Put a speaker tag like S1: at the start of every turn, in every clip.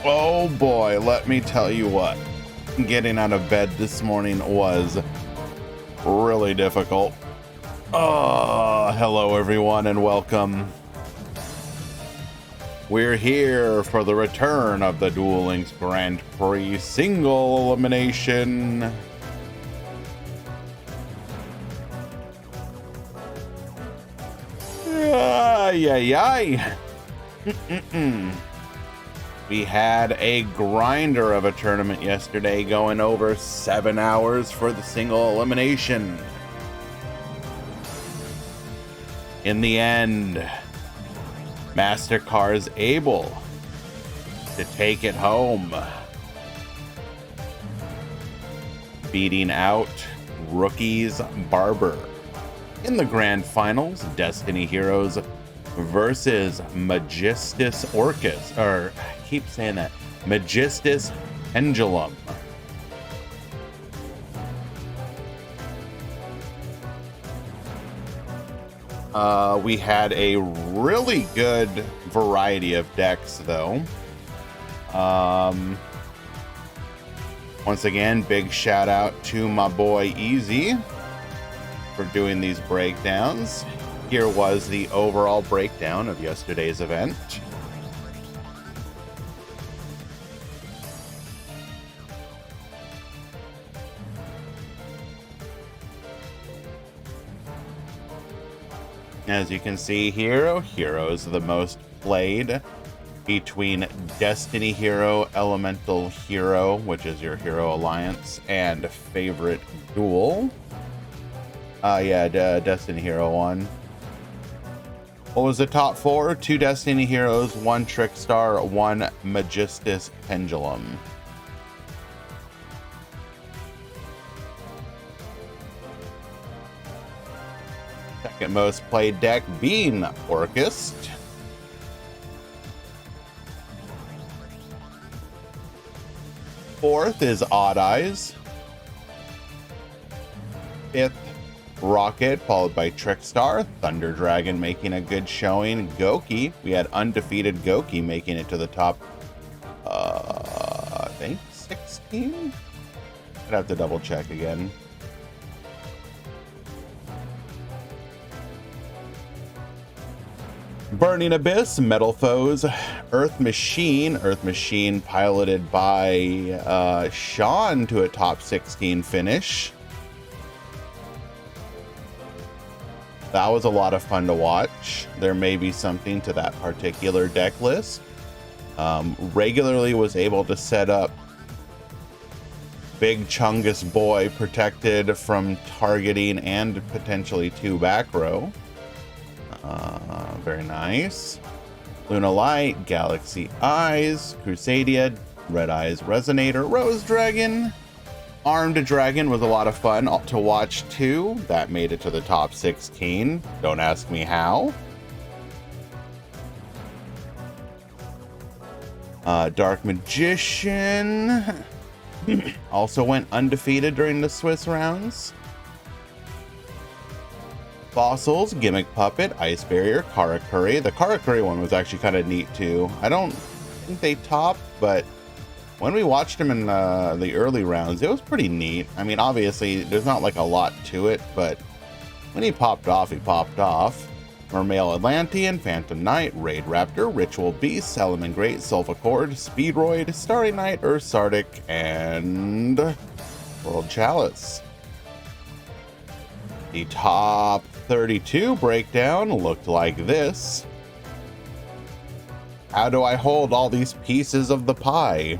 S1: Oh boy, let me tell you what. Getting out of bed this morning was really difficult. Oh, hello everyone and welcome. We're here for the return of the Duel Links Grand Prix single elimination. Ay, ay, ay. We had a grinder of a tournament yesterday, going over 7 hours for the single elimination. In the end, Mastercar's able to take it home, beating out Rookie's Barber. In the grand finals, Destiny Heroes versus Magistus Orcus, or I keep saying that, Magistus Pendulum. We had a really good variety of decks, though. Once again, big shout out to my boy Easy for doing these breakdowns. Here was the overall breakdown of yesterday's event. As you can see here, Hero's the most played between Destiny Hero, Elemental Hero, which is your Hero Alliance, and Favorite Duel. Destiny Hero won. What was the top four? 2 Destiny Heroes, 1 Trickstar, 1 Magistus Pendulum. Second most played deck being Orcus. Fourth is Odd Eyes. Fifth, Rocket, followed by Trickstar. Thunder Dragon making a good showing. Goki, we had undefeated Goki making it to the top, I think 16? I'd have to double check again. Burning Abyss, Metal Foes, Earth Machine piloted by Sean to a top 16 finish. That was a lot of fun to watch. There may be something to that particular deck list. Regularly was able to set up Big Chungus Boy protected from targeting and potentially 2 back row. Very nice. Luna Light, Galaxy Eyes, Crusadia, Red Eyes Resonator, Rose Dragon. Armed Dragon was a lot of fun to watch too. That made it to the top 16. Don't ask me how. Dark Magician also went undefeated during the Swiss rounds. Fossils, Gimmick Puppet, Ice Barrier, Karakuri. The Karakuri one was actually kind of neat too. I don't think they topped, but when we watched him in the early rounds, it was pretty neat. I mean, obviously, there's not like a lot to it, but when he popped off, he popped off. Mermail Atlantean, Phantom Knight, Raid Raptor, Ritual Beast, Salamangreat, Sulfacord, Speedroid, Starry Knight, Ursardic, and World Chalice. The top 32 breakdown looked like this. How do I hold all these pieces of the pie?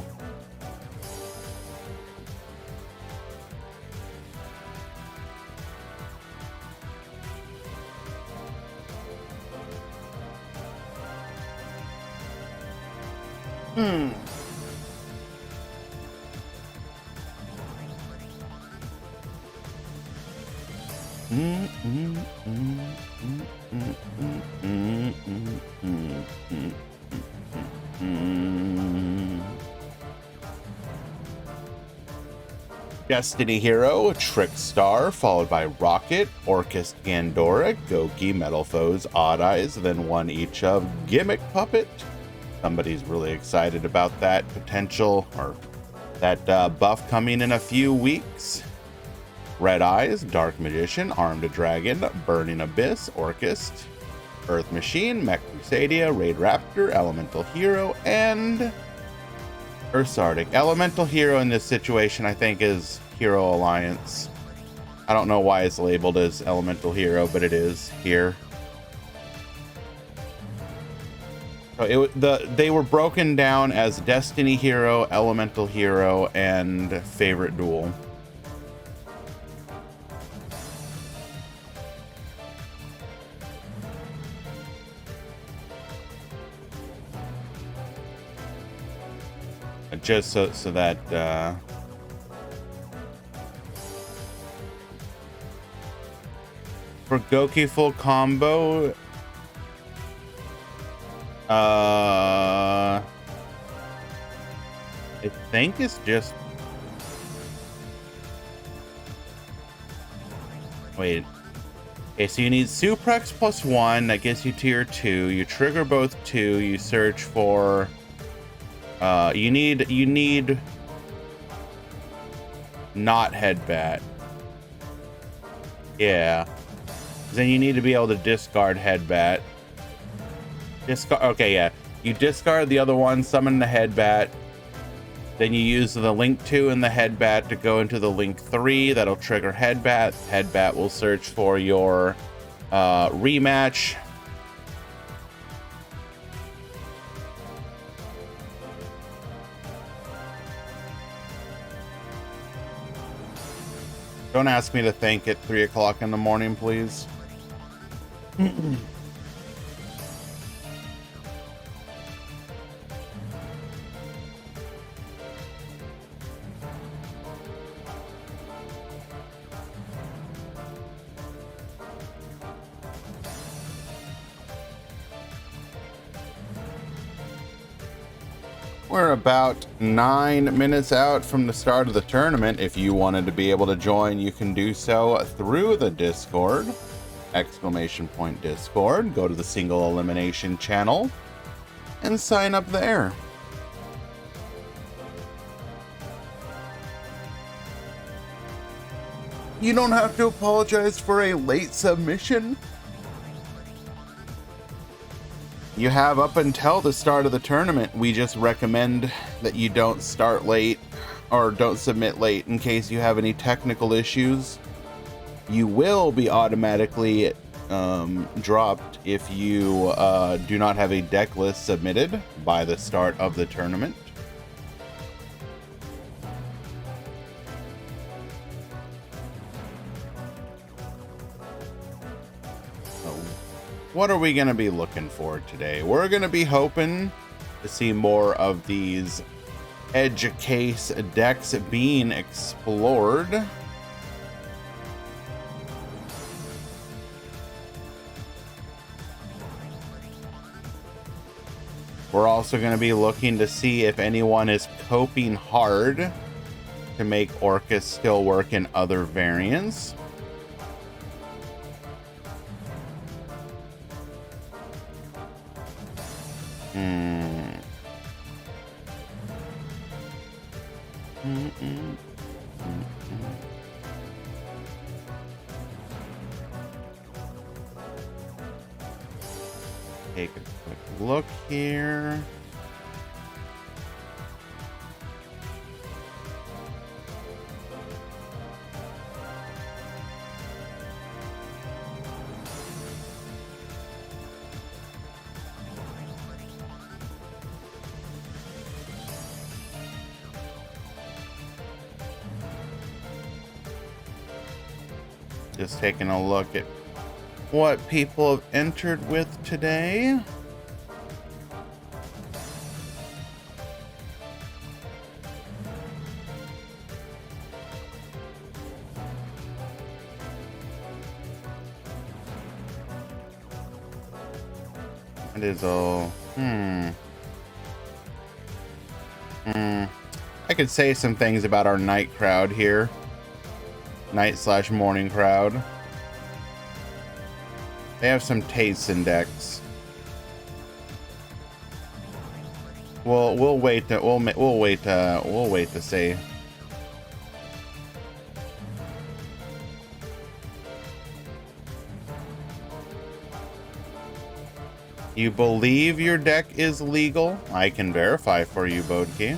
S1: Destiny Hero, Trickstar, followed by Rocket, Orcus Gandora, Goki, Metal Foes, Odd Eyes, then one each of Gimmick Puppet, somebody's really excited about that potential or that buff coming in a few weeks. Red Eyes, Dark Magician, Armed Dragon, Burning Abyss, Orchist, Earth Machine, Mech Crusadia, Raid Raptor, Elemental Hero, and Ursardic. Elemental Hero in this situation, I think, is Hero Alliance. I don't know why it's labeled as Elemental Hero, but it is here. So they were broken down as Destiny Hero, Elemental Hero, and Favorite Duel. Just so that for Goki full combo, I think it's just wait. Okay, so you need Suprex +1 that gets you tier 2. You trigger both 2. You search for. You need not headbat. Yeah. Then you need to be able to discard headbat. Okay, yeah. You discard the other one, summon the headbat. Then you use the link 2 and the headbat to go into the link 3. That'll trigger headbat. Headbat will search for your rematch. Don't ask me to think at 3 o'clock in the morning, please. We're about 9 minutes out from the start of the tournament. If you wanted to be able to join, you can do so through the Discord, ! Discord. Go to the single elimination channel and sign up there. You don't have to apologize for a late submission. You have up until the start of the tournament. We just recommend that you don't start late or don't submit late in case you have any technical issues. You will be automatically dropped if you do not have a deck list submitted by the start of the tournament. What are we going to be looking for today? We're going to be hoping to see more of these edge case decks being explored. We're also going to be looking to see if anyone is coping hard to make Orcus still work in other variants. Take a quick look here. Just taking a look at what people have entered with today. It is all I could say some things about our night crowd here. Night/morning crowd. They have some tastes in decks. We'll wait. We'll wait to see. You believe your deck is legal? I can verify for you, Bodke.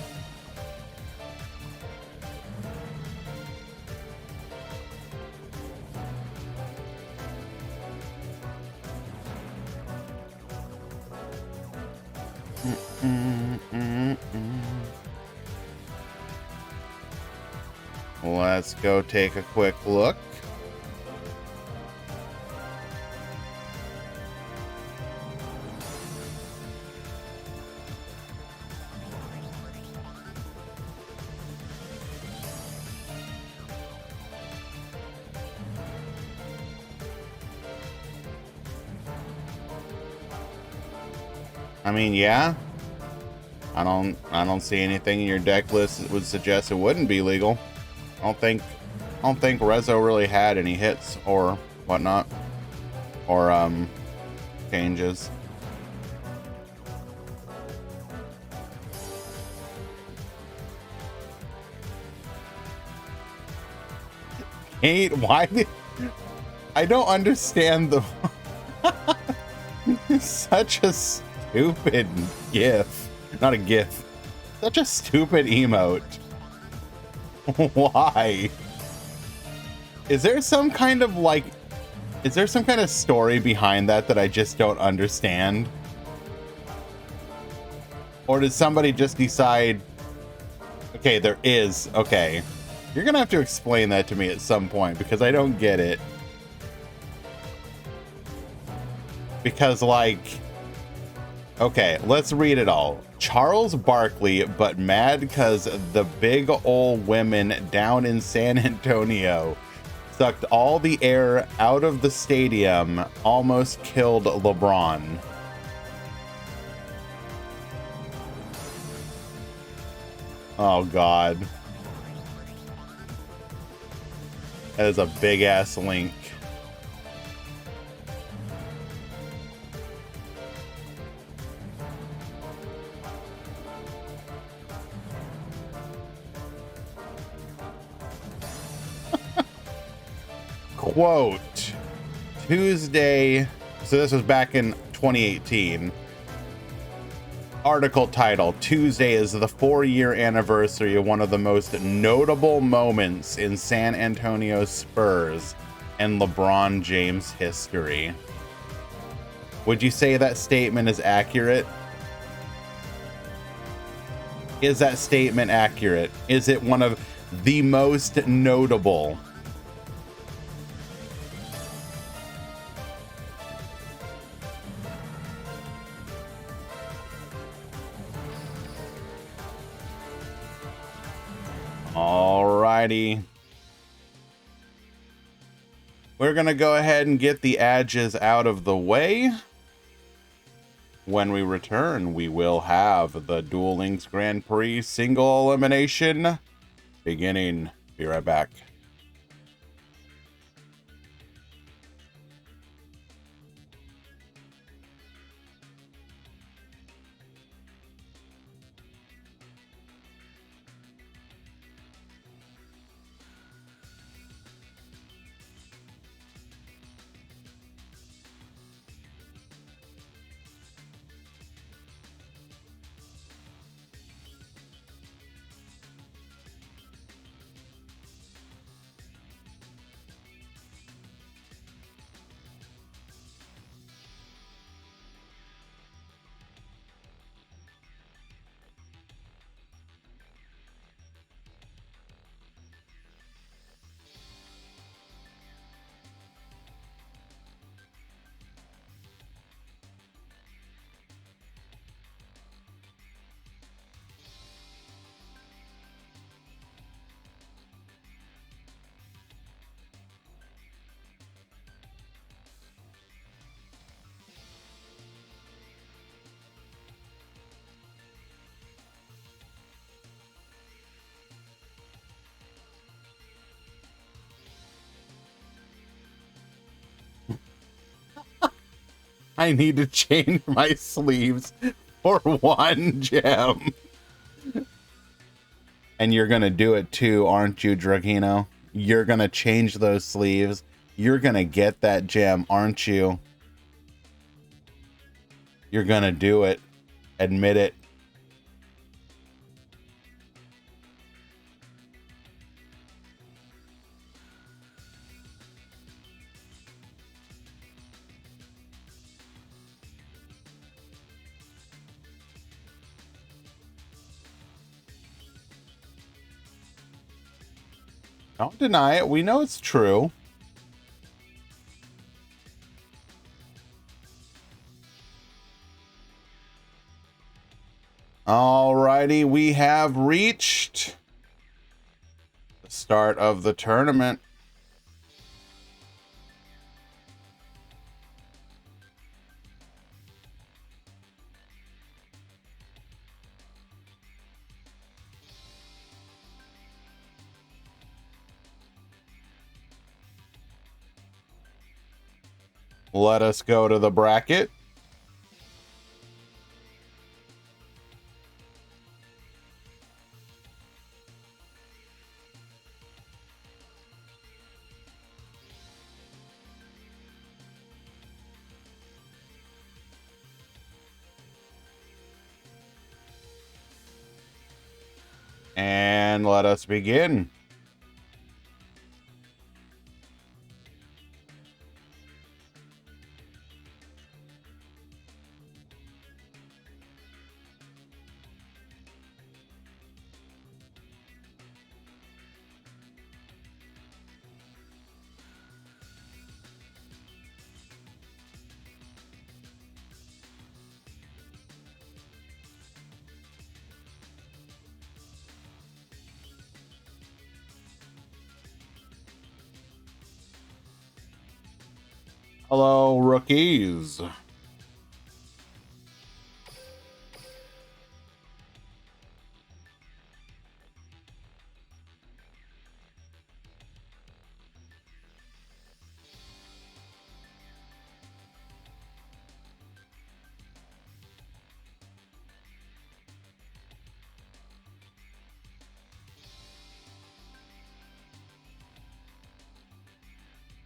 S1: Let's go take a quick look. I mean, yeah. I don't see anything in your deck list that would suggest it wouldn't be legal. I don't think Rezo really had any hits or whatnot, or changes. Kate, why? I don't understand the. Such a stupid gif. Not a gif. Such a stupid emote. Why? Is there some kind of story behind that I just don't understand? Or did somebody just decide, okay, there is, okay. You're gonna have to explain that to me at some point because I don't get it. Because, like, okay, let's read it all. Charles Barkley, but mad because the big old women down in San Antonio sucked all the air out of the stadium, almost killed LeBron. Oh, God. That is a big-ass link. Quote, Tuesday, so this was back in 2018. Article title, Tuesday is the 4-year anniversary of one of the most notable moments in San Antonio Spurs and LeBron James history. Would you say that statement is accurate? Is that statement accurate? Is it one of the most notable? Alrighty. We're going to go ahead and get the edges out of the way. When we return, we will have the Duel Links Grand Prix single elimination beginning. Be right back. I need to change my sleeves for 1 gem. And you're going to do it too, aren't you, Dragino? You're going to change those sleeves. You're going to get that gem, aren't you? You're going to do it. Admit it. Don't deny it. We know it's true. Alrighty, we have reached the start of the tournament. Let us go to the bracket. And let us begin. Hello, rookies.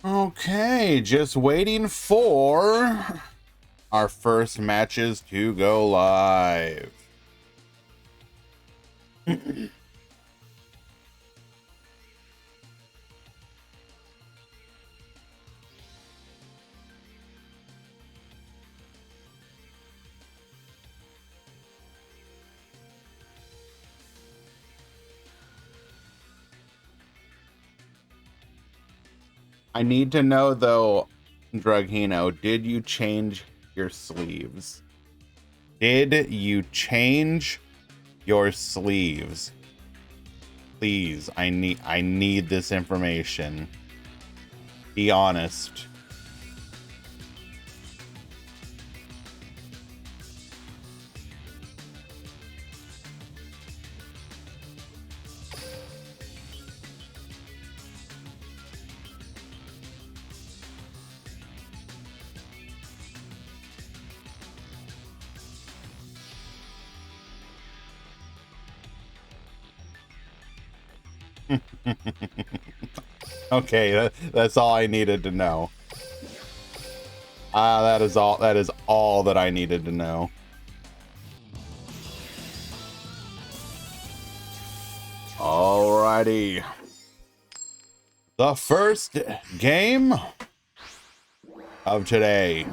S1: Okay, just waiting for our first matches to go live. I need to know though, Drughino, did you change your sleeves? Did you change your sleeves? Please, I need this information. Be honest. Okay, that's all I needed to know. That is all that I needed to know. Alrighty. The first game of today.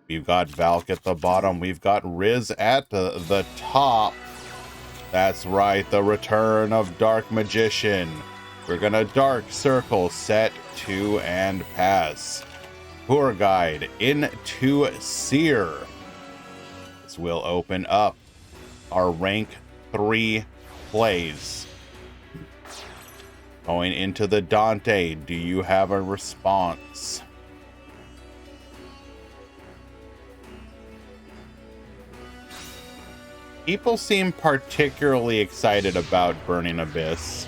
S1: We've got Valk at the bottom. We've got Riz at the top. That's right, the return of Dark Magician. We're gonna Dark Circle, set, 2, and pass. Tour Guide into Seer. This will open up our rank 3 plays. Going into the Dante, do you have a response? People seem particularly excited about Burning Abyss.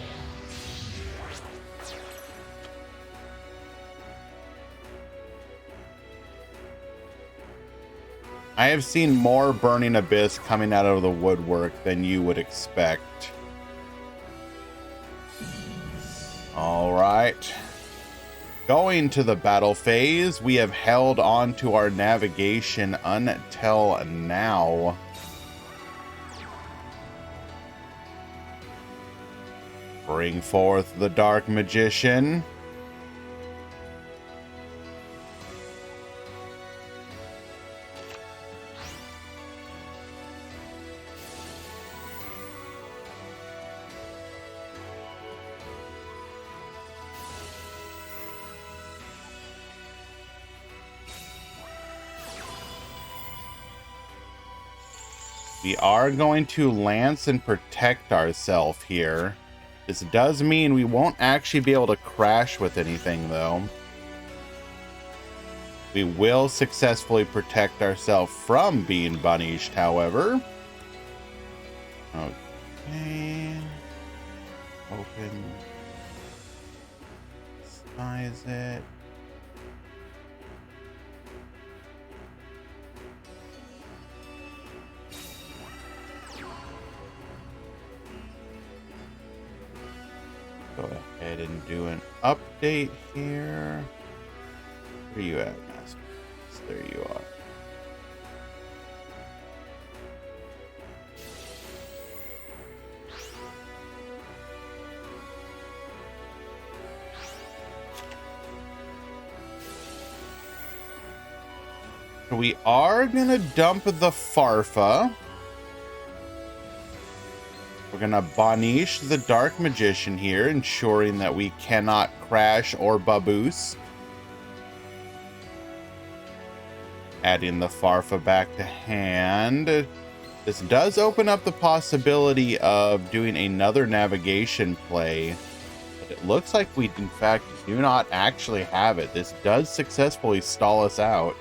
S1: I have seen more Burning Abyss coming out of the woodwork than you would expect. All right. Going to the battle phase, we have held on to our navigation until now. Bring forth the Dark Magician. We are going to lance and protect ourselves here. This does mean we won't actually be able to crash with anything, though. We will successfully protect ourselves from being punished, however. Okay. Open. Size it. Go ahead and do an update here. Where are you at, Master? There you are. We are gonna dump the Farfa. We're gonna banish the Dark Magician here, ensuring that we cannot crash or baboose. Adding the Farfa back to hand. This does open up the possibility of doing another navigation play, but it looks like we in fact do not actually have it. This does successfully stall us out.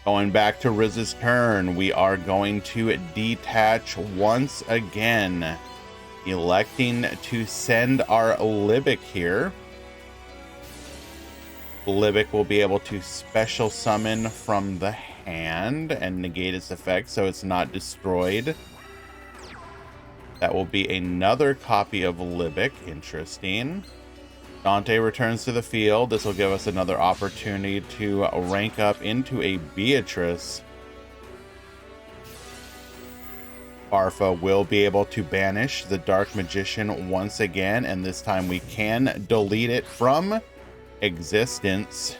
S1: Going back to Riz's turn, we are going to detach once again, electing to send our Libic here. Libic will be able to special summon from the hand and negate its effect so it's not destroyed. That will be another copy of Libic. Interesting. Dante returns to the field. This will give us another opportunity to rank up into a Beatrice. Farfa will be able to banish the Dark Magician once again, and this time we can delete it from existence.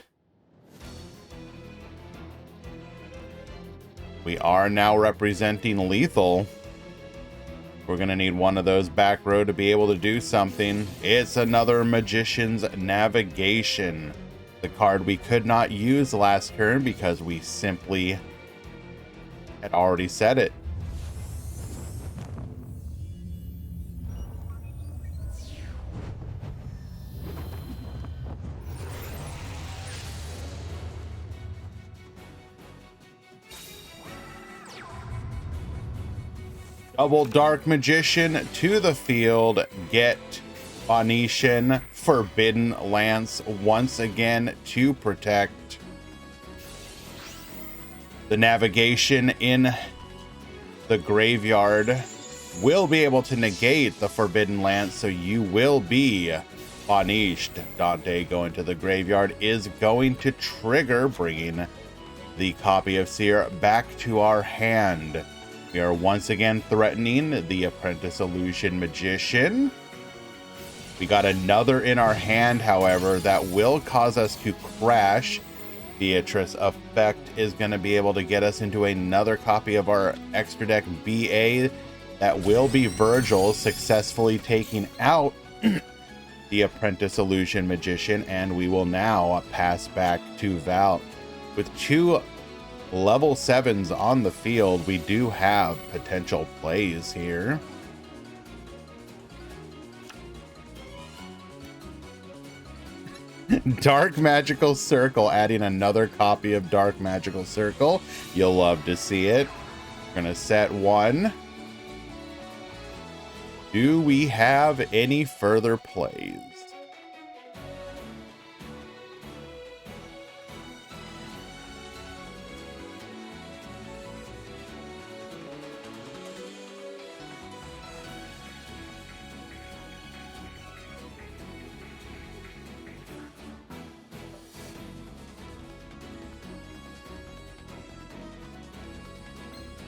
S1: We are now representing lethal. We're going to need one of those back row to be able to do something. It's another Magician's Navigation. The card we could not use last turn because we simply had already said it. Double Dark Magician to the field. Get Phoenician Forbidden Lance once again to protect. The navigation in the graveyard will be able to negate the Forbidden Lance, so you will be punished. Dante going to the graveyard is going to trigger, bringing the copy of Seer back to our hand. We are once again threatening the Apprentice Illusion Magician. We got another in our hand, however, that will cause us to crash. Beatrice effect is going to be able to get us into another copy of our extra deck BA. That will be Virgil successfully taking out the Apprentice Illusion Magician, and we will now pass back to Val. With two level 7s on the field, we do have potential plays here. Dark Magical Circle, adding another copy of Dark Magical Circle. You'll love to see it. We're gonna set one. Do we have any further plays?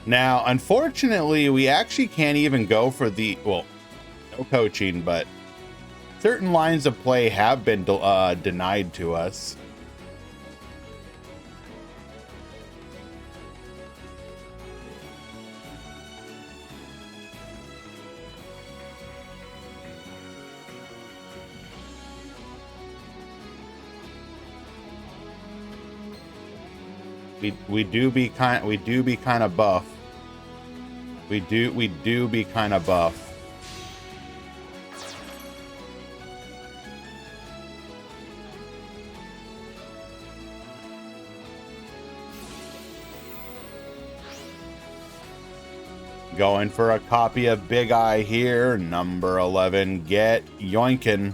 S1: Now, unfortunately, we actually can't even go for the, well, no coaching, but certain lines of play have been denied to us. We do be kind of buff. We do be kind of buff. Going for a copy of Big Eye here, number 11. Get yoinkin'.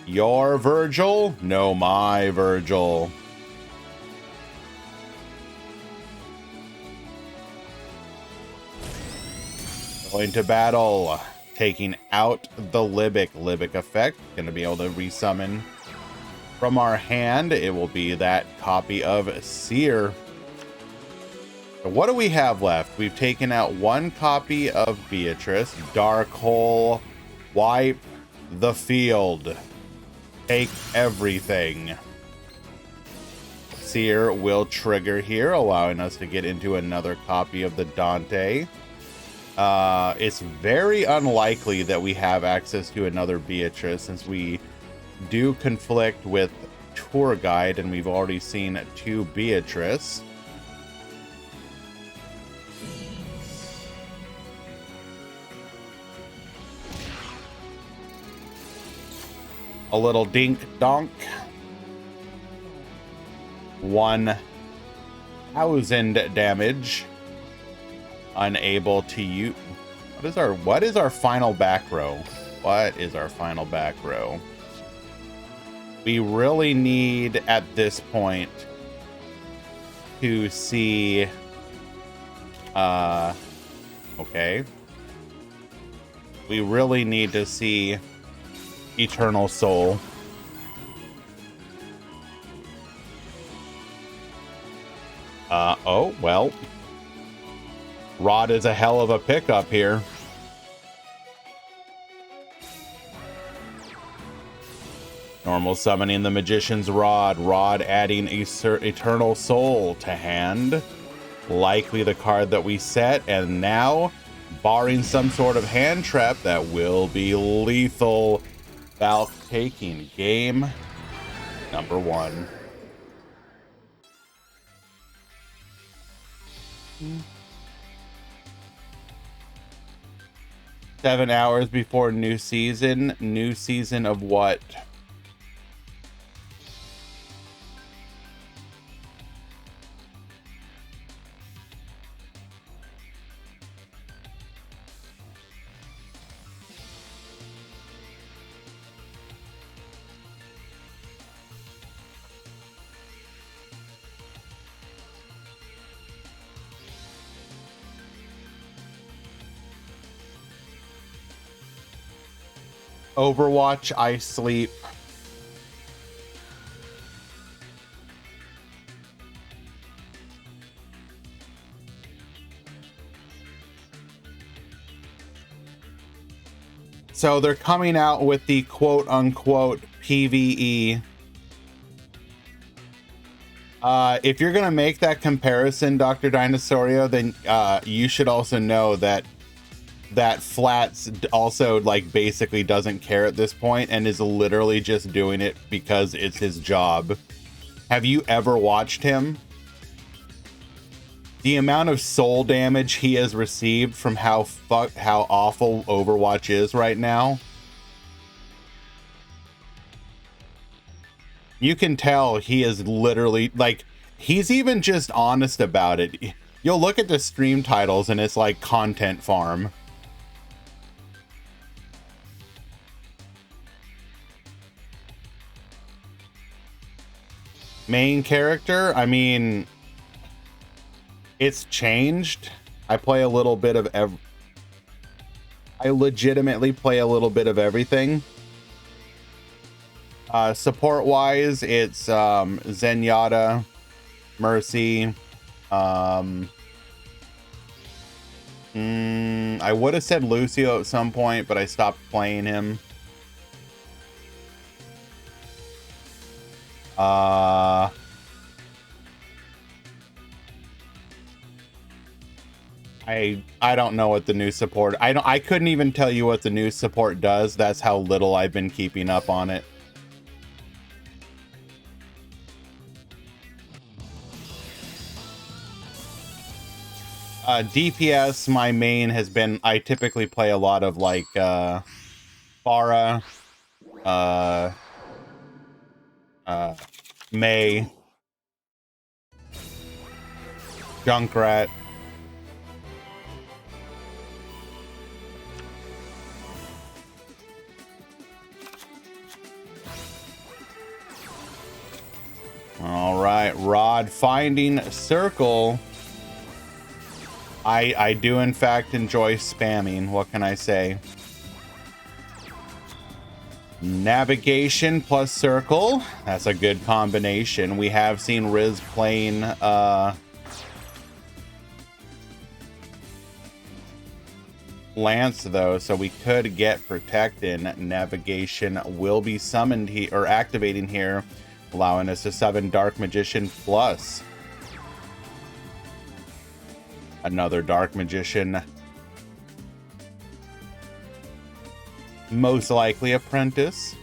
S1: Your Virgil? No, my Virgil. Going to battle. Taking out the Libic. Libic effect. Going to be able to resummon from our hand. It will be that copy of Seer. So what do we have left? We've taken out one copy of Beatrice. Dark Hole. Wipe the field. Take everything. Seer will trigger here, allowing us to get into another copy of the Dante. It's very unlikely that we have access to another Beatrice, since we do conflict with Tour Guide, and we've already seen 2 Beatrice. A little dink donk. 1,000 damage. Unable to use. What is our final back row? What is our final back row? We really need at this point to see okay. We really need to see Eternal Soul. Oh, well. Rod is a hell of a pickup here. Normal summoning the Magician's Rod. Rod adding Eternal Soul to hand. Likely the card that we set. And now, barring some sort of hand trap that will be lethal, Valk taking game number 1. Seven hours before new season. New season of what? Overwatch, I sleep. So they're coming out with the quote unquote PvE. If you're gonna make that comparison, Dr. Dinosaurio, then you should also know that Flats also like basically doesn't care at this point and is literally just doing it because it's his job. Have you ever watched him? The amount of soul damage he has received from how awful Overwatch is right now. You can tell he is literally, like, he's even just honest about it. You'll look at the stream titles and it's like content farm. Main character, I mean, it's changed. I play a little bit of I legitimately play a little bit of everything. Support wise, it's Zenyatta, Mercy. I would have said Lucio at some point, but I stopped playing him. I don't know what the new support. I couldn't even tell you what the new support does. That's how little I've been keeping up on it. DPS, my main has been, I typically play a lot of like Pharah, Mei, Junkrat. All right, Rod finding circle. I do in fact enjoy spamming. What can I say? Navigation plus circle. That's a good combination. We have seen Riz playing Lance though, so we could get protected. Navigation will be summoned here or activating here, allowing us to summon Dark Magician plus another Dark Magician. Most likely Apprentice.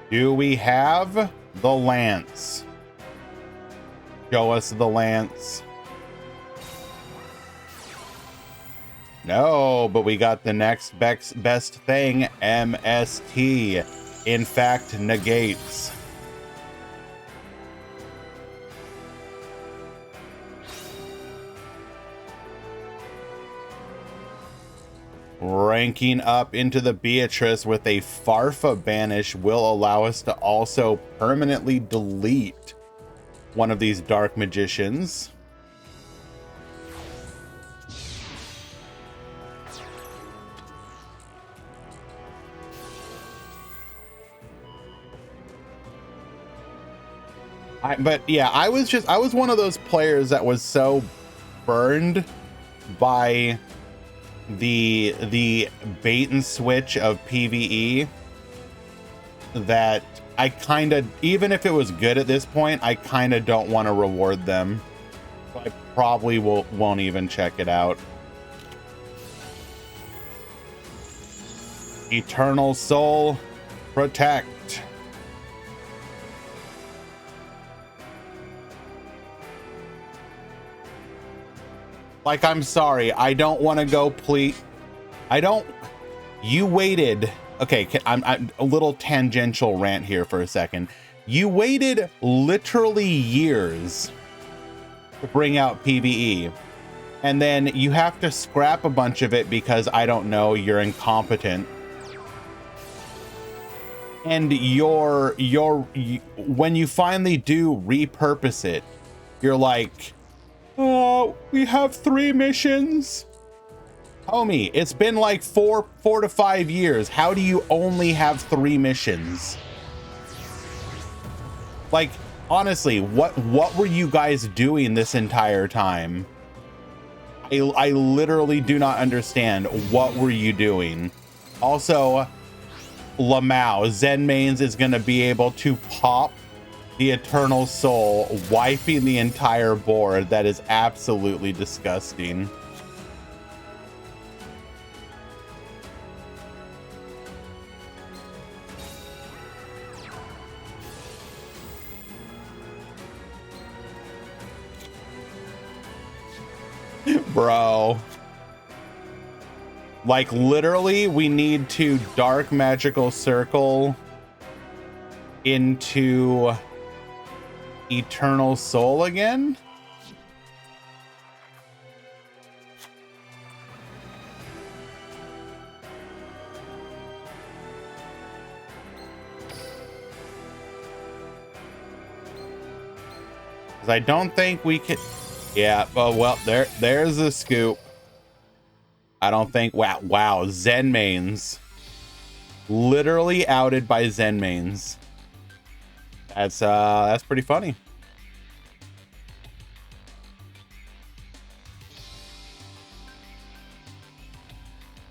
S1: Do we have the Lance? Show us the Lance. No, but we got the next best thing, MST. In fact, negates. Ranking up into the Beatrice with a Farfa banish will allow us to also permanently delete one of these Dark Magicians. But yeah, I was one of those players that was so burned by the bait and switch of PvE that I kind of, even if it was good at this point, I kind of don't want to reward them. So I probably won't even check it out. Eternal Soul, protect. Like, I'm sorry, I don't want to go, please. You waited. Okay, I'm a little tangential rant here for a second. You waited literally years to bring out PvE. And then you have to scrap a bunch of it because, I don't know, you're incompetent. And when you finally do repurpose it, you're like, oh, we have 3 missions. Homie, it's been like 4 to 5 years. How do you only have 3 missions? Like, honestly, what were you guys doing this entire time? I literally do not understand. What were you doing? Also, Lamau, Zen Mains is going to be able to pop the Eternal Soul, wiping the entire board. That is absolutely disgusting. Bro. Like, literally, we need to Dark Magical Circle into Eternal Soul again? Because I don't think we can... Yeah, well, there's the scoop. I don't think... Wow, Zen mains. Literally outed by Zen mains. That's pretty funny.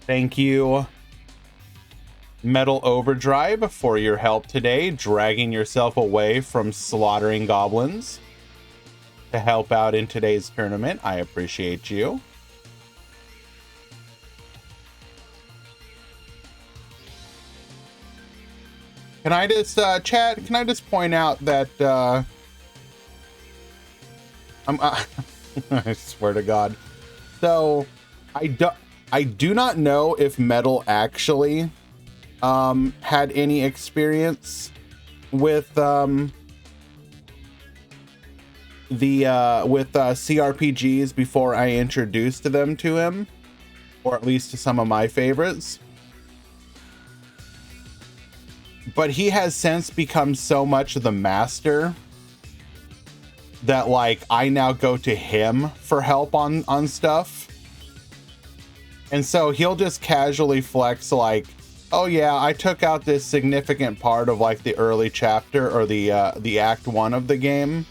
S1: Thank you, Metal Overdrive, for your help today, dragging yourself away from slaughtering goblins to help out in today's tournament. I appreciate you. Can I just, chat, can I just point out that, I swear to God. So, I do not know if Metal actually, had any experience with, CRPGs before I introduced them to him, or at least to some of my favorites. But he has since become so much the master that, like, I now go to him for help on stuff. And so he'll just casually flex like, oh yeah, I took out this significant part of like the early chapter or the act 1 of the game.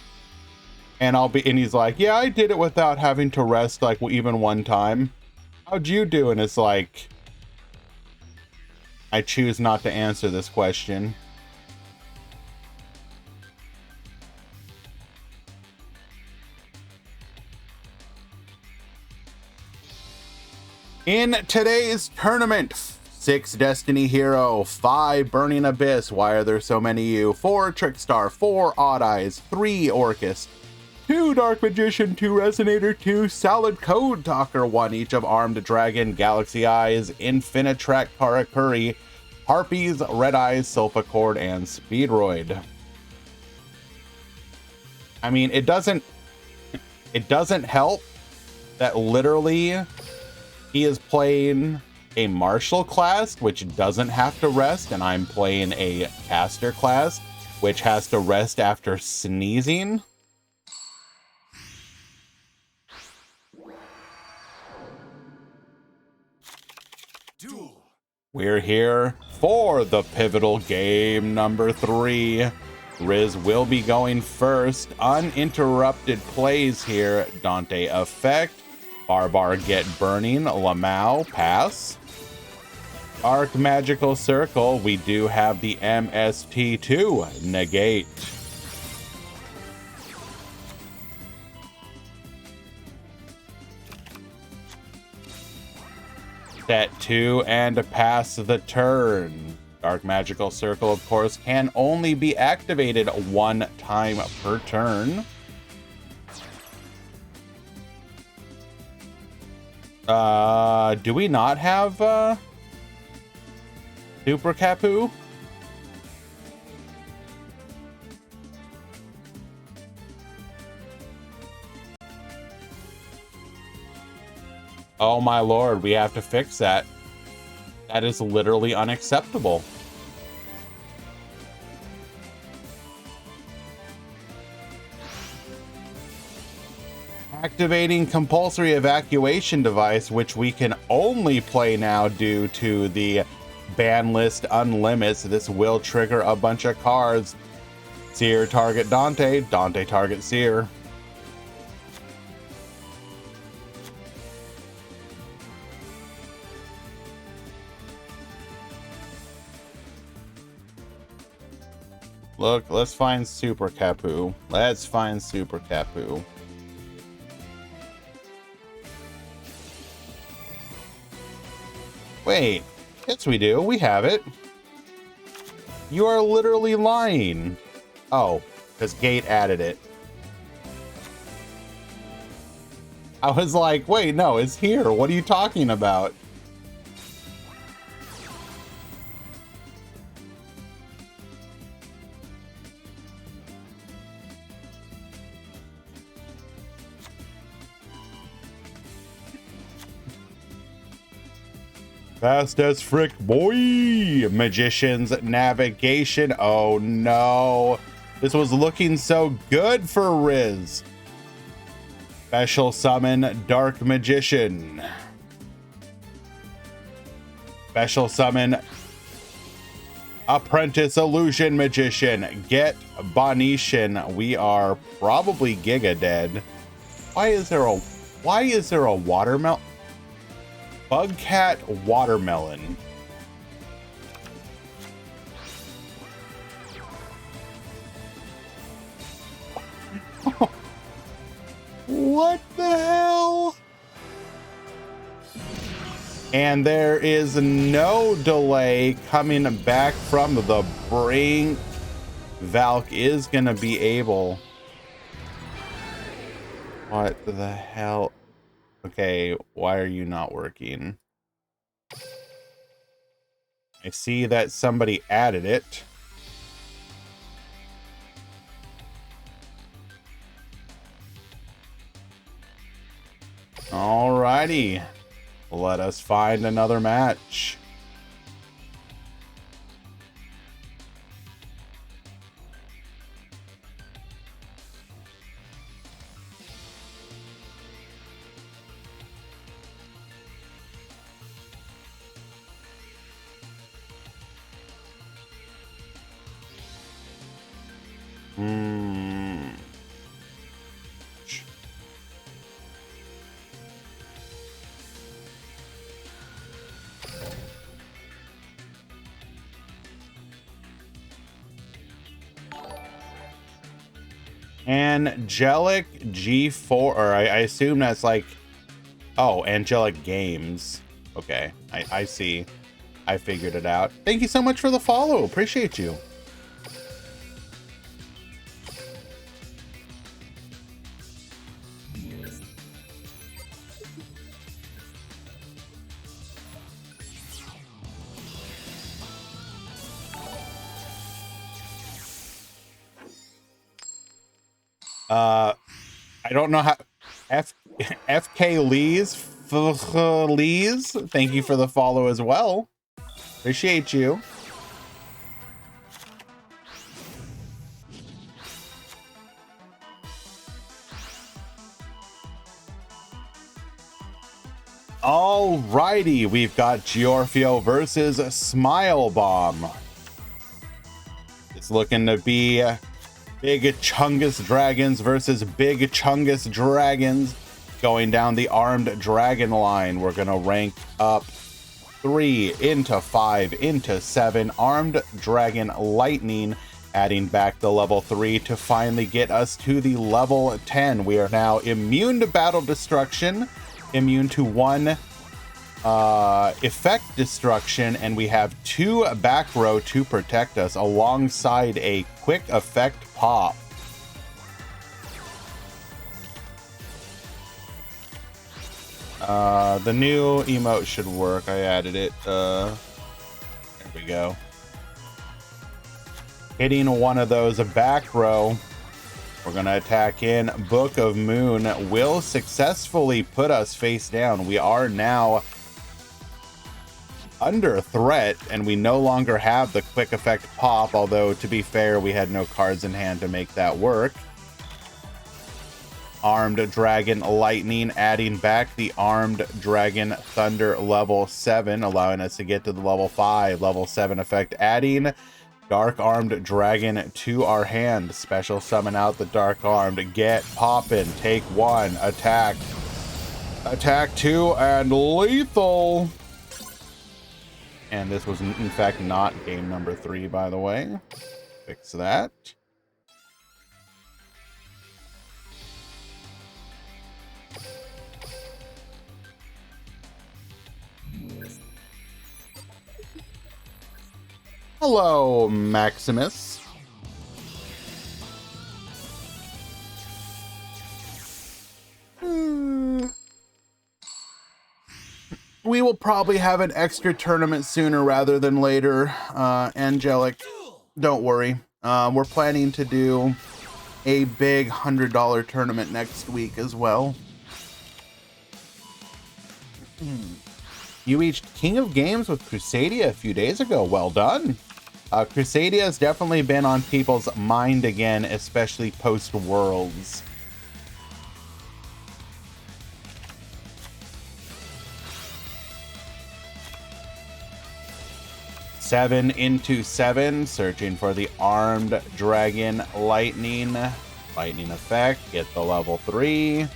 S1: And he's like, yeah, I did it without having to rest like even one time. How'd you do? And it's like, I choose not to answer this question. In today's tournament, 6 Destiny Hero, 5 Burning Abyss, why are there so many you? 4 Trickstar, 4 Odd Eyes, 3 Orcus, 2 Dark Magician, 2 Resonator, 2 Solid Code Talker, 1 each of Armed Dragon, Galaxy Eyes, Infinitrack Karakuri, Harpies, Red Eyes, Sulfacord, and Speedroid. I mean, it doesn't help that literally he is playing a Martial class, which doesn't have to rest, and I'm playing a Caster class, which has to rest after sneezing. Duel. We're here for the pivotal game number 3. Riz will be going first. Uninterrupted plays here. Dante Effect. Barbar Get Burning. Lamau Pass. Dark Magical Circle. We do have the MST2 Negate. Set 2 and pass the turn. Dark Magical Circle, of course, can only be activated 1 time per turn. Do we not have Super Kapu? Oh my lord, we have to fix that. That is literally unacceptable. Activating compulsory evacuation device, which we can only play now due to the ban list unlimits. This will trigger a bunch of cards. Seer target Dante, Dante target Seer. Look, let's find Super Kapu. Let's find Super Kapu. Wait, yes we do. We have it. You are literally lying. Oh, because Gate added it. I was like, wait, no, it's here. What are you talking about? Fast as frick, boy. Magician's navigation. Oh no. This was looking so good for Riz. Special summon Dark Magician. Special summon Apprentice Illusion Magician. Get Bonetian. We are probably Giga dead. Why is there a watermelon? Bugcat Watermelon. What the hell? And there is no delay coming back from the brink. Valk is going to be able... What the hell? Okay, why are you not working? I see that somebody added it. Alrighty. Let us find another match. Angelic G4, or I assume that's like, oh, Angelic Games. Okay, I see. I figured it out. Thank you so much for the follow. Appreciate you. I don't know how. FK Lees, thank you for the follow as well. Appreciate you. Alrighty, we've got Giorfio versus Smile Bomb. It's looking to be Big Chungus Dragons versus Big Chungus Dragons going down the Armed Dragon line. We're going to rank up 3 into 5 into 7. Armed Dragon Lightning, adding back the level 3 to finally get us to the level 10. We are now immune to Battle Destruction, immune to 1 effect destruction, and we have 2 back row to protect us alongside a quick effect pop. The new emote should work. I added it. There we go. Hitting one of those back row, we're gonna attack in. Book of Moon will successfully put us face down. We are now under threat, and we no longer have the quick effect pop, although to be fair, we had no cards in hand to make that work. Armed Dragon Lightning, adding back the Armed Dragon Thunder level 7, allowing us to get to the level 5. Level 7 effect, adding Dark Armed Dragon to our hand. Special summon out the Dark Armed. Get poppin'. Take 1. Attack. Attack 2 and lethal. And this was in fact not game number 3, by the way. Fix that. Hello, Maximus. we will probably have an extra tournament sooner rather than later. Angelic, don't worry. We're planning to do a big $100 tournament next week as well. You reached King of Games with Crusadia a few days ago. Well done. Crusadia has definitely been on people's mind again, especially post-Worlds. Seven into 7, searching for the Armed Dragon Lightning effect. Get the level 3.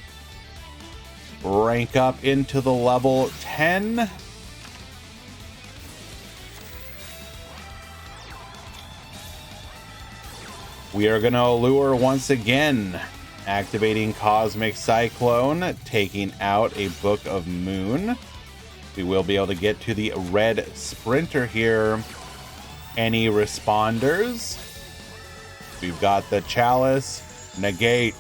S1: Rank up into the level 10. We are going to allure once again, activating Cosmic Cyclone, taking out a Book of Moon. We will be able to get to the red sprinter here. Any responders? We've got the Chalice, negate.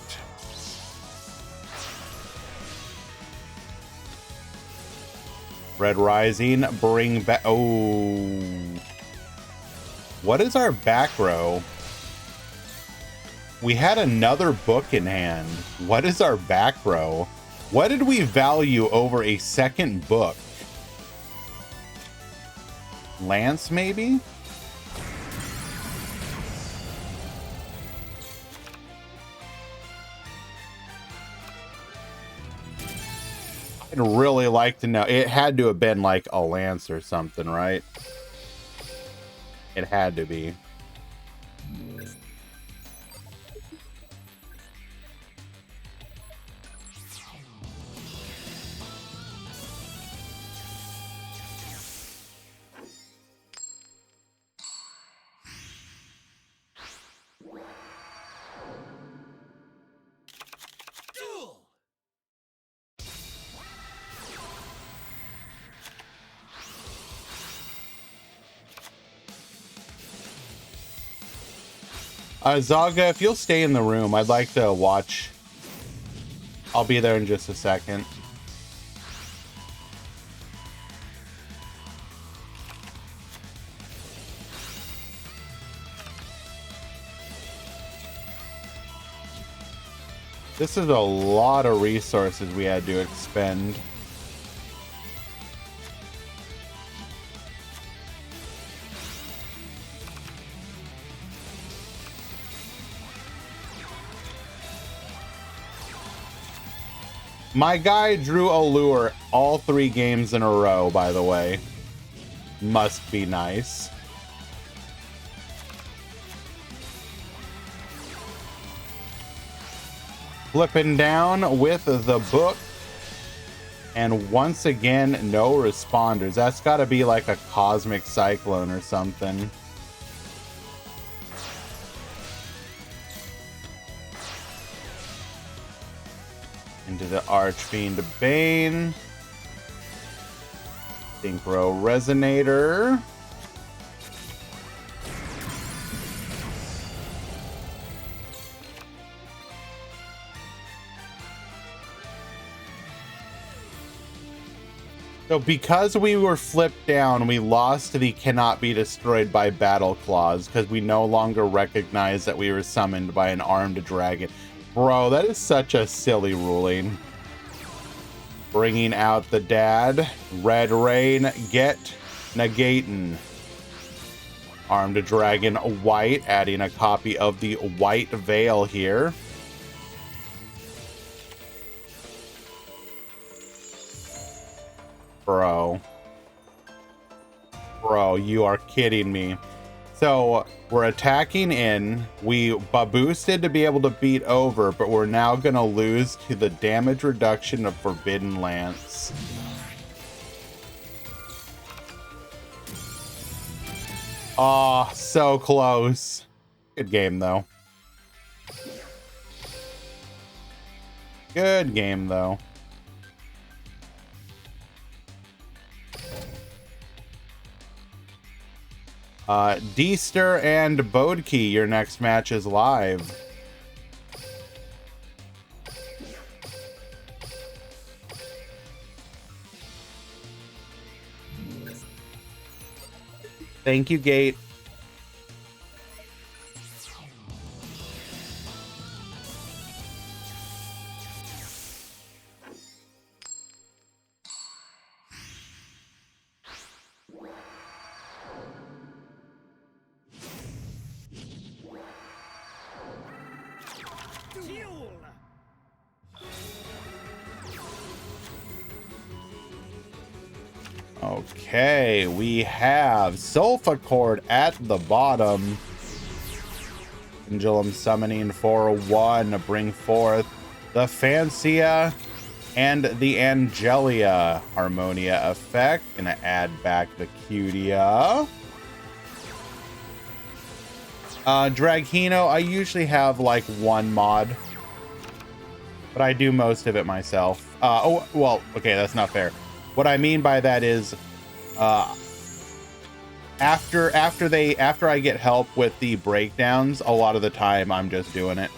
S1: Red Rising, bring back. Oh. What is our back row? We had another book in hand. What is our back row? What did we value over a second book? Lance, maybe? I'd really like to know. It had to have been like a Lance or something, right? It had to be. Zaga, if you'll stay in the room, I'd like to watch. I'll be there in just a second. This is a lot of resources we had to expend. My guy drew a lure all 3 games in a row, by the way. Must be nice. Flipping down with the book. And once again, no responders. That's got to be like a Cosmic Cyclone or something. Into the Archfiend Bane. Synchro Resonator. So because we were flipped down, we lost the cannot be destroyed by battle clause because we no longer recognize that we were summoned by an armed dragon. Bro, that is such a silly ruling. Bringing out the dad. Red Rain, get negating. Armed Dragon White, adding a copy of the White Veil here. Bro, you are kidding me. So we're attacking in. We boosted to be able to beat over, but we're now going to lose to the damage reduction of Forbidden Lance. Oh, so close. Good game, though. Good game, though. D-Ster and Bodkey, your next match is live. Thank you, Gate.
S2: Duel.
S1: Okay, we have Sulfur at the bottom. Pendulum summoning for 1 to bring forth the Fancia and the Angelia Harmonia effect. Gonna add back the Cutia. Draghino, I usually have like 1 mod, but I do most of it myself. Oh, well, okay, that's not fair. What I mean by that is, after I get help with the breakdowns, a lot of the time I'm just doing it.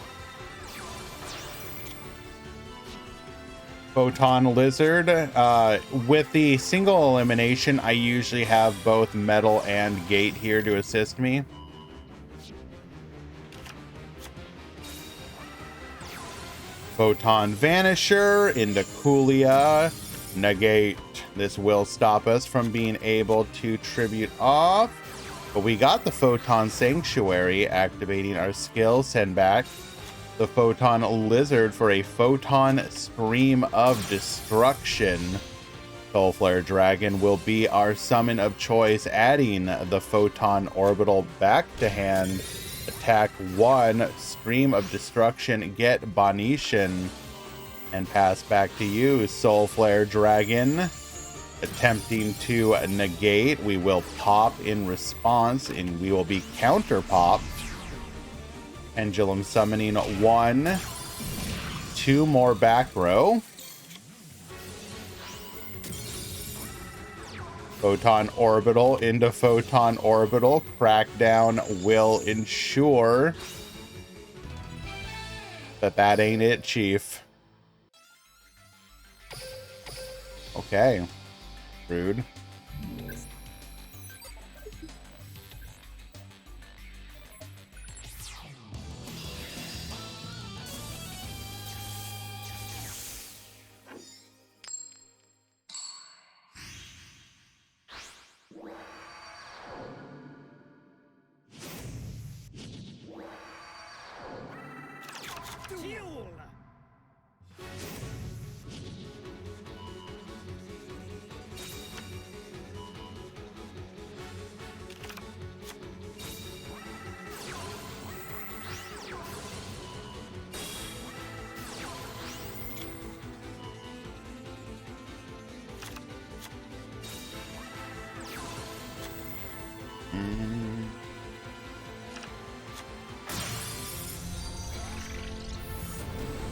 S1: Photon Lizard, with the single elimination, I usually have both Metal and Gate here to assist me. Photon Vanisher into Coolia. Negate. This will stop us from being able to tribute off. But we got the Photon Sanctuary, activating our skill. Send back the Photon Lizard for a Photon Scream of Destruction. Soulflare Dragon will be our summon of choice, adding the Photon Orbital back to hand. Attack 1, Scream of Destruction, get Bonitian, and pass back to you, Soulflare Dragon. Attempting to negate, we will pop in response, and we will be counter popped. Pendulum summoning 1, 2 more back row. Photon Orbital into Photon Orbital. Crackdown will ensure that ain't it, Chief. Okay. Rude.
S2: Duel.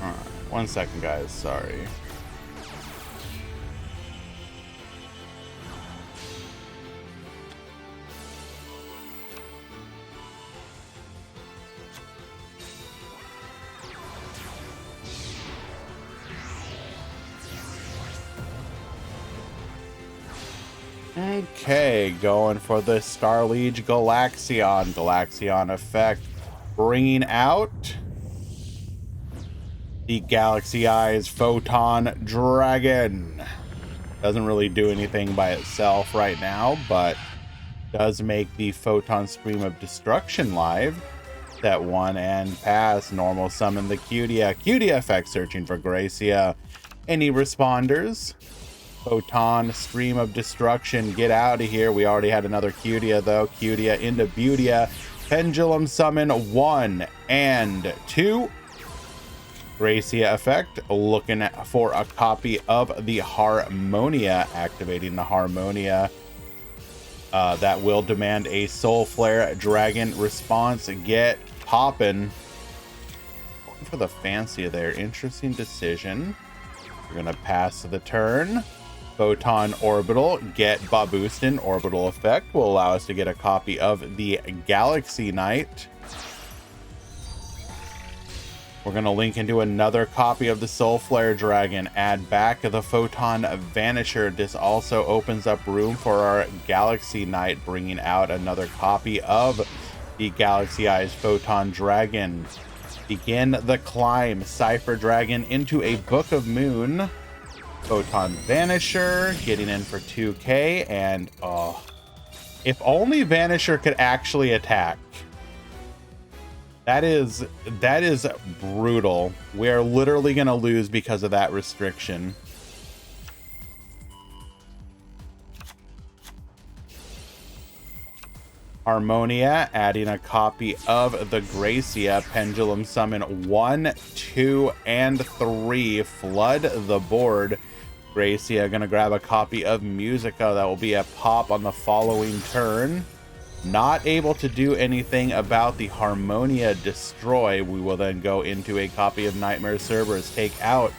S1: All right, 1 second, guys. Sorry. Okay, going for the Starliege Galaxion effect, bringing out the Galaxy Eyes Photon Dragon. Doesn't really do anything by itself right now, but does make the Photon Scream of Destruction live. That 1 and pass. Normal summon the Cutia. Cutia effect, searching for Gracia. Any responders? Photon Scream of Destruction, get out of here. We already had another Cutia though. Cutia into Butia. Pendulum summon 1 and 2. Gracia effect, looking for a copy of the Harmonia, activating the Harmonia. That will demand a Soulflare Dragon response. Get poppin'. Going for the Fancia there. Interesting decision. We're gonna pass the turn. Photon Orbital, get Baboostin. Orbital effect will allow us to get a copy of the Galaxy Knight. We're going to link into another copy of the Soul Flare Dragon, add back the Photon Vanisher. This also opens up room for our Galaxy Knight, bringing out another copy of the Galaxy Eyes Photon Dragon. Begin the climb, Cypher Dragon into a Book of Moon. Photon Vanisher, getting in for 2k, and oh, if only Vanisher could actually attack. That is brutal. We are literally going to lose because of that restriction. Harmonia, adding a copy of the Gracia. Pendulum Summon 1, 2, and 3. Flood the board. Gracia gonna grab a copy of Musica. That will be a pop on the following turn. Not able to do anything about the Harmonia Destroy. We will then go into a copy of Nightmare Cerberus. Take out.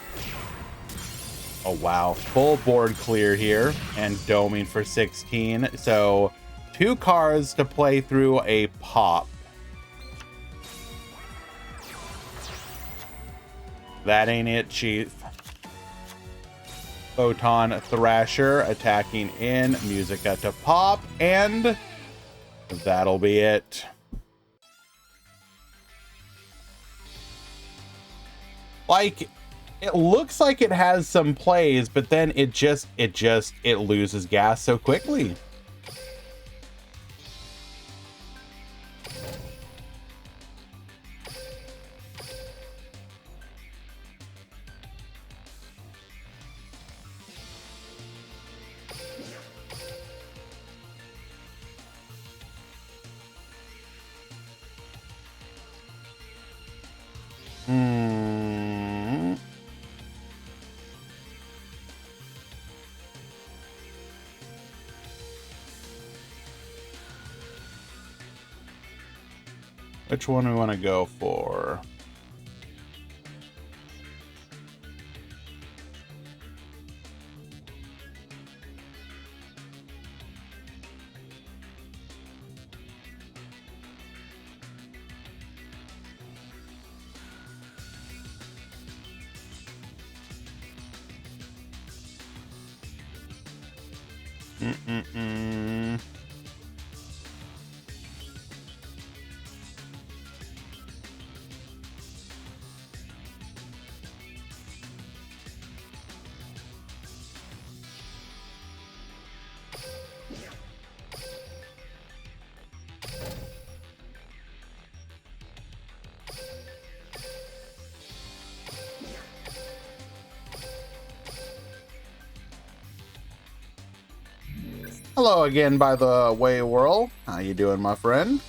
S1: Oh wow, full board clear here, and doming for 16. So 2 cards to play through a pop. That ain't it, Chief. Photon Thrasher attacking in, Musica to pop, and that'll be it. Like, it looks like it has some plays, but then it loses gas so quickly. Which one do we want to go for? Hello again, by the way, Whirl. How you doing, my friend?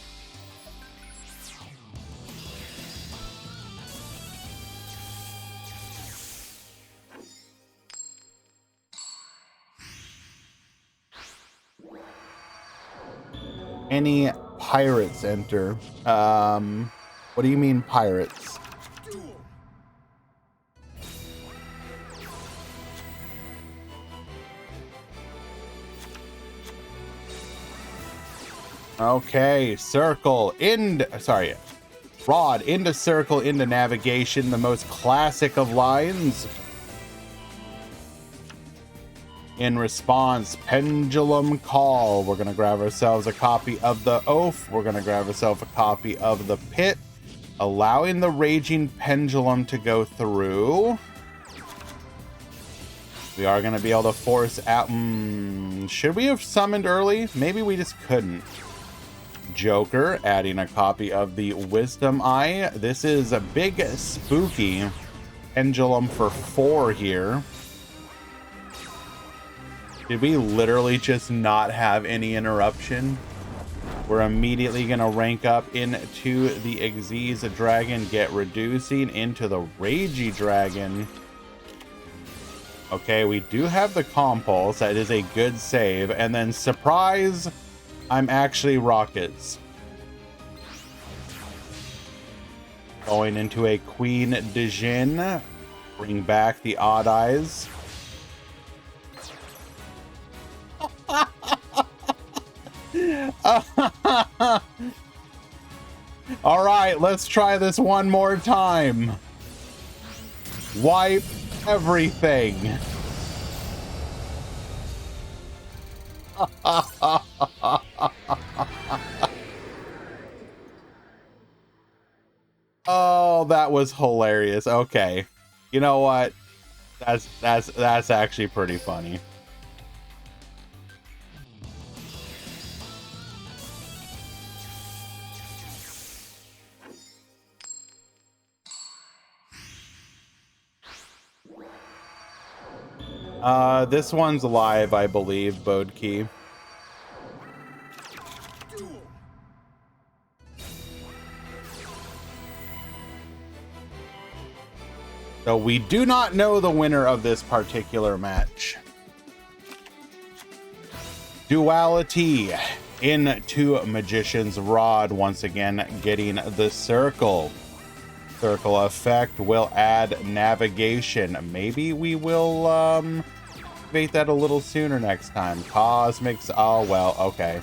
S1: Any pirates enter? What do you mean pirates?
S2: Duel.
S1: Okay, circle into, sorry, rod into circle into navigation, the most classic of lines. In response, pendulum call. We're gonna grab ourselves a copy of the oath. We're gonna grab ourselves a copy of the pit, allowing the raging pendulum to go through. We are gonna be able to force out. Should we have summoned early? Maybe we just couldn't. Joker, adding a copy of the Wisdom Eye. This is a big spooky pendulum for 4 here. Did we literally just not have any interruption? We're immediately going to rank up into the Xyz Dragon, get reducing into the Ragey Dragon. Okay, we do have the Compulse. That is a good save. And then surprise, I'm actually Rockets. Going into a Queen de Jin. Bring back the Odd Eyes. All right, let's try this one more time. Wipe everything. Oh, that was hilarious. Okay. You know what? That's actually pretty funny. This one's live, I believe, Bodkey.
S2: Duel.
S1: So we do not know the winner of this particular match. Duality into Magician's Rod, once again getting the circle. Circle effect will add navigation. Maybe we will activate that a little sooner next time. Cosmics, oh well, okay.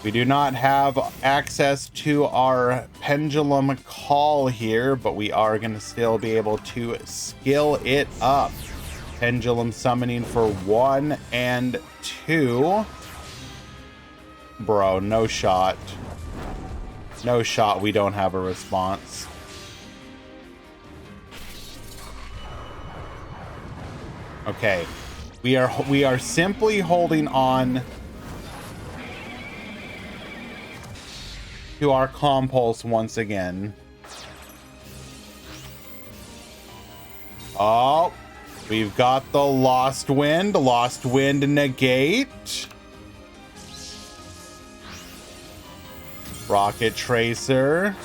S1: We do not have access to our pendulum call here, but we are going to still be able to skill it up. Pendulum summoning for 1 and 2. Bro, no shot. No shot, we don't have a response. Okay. We are simply holding on to our compulse once again. Oh, we've got the Lost Wind negate. Rocket Tracer.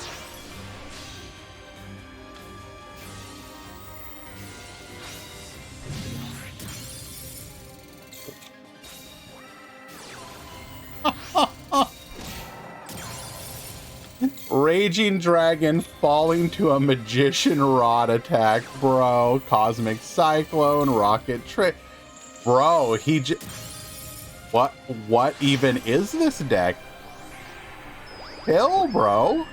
S1: Raging Dragon falling to a Magician Rod attack, bro. Cosmic Cyclone, Rocket Trick. Bro, he j... What even is this deck? Kill, bro.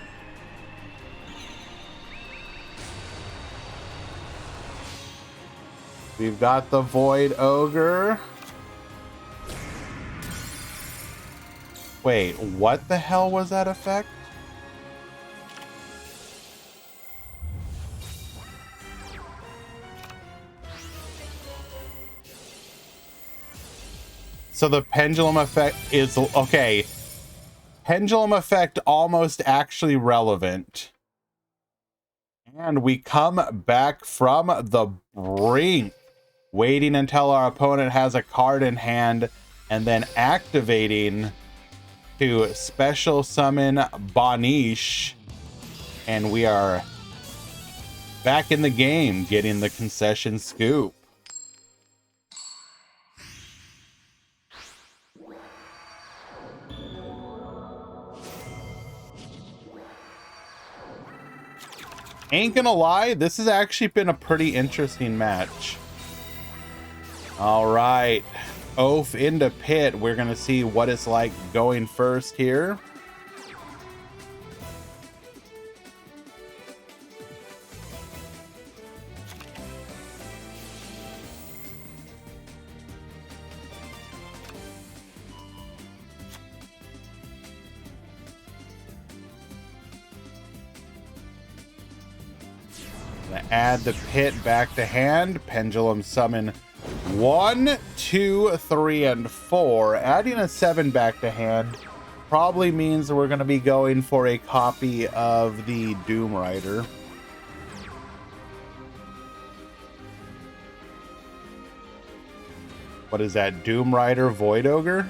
S1: We've got the Void Ogre. Wait, what the hell was that effect? So the pendulum effect is okay. Pendulum effect almost actually relevant. And we come back from the brink, waiting until our opponent has a card in hand and then activating to special summon Banish. And we are back in the game, getting the concession scoop. Ain't gonna lie, this has actually been a pretty interesting match. All right, Oaf into Pit. We're gonna see what it's like going first here. Add the Pit back to hand. Pendulum summon 1, 2, 3, and 4. Adding a 7 back to hand probably means we're going to be going for a copy of the Doom Rider. What is that? Doom Rider Void Ogre?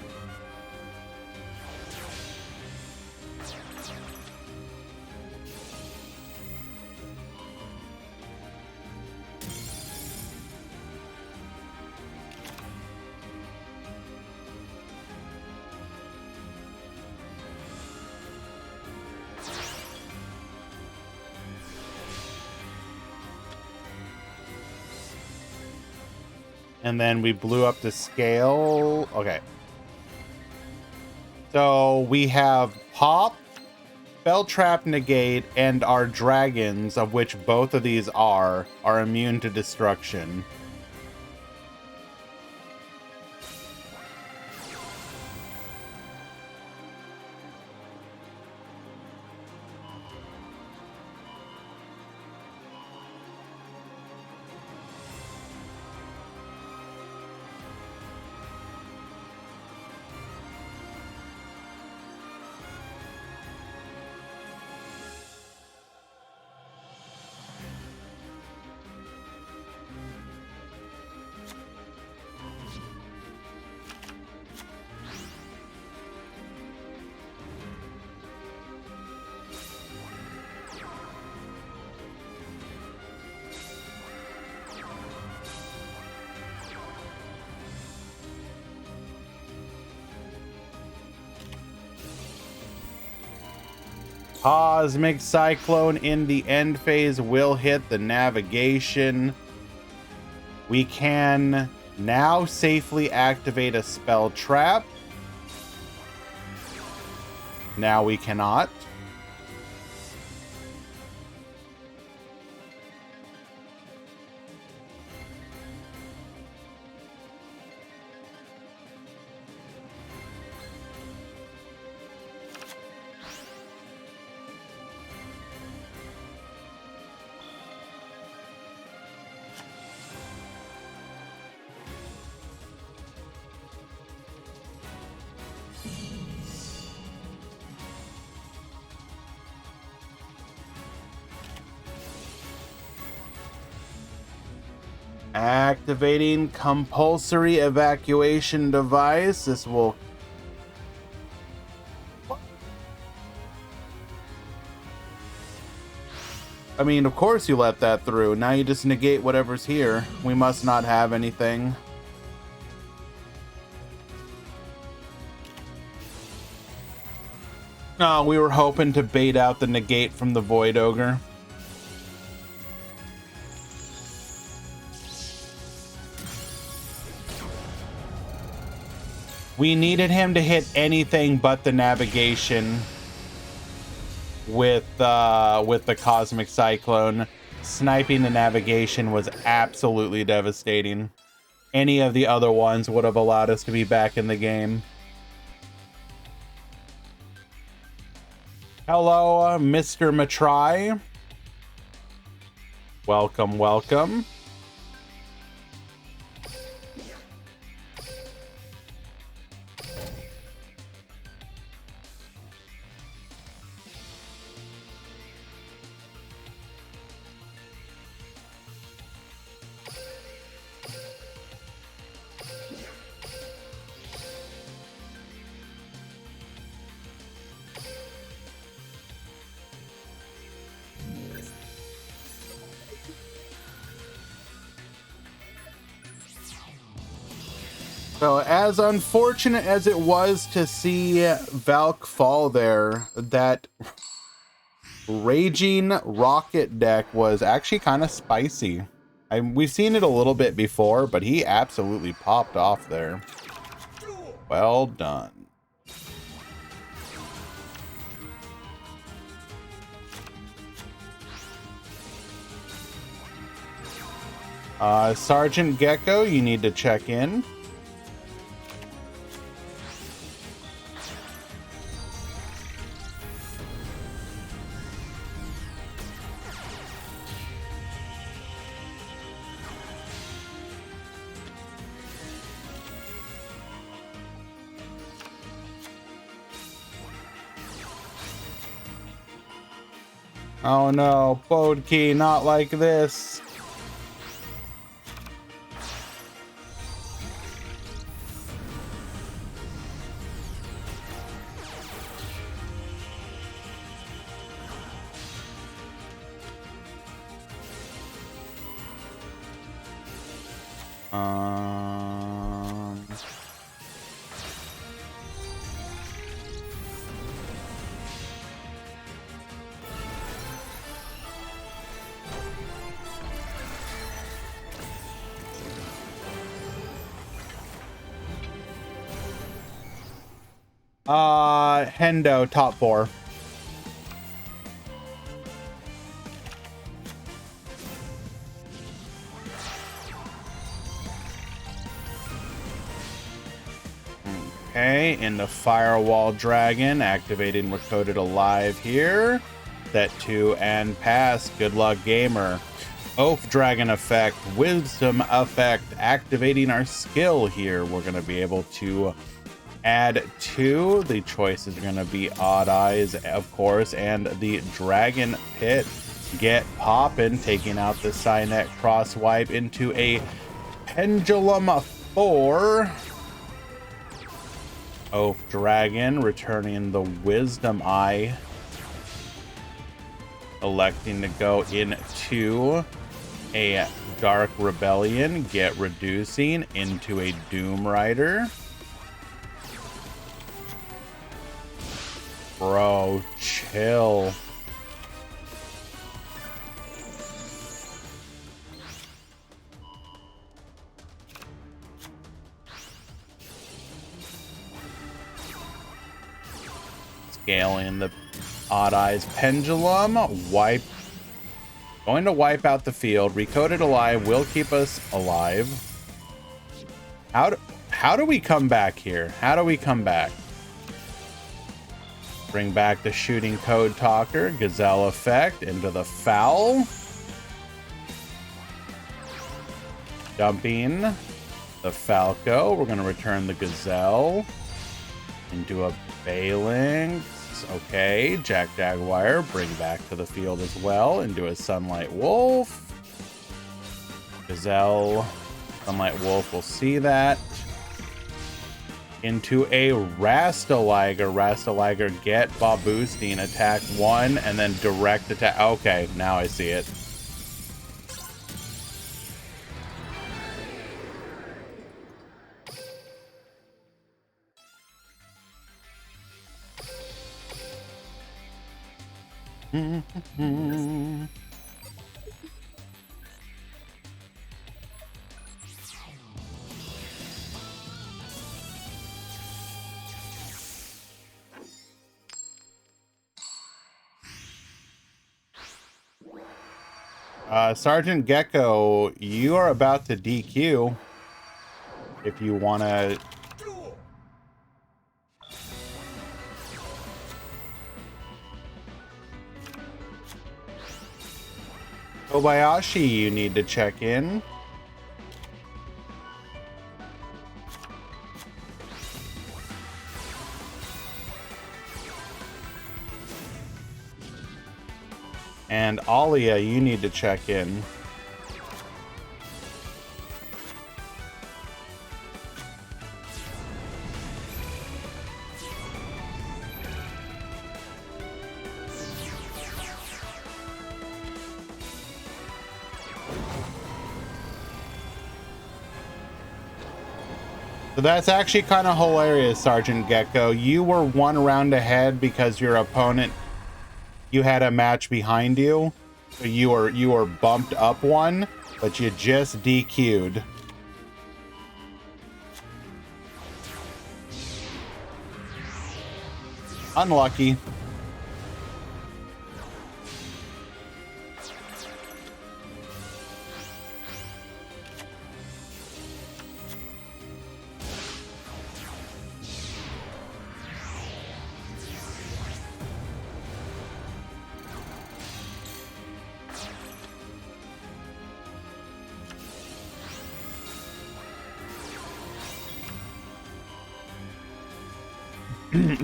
S1: And then we blew up the scale. Okay. So we have Pop, Spell Trap, Negate, and our dragons, of which both of these are immune to destruction. Cosmic Cyclone in the end phase will hit the navigation. We can now safely activate a spell trap. Now we cannot. Activating compulsory evacuation device. This will... I mean, of course you let that through. Now you just negate whatever's here. We must not have anything. No, we were hoping to bait out the negate from the Void Ogre. We needed him to hit anything but the navigation with the Cosmic Cyclone. Sniping the navigation was absolutely devastating. Any of the other ones would have allowed us to be back in the game. Hello, Mr. Matry. Welcome, welcome. So as unfortunate as it was to see Valk fall there, that Raging Rocket deck was actually kind of spicy. We've seen it a little bit before, but he absolutely popped off there. Well done. Sergeant Gecko, you need to check in. Oh no, Bodkey, not like this. Hendo, top 4. Okay, into Firewall Dragon, activating Recoded Alive here. Set 2 and pass. Good luck, gamer. Oath Dragon effect, Wisdom effect, activating our skill here. We're going to be able to add 2. The choices are going to be Odd Eyes, of course, and the Dragon Pit. Get poppin', taking out the Cynet Crosswipe into a Pendulum 4. Oath Dragon, returning the Wisdom Eye. Electing to go into a Dark Rebellion, get reducing into a Doom Rider. Bro, chill. Scaling the Odd Eyes Pendulum, going to wipe out the field. Recoded Alive will keep us alive. How do we come back here? How do we come back? Bring back the Shooting Code Talker, Gazelle effect into the Foul. Dumping the Falco. We're going to return the Gazelle into a Phalanx. Okay, Jack Jaguar, bring back to the field as well. Into a Sunlight Wolf. Gazelle, Sunlight Wolf will see that. Into a Rastaliger. Rastaliger, get Bob boosting, attack 1, and then direct attack. Okay, now I see it. Sergeant Gecko, you are about to DQ. If you want to...
S2: Duel.
S1: Kobayashi, you need to check in. And Alia, you need to check in. So that's actually kind of hilarious, Sergeant Gecko. You were 1 round ahead because your opponent, you had a match behind you. So you were bumped up 1, but you just DQ'd. Unlucky.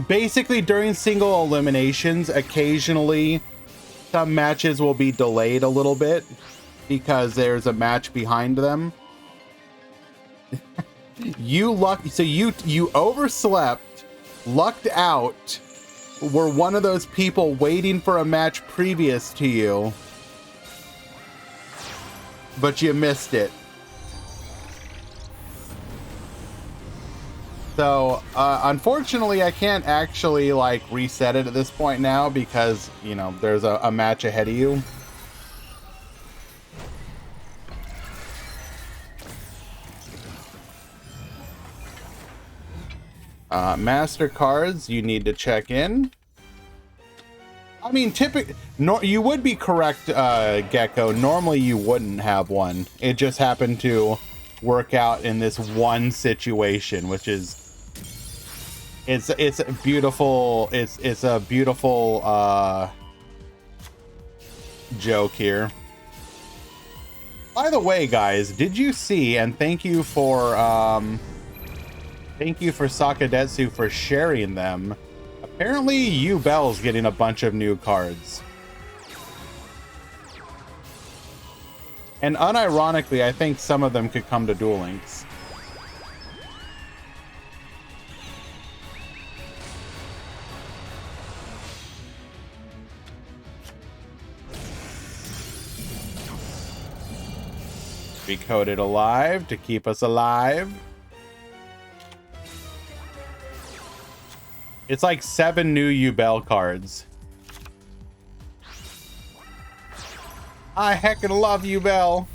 S1: Basically, during single eliminations, occasionally some matches will be delayed a little bit because there's a match behind them. You overslept, lucked out, were one of those people waiting for a match previous to you, but you missed it. So, unfortunately, I can't actually, like, reset it at this point now because, you know, there's a match ahead of you. Master cards, you need to check in. I mean, typically, you would be correct, Gecko. Normally, you wouldn't have one. It just happened to work out in this one situation, which is it's a beautiful joke here. By the way, guys, did you see? And thank you for Sakadetsu for sharing them. Apparently, Yubel's getting a bunch of new cards. And unironically, I think some of them could come to Duel Links. Be coded alive to keep us alive. It's like 7 new Yubel cards. I heckin' love Yubel.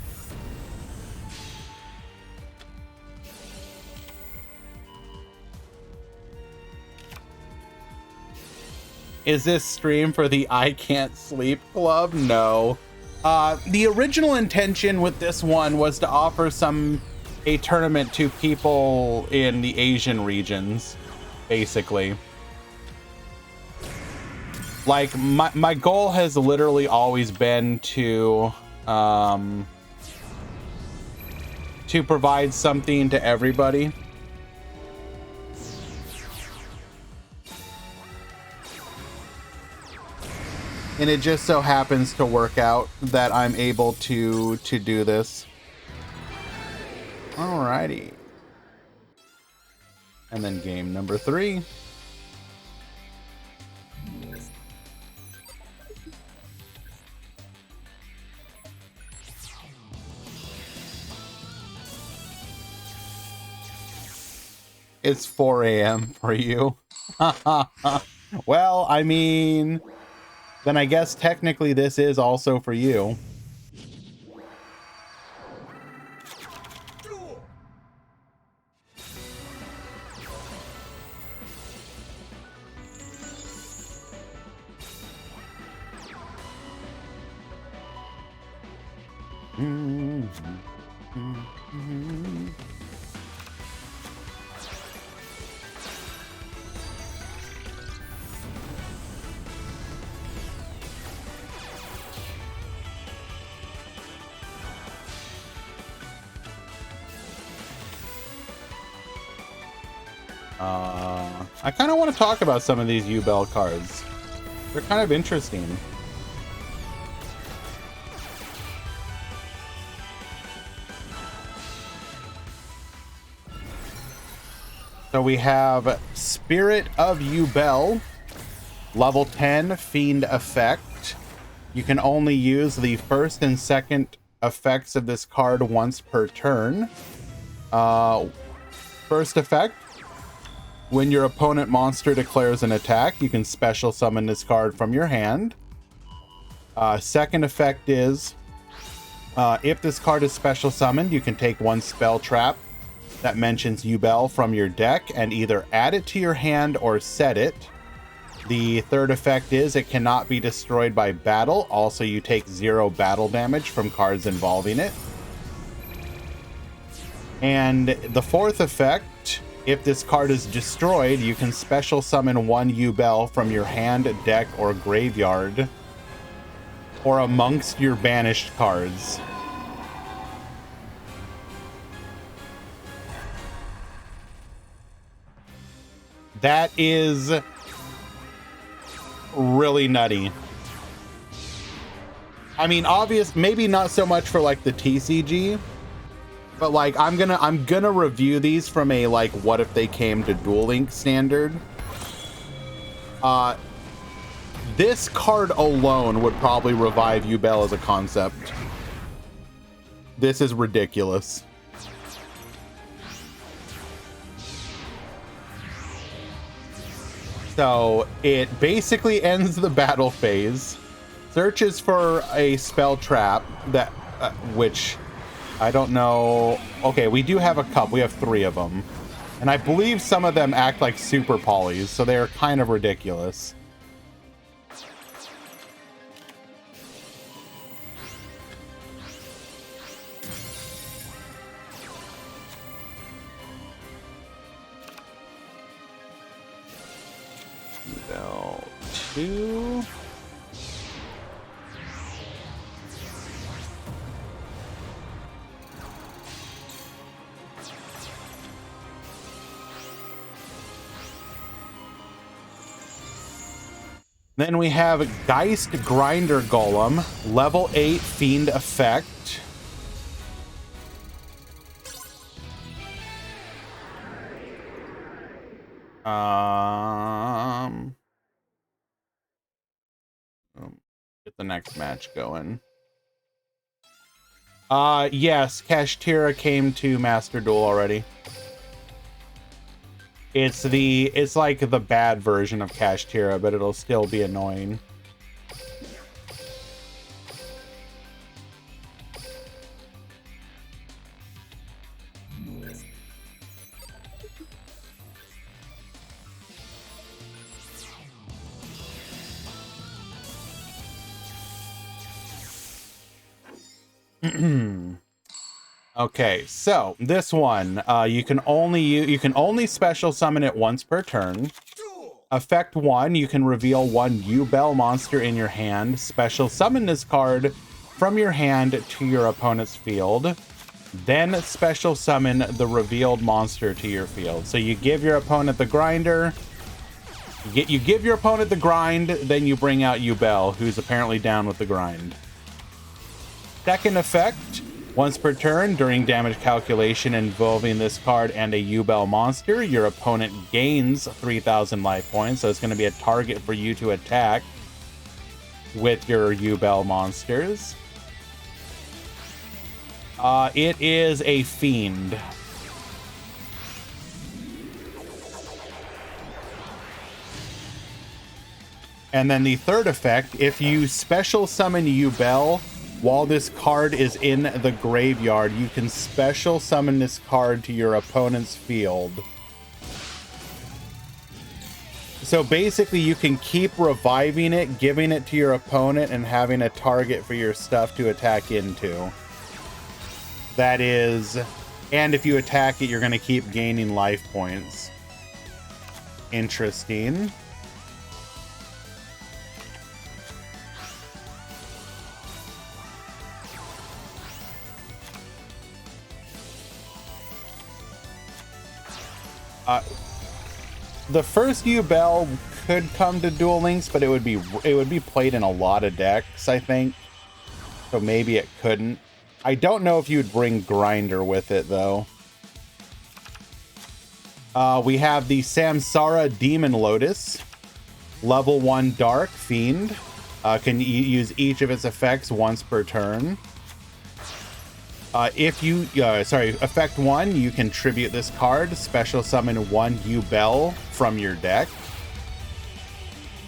S1: Is this stream for the I Can't Sleep Club? No. The original intention with this one was to offer a tournament to people in the Asian regions, basically. Like, my goal has literally always been to provide something to everybody. And it just so happens to work out that I'm able to do this. Alrighty. And then game number 3. It's 4 a.m. for you. Well, I mean, then I guess technically this is also for you.
S2: Duel.
S1: I kind of want to talk about some of these Yubel cards. They're kind of interesting. So we have Spirit of Yubel, level 10 Fiend effect. You can only use the first and second effects of this card once per turn. First effect, when your opponent monster declares an attack, you can special summon this card from your hand. Second effect is, if this card is special summoned, you can take one spell trap that mentions Yubel from your deck and either add it to your hand or set it. The third effect is, it cannot be destroyed by battle. Also, you take 0 battle damage from cards involving it. And the fourth effect, if this card is destroyed, you can special summon one Yubel from your hand, deck, or graveyard, or amongst your banished cards. That is really nutty. I mean, maybe not so much for like the TCG, but like I'm gonna review these from a like what if they came to Duel Links standard. This card alone would probably revive Yubel as a concept. This is ridiculous. So it basically ends the battle phase, searches for a spell trap that, which I don't know. Okay, we do have a couple. We have 3 of them. And I believe some of them act like super polys, so they are kind of ridiculous. Bell 2. Then we have Geist Grinder Golem, level 8 Fiend effect. Get the next match going. Yes, Kashtira came to Master Duel already. It's like the bad version of Kashtira, but it'll still be annoying. Okay, so this one, you can only special summon it once per turn. Effect 1, you can reveal one Yubel monster in your hand. Special summon this card from your hand to your opponent's field. Then special summon the revealed monster to your field. So you give your opponent the grinder. You give your opponent the grind, then you bring out Yubel, who's apparently down with the grind. Second effect, once per turn, during damage calculation involving this card and a Yubel monster, your opponent gains 3,000 life points, so it's going to be a target for you to attack with your Yubel monsters. It is a Fiend. And then the third effect, if you special summon Yubel while this card is in the graveyard, you can special summon this card to your opponent's field. So basically you can keep reviving it, giving it to your opponent, and having a target for your stuff to attack into. That is, and if you attack it, you're going to keep gaining life points. Interesting. The first Yubel could come to Duel Links, but it would be played in a lot of decks, I think. So maybe it couldn't. I don't know if you'd bring Grinder with it though. We have the Samsara Demon Lotus, level 1 Dark Fiend. Can use each of its effects once per turn. Effect 1, you can tribute this card, special summon one Yubel from your deck.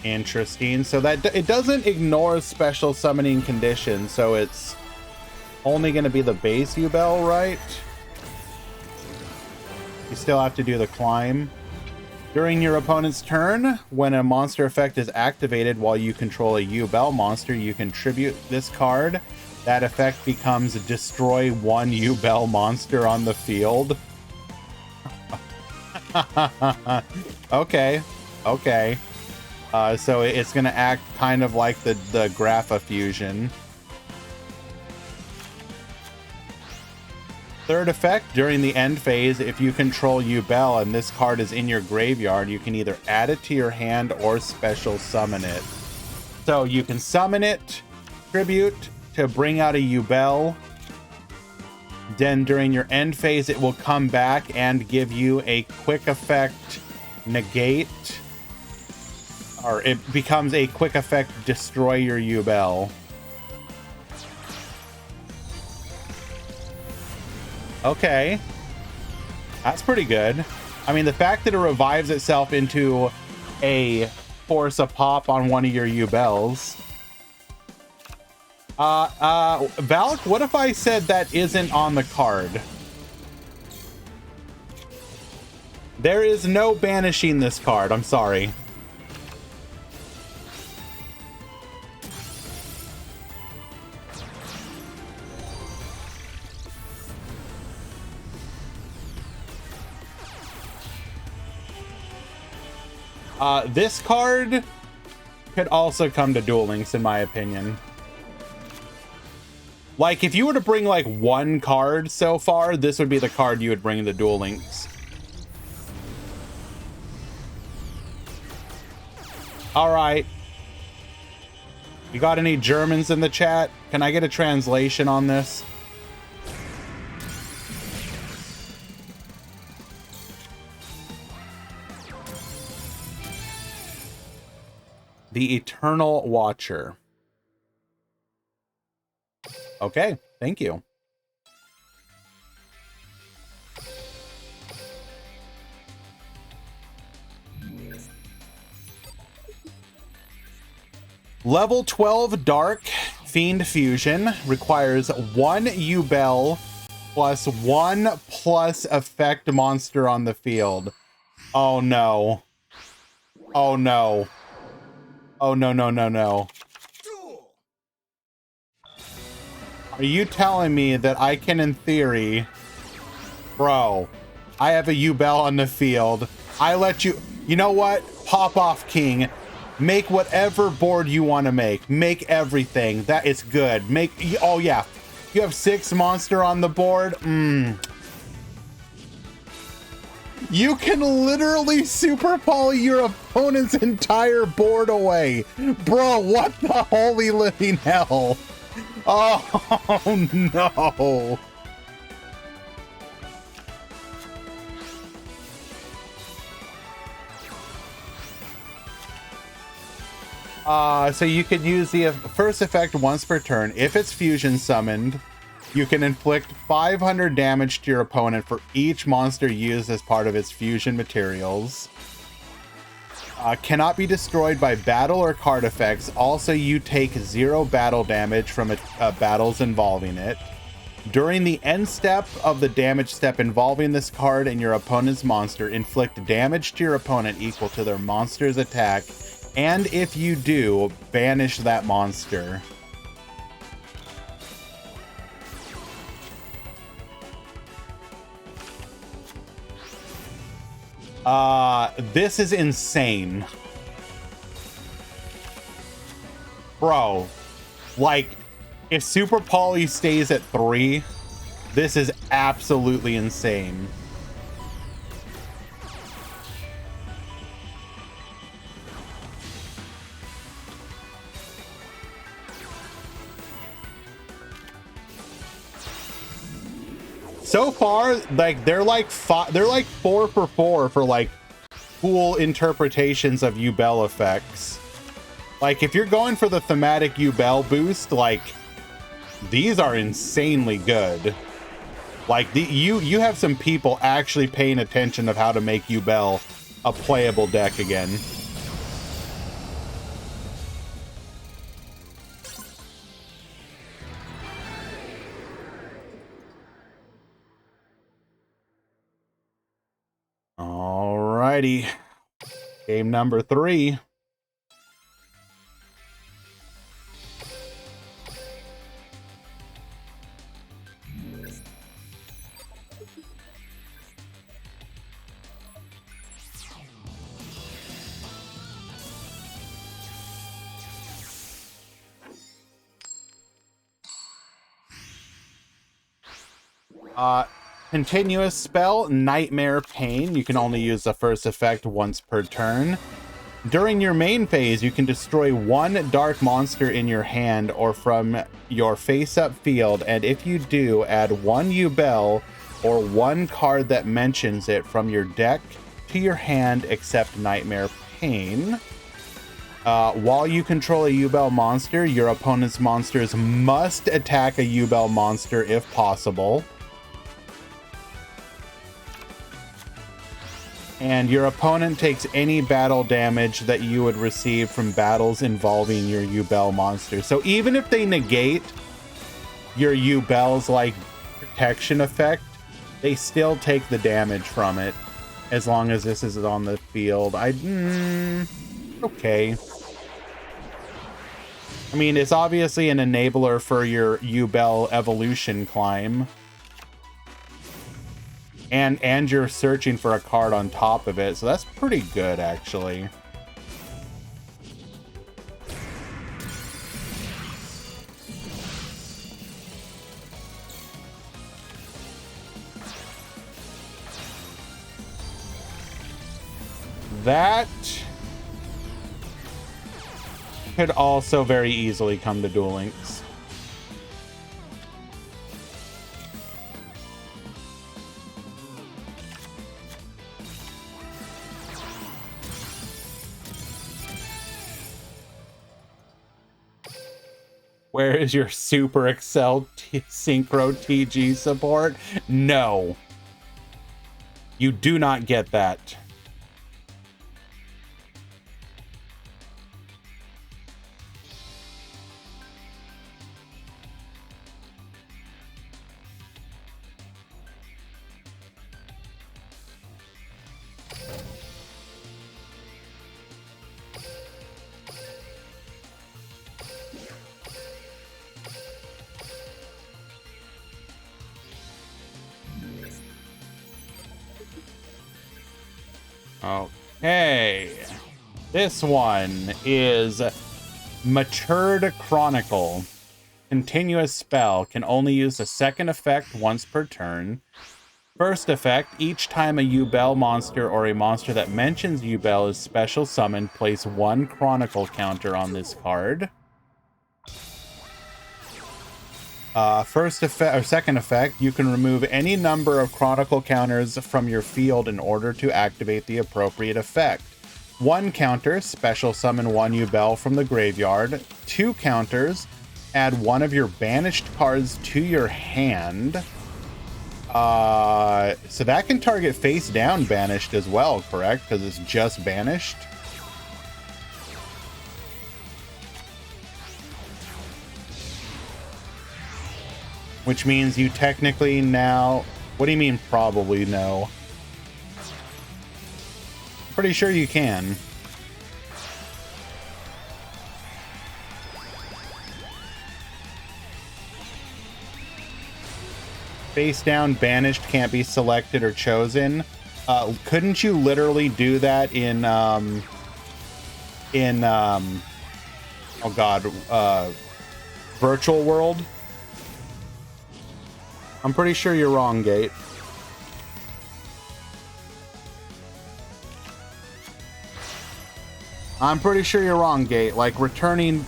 S1: Interesting. So that it doesn't ignore special summoning conditions, so it's only going to be the base Yubel, right? You still have to do the climb. During your opponent's turn, when a monster effect is activated while you control a Yubel monster, you can tribute this card. That effect becomes destroy one Yubel monster on the field. Okay. So it's going to act kind of like the Grapha fusion. Third effect, during the end phase, if you control Yubel and this card is in your graveyard, you can either add it to your hand or special summon it. So you can summon it, tribute, to bring out a Yubel. Then during your end phase, it will come back and give you a quick effect negate, or it becomes a quick effect destroy your Yubel. Okay, that's pretty good. I mean, the fact that it revives itself into a force a pop on one of your Yubels. Valk, what if I said that isn't on the card? There is no banishing this card. I'm sorry. This card could also come to Duel Links, in my opinion. Like, if you were to bring, like, one card so far, this would be the card you would bring to Duel Links. All right. You got any Germans in the chat? Can I get a translation on this? The Eternal Watcher. Okay, thank you. Level 12 Dark Fiend Fusion requires 1 Ubel plus 1+ effect monster on the field. Oh no. Oh no. Oh no, no, no, no.
S2: Duel.
S1: Are you telling me that I can, in theory... Bro, I have a Ubel on the field. I let you... You know what? Pop off, King. Make whatever board you want to make. Make everything. That is good. Make... Oh, yeah. You have 6 monster on the board? You can literally super poly your opponent's entire board away. Bro, what the holy living hell? Oh, no. So you could use the first effect once per turn. If it's fusion summoned, you can inflict 500 damage to your opponent for each monster used as part of its fusion materials. Cannot be destroyed by battle or card effects. Also, you take 0 battle damage from battles involving it. During the end step of the damage step involving this card and your opponent's monster, inflict damage to your opponent equal to their monster's attack. And if you do, banish that monster. This is insane. Bro, like, if Super Poly stays at 3, this is absolutely insane. So far, like, they're like 4 for 4 for like cool interpretations of Ubel effects. Like, if you're going for the thematic Ubel boost, like, these are insanely good. Like, you have some people actually paying attention of how to make Ubel a playable deck again. Alrighty. Game number 3. Continuous spell, Nightmare Pain. You can only use the first effect once per turn. During your main phase, you can destroy 1 dark monster in your hand or from your face-up field, and if you do, add 1 Ubel or 1 card that mentions it from your deck to your hand except Nightmare Pain. While you control a Ubel monster, your opponent's monsters must attack a Ubel monster if possible. And your opponent takes any battle damage that you would receive from battles involving your Ubel monster. So even if they negate your Ubel's like protection effect, they still take the damage from it. as long as this is on the field. Okay. I mean, it's obviously an enabler for your Ubel evolution climb. And you're searching for a card on top of it, so that's pretty good, actually. That could also very easily come to Duel Links. Where is your Super Excel Synchro TG support? No. You do not get that. Okay, this one is Matured Chronicle. Continuous spell, can only use the second effect once per turn. First effect, each time a Ubel monster or a monster that mentions Ubel is special summoned, place 1 Chronicle counter on this card. First effect or second effect, you can remove any number of Chronicle counters from your field in order to activate the appropriate effect. 1 counter, special summon 1 Ubel from the graveyard. 2 counters, add 1 of your banished cards to your hand. So that can target face down banished as well, correct? Because it's just banished. Which means you technically now... What do you mean probably no? Pretty sure you can. Face down banished can't be selected or chosen. Couldn't you literally do that in oh god, Virtual World? I'm pretty sure you're wrong, Gate. I'm pretty sure you're wrong, Gate. Like, returning...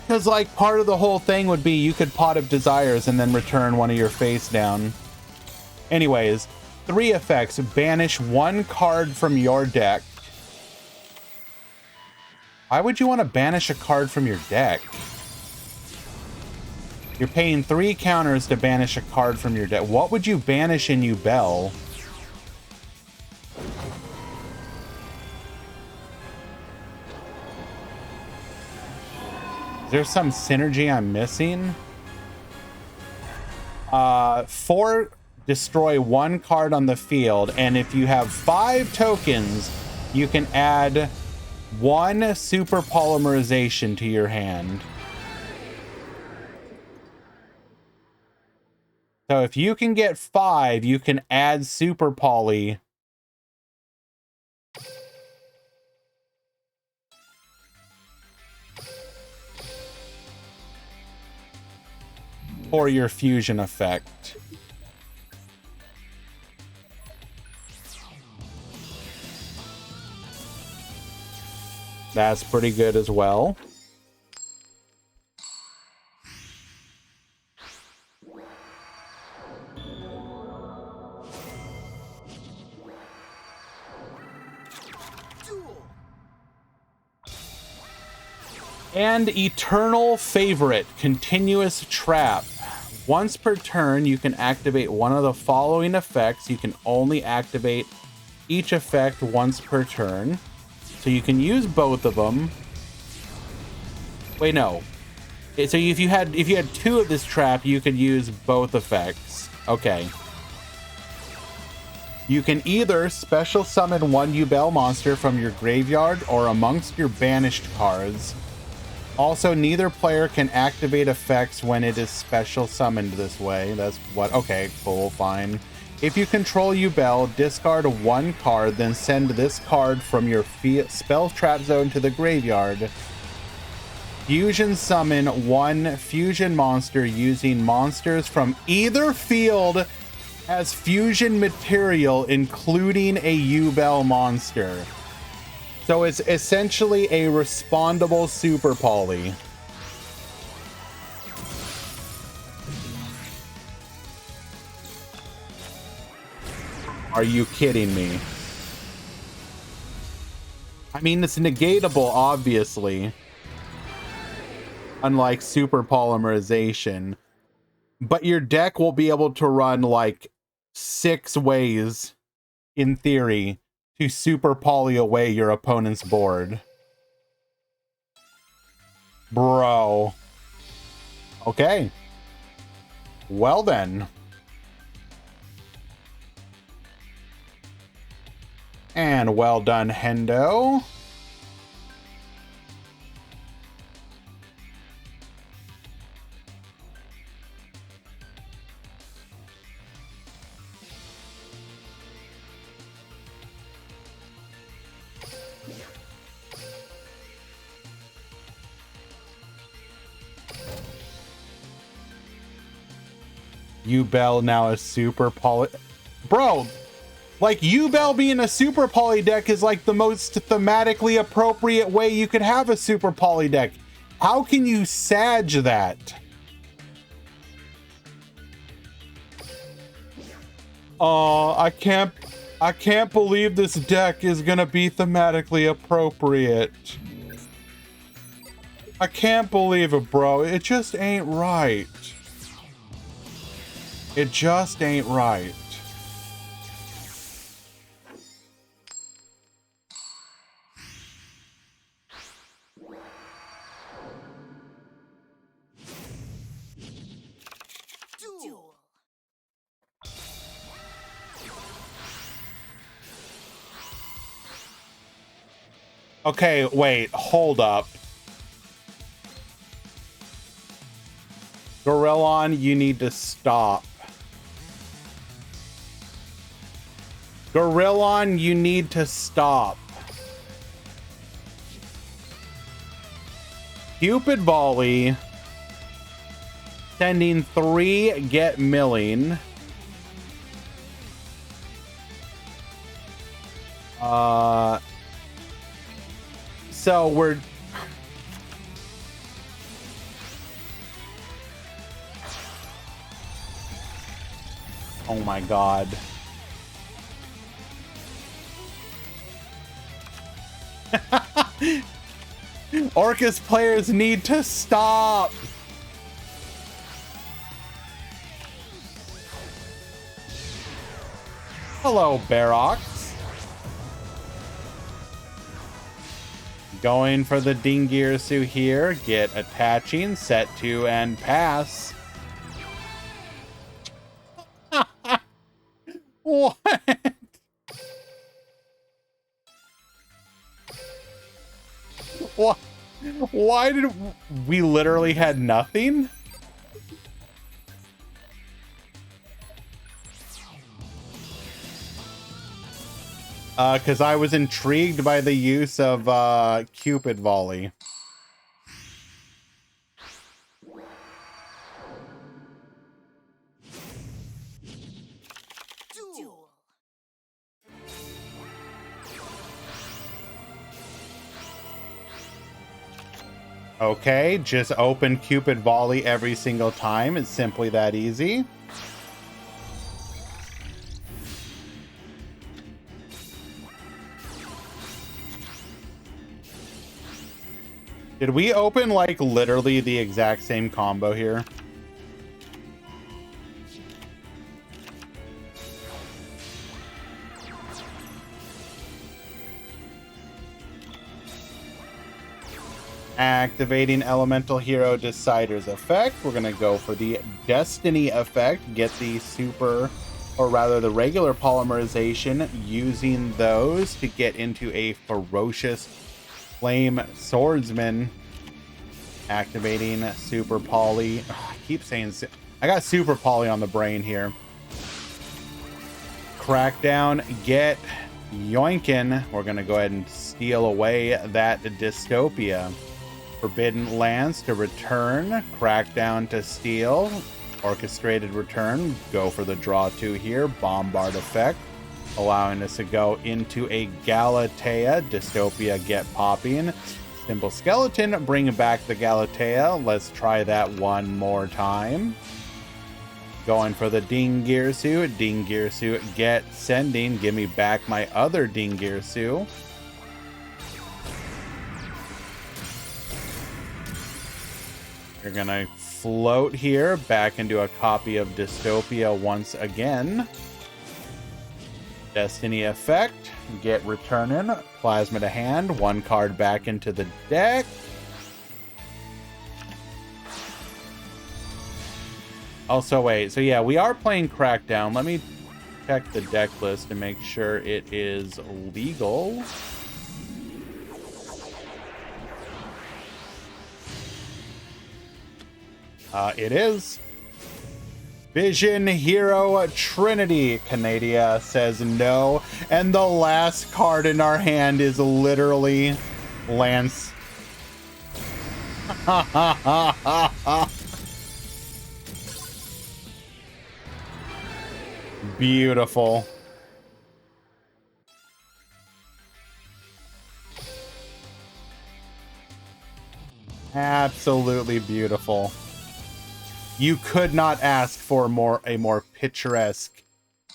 S1: Because, like, part of the whole thing would be you could Pot of Desires and then return one of your face down. Anyways, 3 effects. Banish 1 card from your deck. Why would you want to banish a card from your deck? You're paying 3 counters to banish a card from your deck. What would you banish in Ubel? Is there some synergy I'm missing? 4, destroy 1 card on the field, and if you have 5 tokens, you can add 1 super polymerization to your hand. So if you can get 5, you can add super poly. For your fusion effect. That's pretty good as well.
S2: Duel.
S1: And Eternal Favorite, Continuous Trap. Once per turn, you can activate one of the following effects. You can only activate each effect once per turn. So you can use both of them. Wait, no. So if you had two of this trap, you could use both effects. Okay. You can either special summon one Yubel monster from your graveyard or amongst your banished cards. Also, neither player can activate effects when it is special summoned this way. That's what... Okay, cool, fine. If you control Yubel, discard one card, then send this card from your spell trap zone to the graveyard. Fusion summon one fusion monster using monsters from either field as fusion material, including a Yubel monster. So it's essentially a respondable super poly. Are you kidding me? I mean, it's negatable, obviously. Unlike super polymerization. But your deck will be able to run like 6 ways, in theory, to super poly away your opponent's board. Bro. Okay. Well then. And well done, Hendo. Yubel now a super poly... Bro, like, Yubel being a super poly deck is like the most thematically appropriate way you could have a super poly deck. How can you sag that? I can't believe this deck is gonna be thematically appropriate. I can't believe it, bro. It just ain't right. It just ain't right.
S2: Duel.
S1: Okay, wait, hold up. Gorillon, you need to stop. Gorillon, you need to stop. Cupid Volley. Sending 3, get milling. So we're... Oh my god. Orcus players need to stop. Hello, Barox. Going for the Dingirsu here. Get attaching, set to, and pass. What? What? Why did we literally had nothing? Because I was intrigued by the use of Cupid Volley.
S2: Duel.
S1: Okay, just open Cupid Volley every single time. It's simply that easy. Did we open, like, literally the exact same combo here? Activating Elemental Hero Decider's effect. We're going to go for the Destiny effect. Get the super, or rather the regular polymerization, using those to get into a ferocious flame swordsman. Activating super poly. Ugh, I keep saying I got super poly on the brain here. Crackdown, get yoinkin'. We're going to go ahead and steal away that dystopia. Forbidden Lance to return. Crackdown to steal. Orchestrated return. Go for the draw 2 here. Bombard effect. Allowing us to go into a Galatea. Dystopia get popping. Simple Skeleton. Bring back the Galatea. Let's try that one more time. Going for the Dingirsu. Dingirsu get sending. Give me back my other Dingirsu. You're gonna float here back into a copy of Dystopia once again. Destiny effect, get returning. Plasma to hand, one card back into the deck. Also, wait, so yeah, we are playing Crackdown. Let me check the deck list to make sure it is legal. It is. Vision Hero Trinity. Canadia says no. And the last card in our hand is literally Lance. Beautiful. Absolutely beautiful. You could not ask for a more picturesque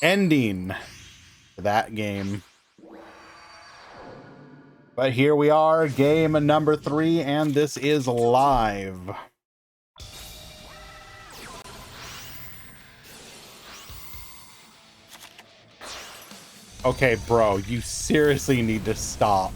S1: ending to that game. But here we are, game number 3, and this is live. Okay, bro, you seriously need to stop.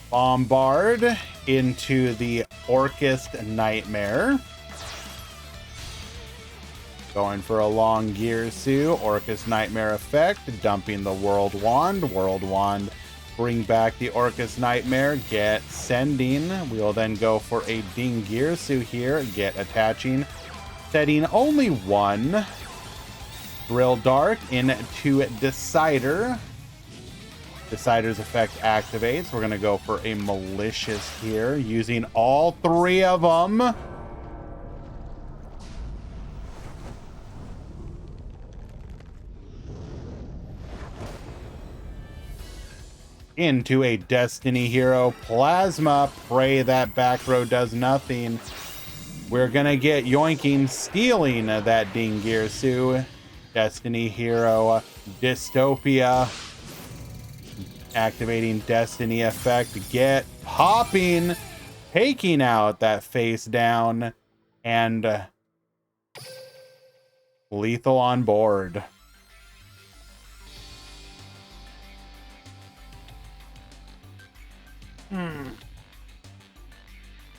S1: Bombard into the Orcust Nightmare. Going for a long Girsu. Orcust Nightmare effect. Dumping the World Wand. World Wand. Bring back the Orcust Nightmare. Get sending. We will then go for a Ding Girsu here. Get attaching. Setting only one. Drill Dart into Decider. Decider's effect activates. We're going to go for a Malicious here, using all 3 of them. Into a Destiny Hero Plasma. Pray that back row does nothing. We're going to get yoinking, stealing that Dingirsu. Destiny Hero Dystopia. Activating Destiny effect, get popping, taking out that face down, and lethal on board.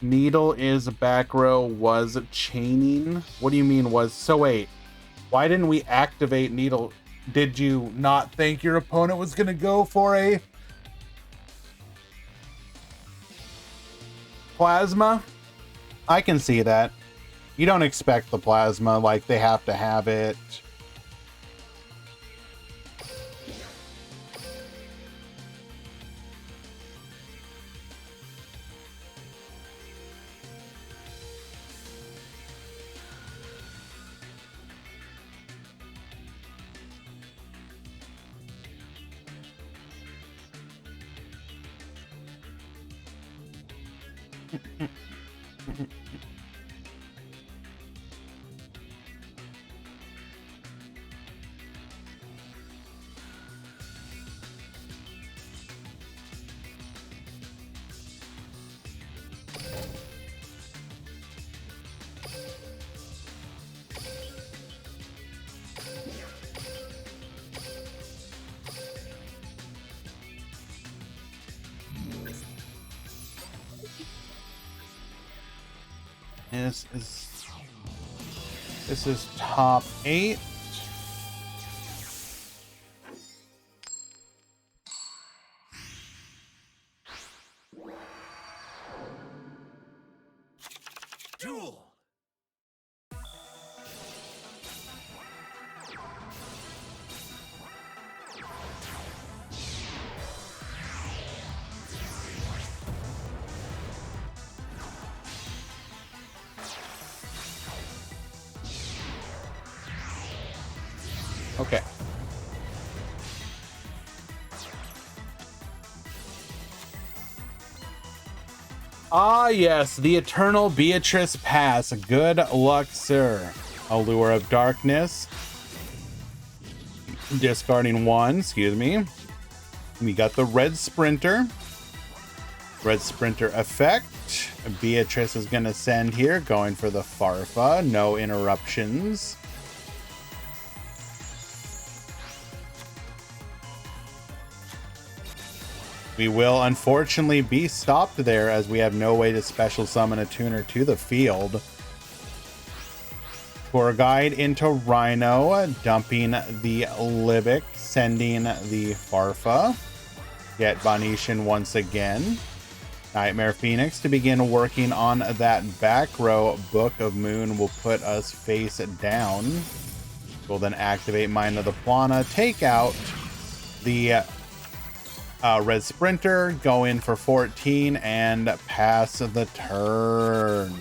S1: Needle is back row was chaining. What do you mean was? So wait, why didn't we activate Needle? Did you not think your opponent was going to go for a Plasma? I can see that. You don't expect the Plasma, like they have to have it. This is top 8.
S2: Duel.
S1: Okay. Ah, yes, the Eternal Beatrice Pass. Good luck, sir. Allure of Darkness. Discarding 1, excuse me. We got the Red Sprinter. Red Sprinter effect. Beatrice is going to send here, going for the Farfa. No interruptions. We will unfortunately be stopped there as we have no way to special summon a tuner to the field. Tour guide into Rhino, dumping the Libic, sending the Farfa. Get Bonetian once again. Nightmare Phoenix to begin working on that back row. Book of Moon will put us face down. We'll then activate Mind of the Plana, take out the Red Sprinter, go in for 14, and pass the turn.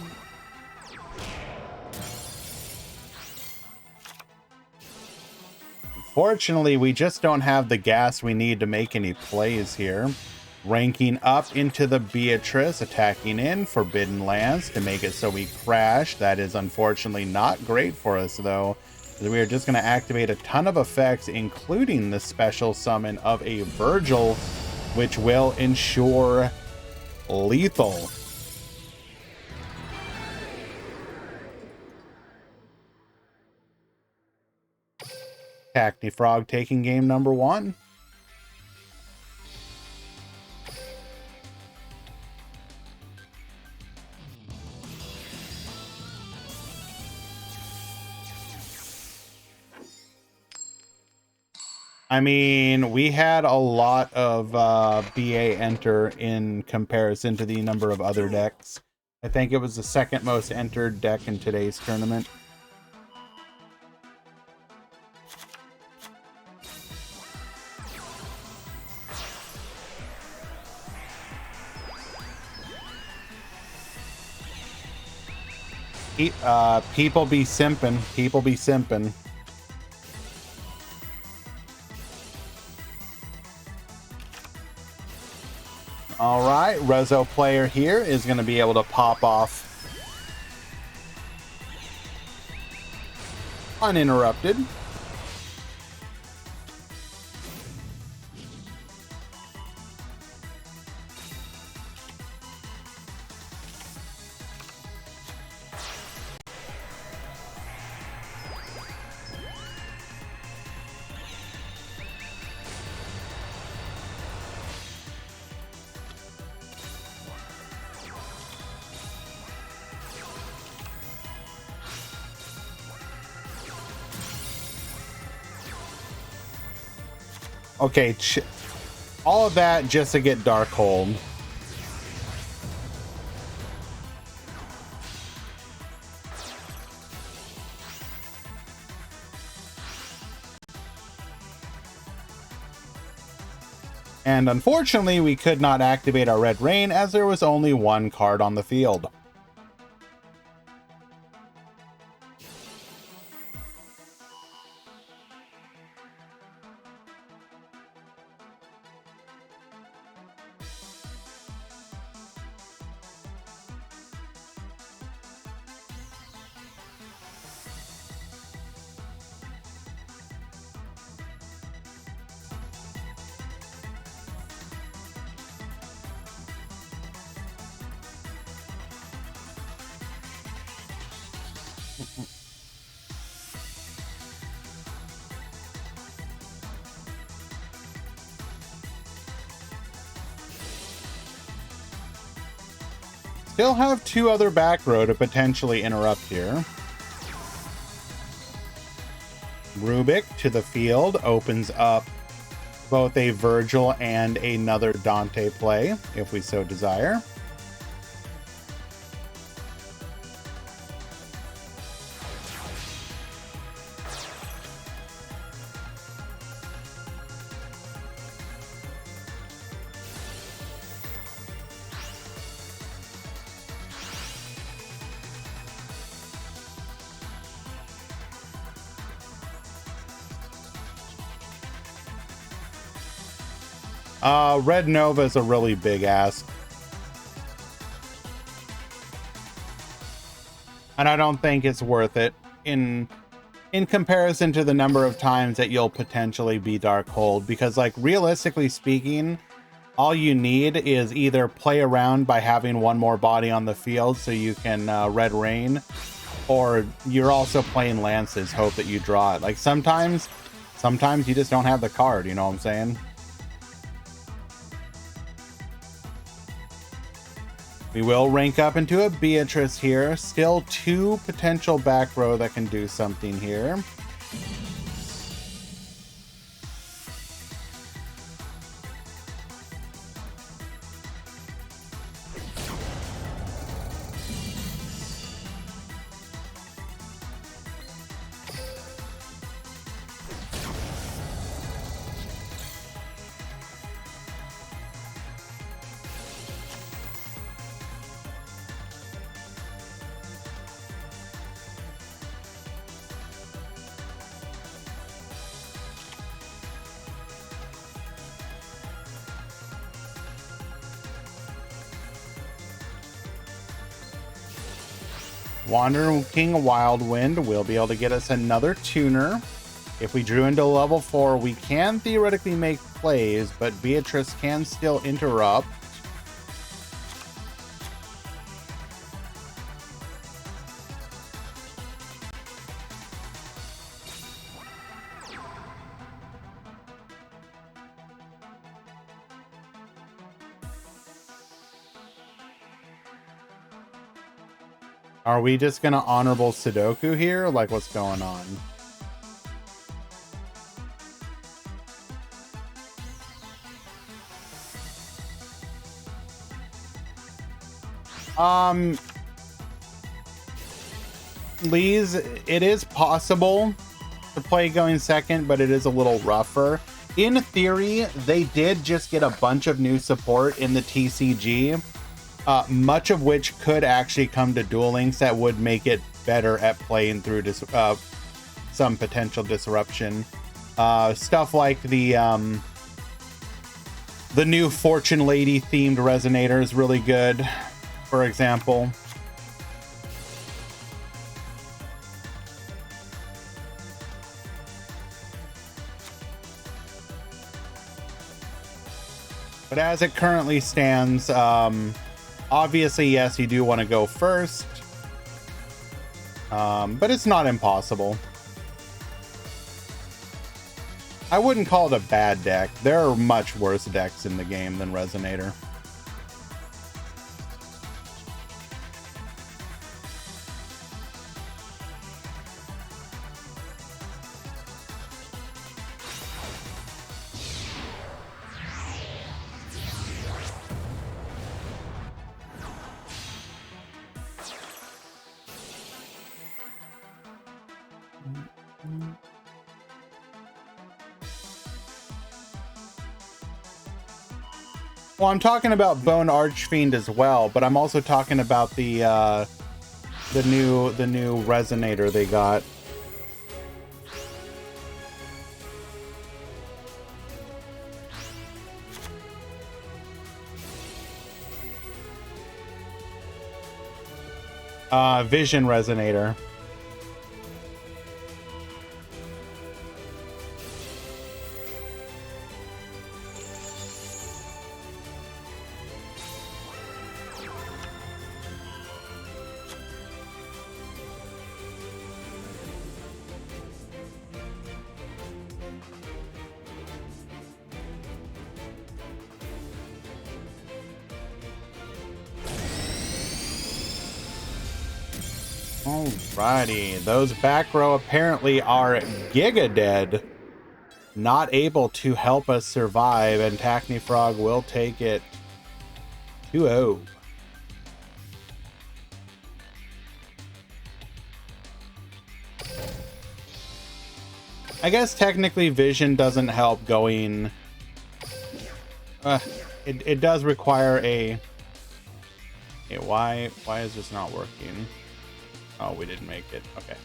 S1: Unfortunately, we just don't have the gas we need to make any plays here. Ranking up into the Beatrice, attacking in Forbidden Lands to make it so we crash. That is unfortunately not great for us, though. We are just going to activate a ton of effects, including the special summon of a Virgil, which will ensure lethal. Cacti Frog taking game number 1. I mean, we had a lot of BA enter in comparison to the number of other decks. I think it was the second most entered deck in today's tournament. People be simping. People be simping. All right, Rezo player here is going to be able to pop off uninterrupted. Okay, all of that just to get Darkhold. And unfortunately, we could not activate our Red Rain as there was only one card on the field. Still have 2 other back row to potentially interrupt here. Rubik to the field opens up both a Virgil and another Dante play, if we so desire. Red Nova is a really big ask. And I don't think it's worth it in comparison to the number of times that you'll potentially be Dark Hold, because like realistically speaking, all you need is either play around by having one more body on the field so you can Red Rain, or you're also playing Lances, hope that you draw it. Like sometimes you just don't have the card, you know what I'm saying? We will rank up into a Beatrice here. Still 2 potential back row that can do something here. Wandering King Wildwind will be able to get us another tuner. If we drew into level 4, we can theoretically make plays, but Beatrice can still interrupt. Are we just gonna honorable Sudoku here? Like, what's going on? Lee's, it is possible to play going second, but it is a little rougher. In theory, they did just get a bunch of new support in the TCG. Much of which could actually come to Duel Links that would make it better at playing through some potential disruption. Stuff like the new Fortune Lady themed resonator is really good, for example. But as it currently stands, obviously, yes, you do want to go first, but it's not impossible. I wouldn't call it a bad deck. There are much worse decks in the game than Resonator. Well, I'm talking about Bone Archfiend as well, but I'm also talking about the new Resonator they got. Vision Resonator.
S3: Alrighty, those back row apparently are giga dead. Not able to help us survive, and Tacny Frog will take it 2-0. I guess technically vision doesn't help going. It does require a. Okay, why is this not working? Oh, we didn't make it. Okay.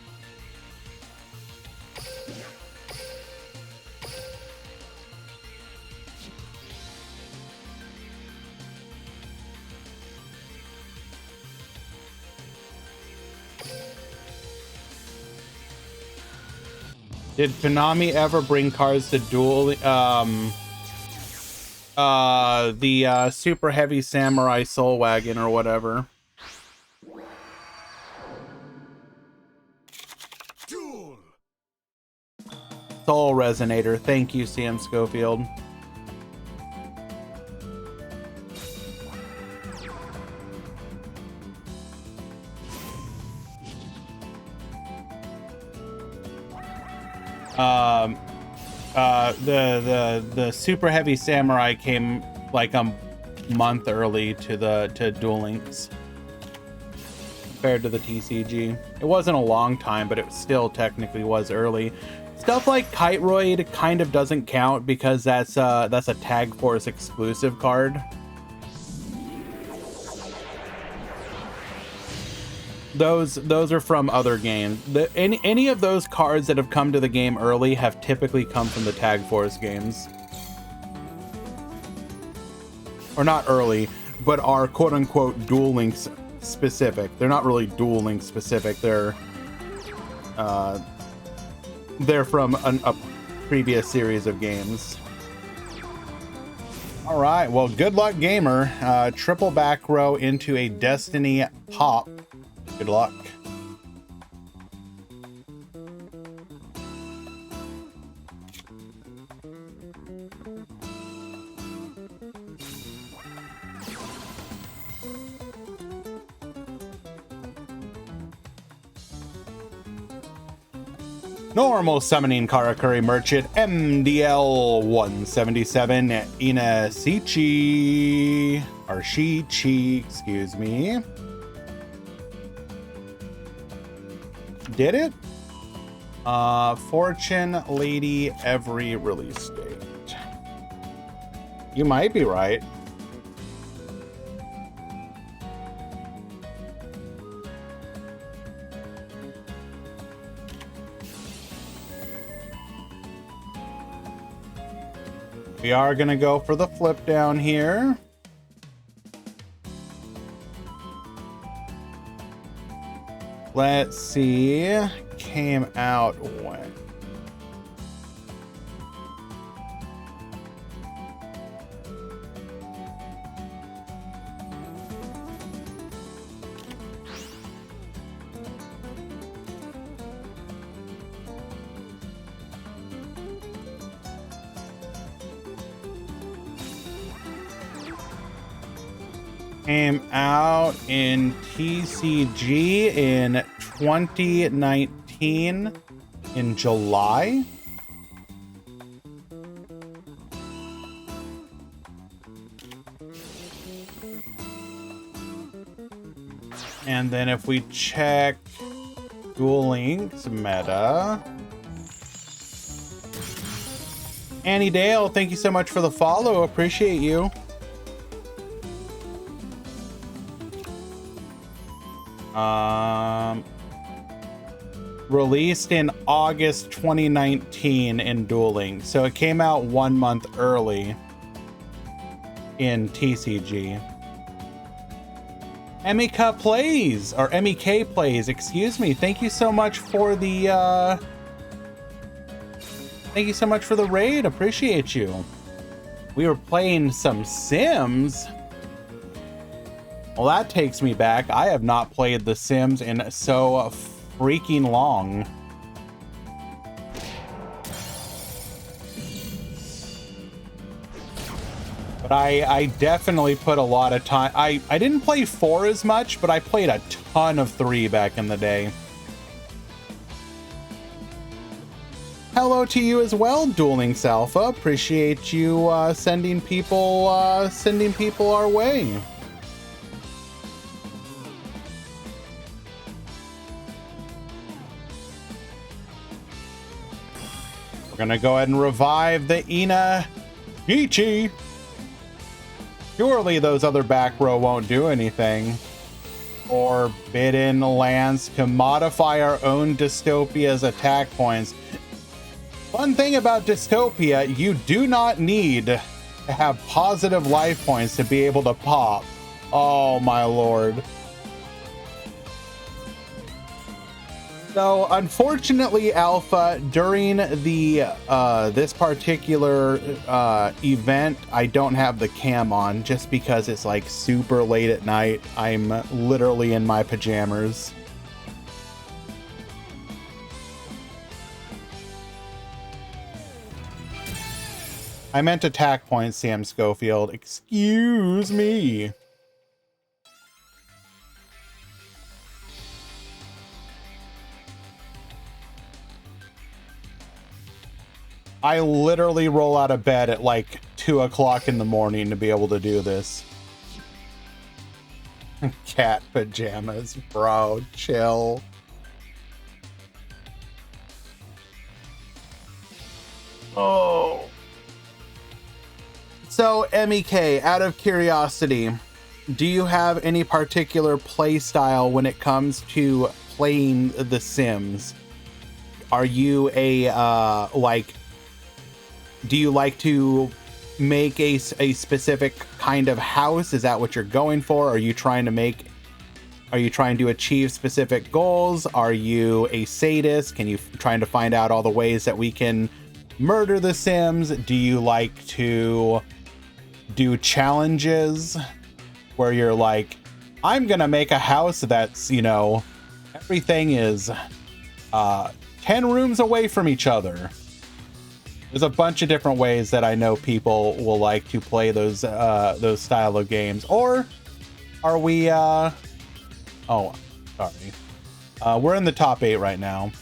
S3: Did Konami ever bring cards to Duel? The Super Heavy Samurai Soul Wagon or whatever.
S2: Duel.
S3: Soul Resonator. Thank you, CM Schofield. The Super Heavy Samurai came like a month early to Duel Links compared to the TCG. It wasn't a long time, but it still technically was early. Stuff like Kiteroid kind of doesn't count because that's a Tag Force exclusive card. Those are from other games. Any of those cards that have come to the game early have typically come from the Tag Force games. Or not early, but are quote-unquote Duel Links specific. They're not really Duel Links specific. They're from a previous series of games. All right, well, good luck, gamer. Triple back row into a Destiny pop. Good luck. Normal summoning Karakuri Merchant MDL 177 Inasichi or Shichi, excuse me. Did it? Fortune Lady every release date. You might be right. We are gonna go for the flip down here. Let's see. Came out when? Came out in TCG in 2019 in July. And then if we check Duel Links meta, Annie Dale, thank you so much for the follow. Appreciate you. Released in August 2019 in Duel Links, so it came out 1 month early in TCG. Emika plays, or MEK plays, excuse me. Thank you so much for the raid. Appreciate you. We were playing some Sims. Well, that takes me back. I have not played The Sims in so freaking long. But I definitely put a lot of time. I didn't play 4 as much, but I played a ton of 3 back in the day. Hello to you as well, Dueling Salfa. Appreciate you sending people our way. We're gonna go ahead and revive the Ina Ichi. Surely those other back row won't do anything. Forbidden lands to modify our own dystopia's attack points. Fun thing about dystopia, you do not need to have positive life points to be able to pop. Oh my lord. So unfortunately, Alpha, during the this particular event, I don't have the cam on just because it's like super late at night. I'm literally in my pajamas. I meant attack points, Sam Schofield. Excuse me. I literally roll out of bed at like 2 o'clock in the morning to be able to do this. Cat pajamas, bro, chill. Oh. So, MEK, out of curiosity, do you have any particular play style when it comes to playing The Sims? Are you a, do you like to make a specific kind of house? Is that what you're going for? Are you trying to achieve specific goals? Are you a sadist? Can you trying to find out all the ways that we can murder the Sims? Do you like to do challenges where you're like, I'm gonna make a house that's, you know, everything is 10 rooms away from each other? There's a bunch of different ways that I know people will like to play those style of games. Or are we oh, sorry. We're in the top 8 right now.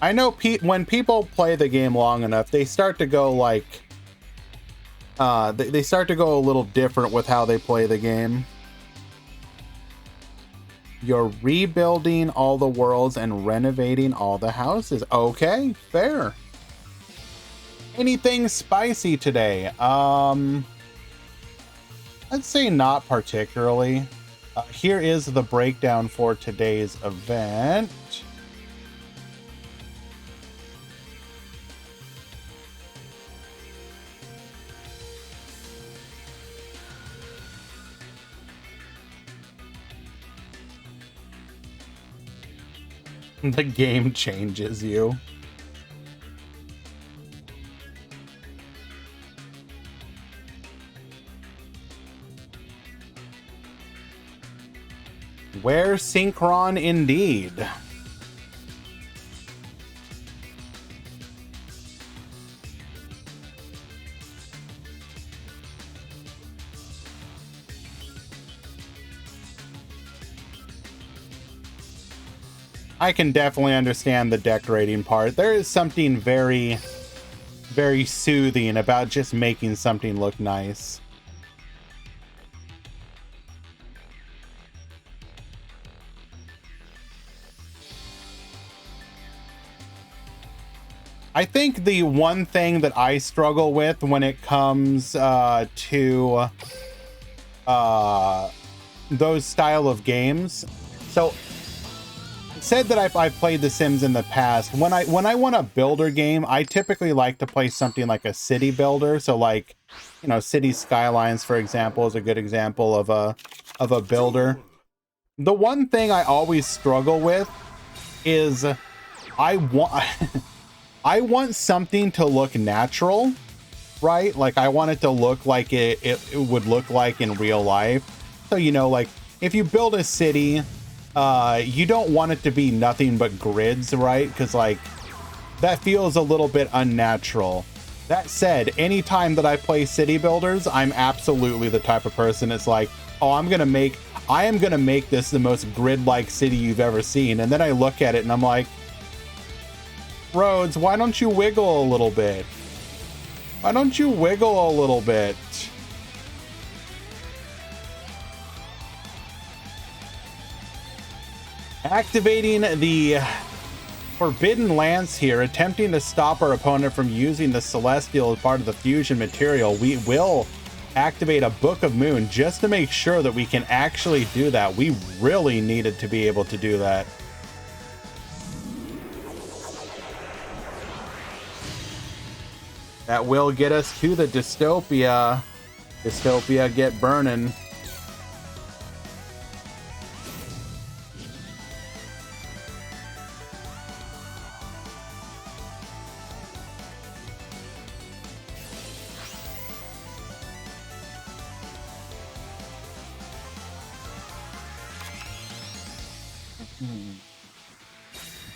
S3: I know when people play the game long enough, they start to go like, they start to go a little different with how they play the game. You're rebuilding all the worlds and renovating all the houses. Okay, fair. Anything spicy today? I'd say not particularly. Here is the breakdown for today's event. The game changes you. Where synchron indeed. I can definitely understand the decorating part. There is something very, very soothing about just making something look nice. I think the one thing that I struggle with when it comes to those style of games, so said that I've played The Sims in the past. When I want a builder game, I typically like to play something like a city builder. So like, you know, City Skylines, for example, is a good example of a builder. The one thing I always struggle with is I want something to look natural, right? Like I want it to look like it would look like in real life. So, you know, like if you build a city, you don't want it to be nothing but grids, right? Because like that feels a little bit unnatural. That said, anytime that I play city builders, I'm absolutely the type of person that's like, oh, I am gonna make this the most grid-like city you've ever seen. And then I look at it and I'm like, Rhodes, why don't you wiggle a little bit? Why don't you wiggle a little bit? Activating the Forbidden Lance here, attempting to stop our opponent from using the Celestial as part of the fusion material. We will activate a Book of Moon just to make sure that we can actually do that. We really needed to be able to do that. That will get us to the Dystopia. Dystopia, get burning.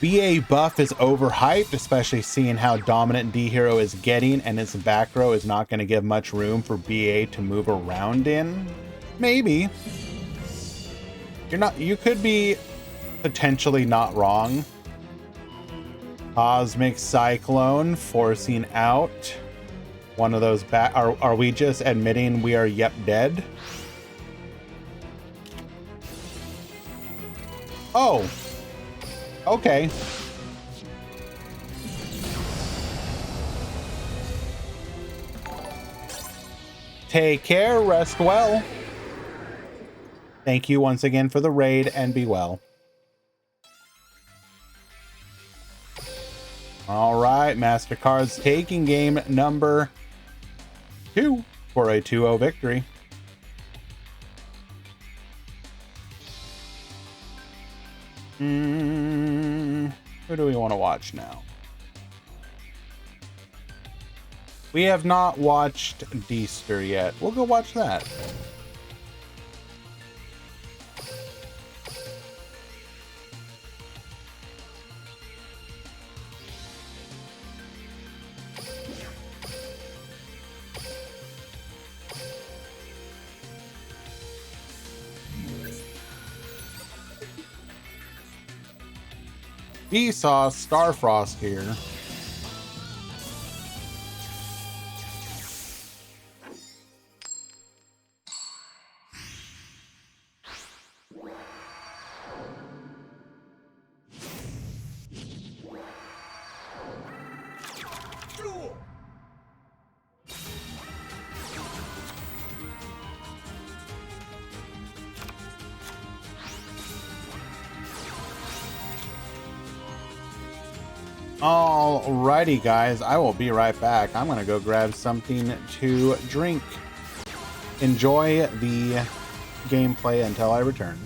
S3: BA buff is overhyped, especially seeing how dominant D Hero is getting, and its back row is not going to give much room for BA to move around in. Maybe. You could be potentially not wrong. Cosmic Cyclone forcing out one of those back. Are we just admitting we are yep dead? Oh. Okay. Take care, rest well. Thank you once again for the raid, and be well. All right, MasterCard's taking game number 2 for a 2-0 victory. Who do we want to watch now? We have not watched Deester yet. We'll go watch that. We saw Starfrost here.
S2: Duel.
S3: Alrighty, guys, I will be right back. I'm gonna go grab something to drink. Enjoy the gameplay until I return.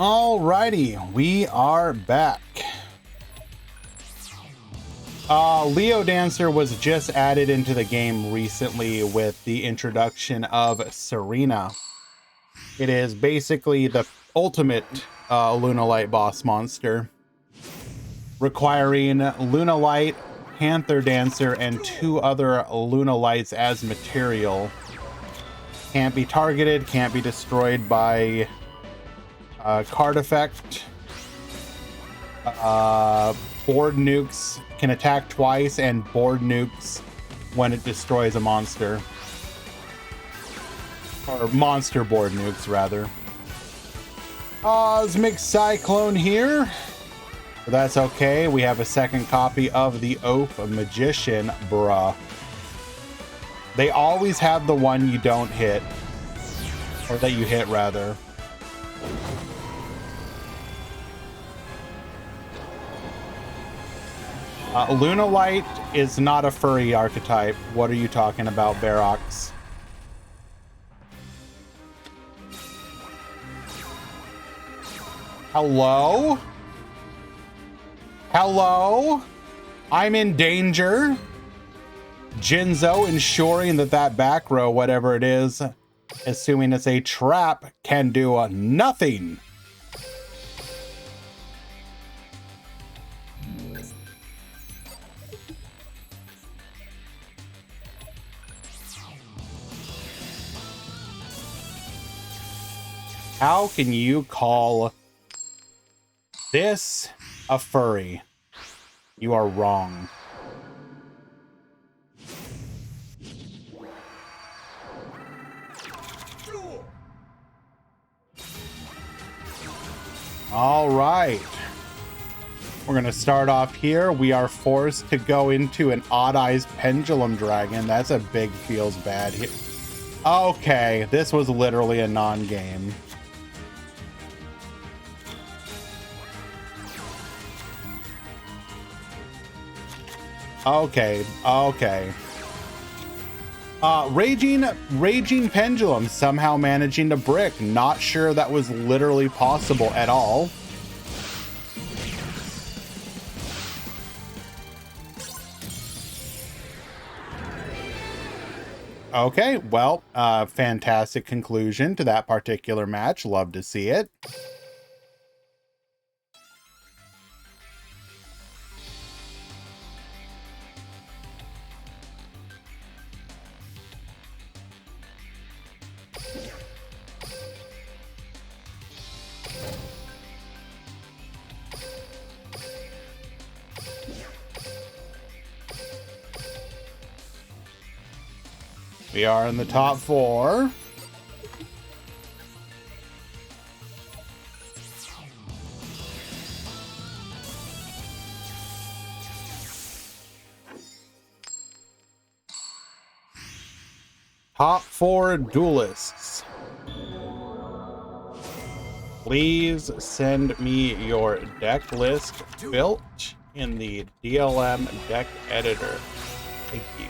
S3: Alrighty, we are back. Leo Dancer was just added into the game recently with the introduction of Serena. It is basically the ultimate Lunalight boss monster, requiring Lunalight, Panther Dancer, and 2 other Lunalights as material. Can't be targeted, can't be destroyed by card effect. Board nukes, can attack twice, and board nukes when it destroys a monster. Or monster board nukes, rather. Cosmic Cyclone here. But that's okay. We have a second copy of the Oath Magician, bruh. They always have the one you don't hit. Or that you hit, rather. Lunalight is not a furry archetype. What are you talking about, Barox? Hello? Hello? I'm in danger. Jinzo ensuring that that back row, whatever it is, assuming it's a trap, can do nothing. How can you call this a furry? You are wrong. All right. We're going to start off here. We are forced to go into an Odd Eyes Pendulum Dragon. That's a big feels bad hit. Okay, this was literally a non-game. Okay. Raging Pendulum somehow managing to brick. Not sure that was literally possible at all. Okay, well, fantastic conclusion to that particular match. Love to see it. We are in the top 4. Top 4 duelists. Please send me your deck list built in the DLM deck editor. Thank you.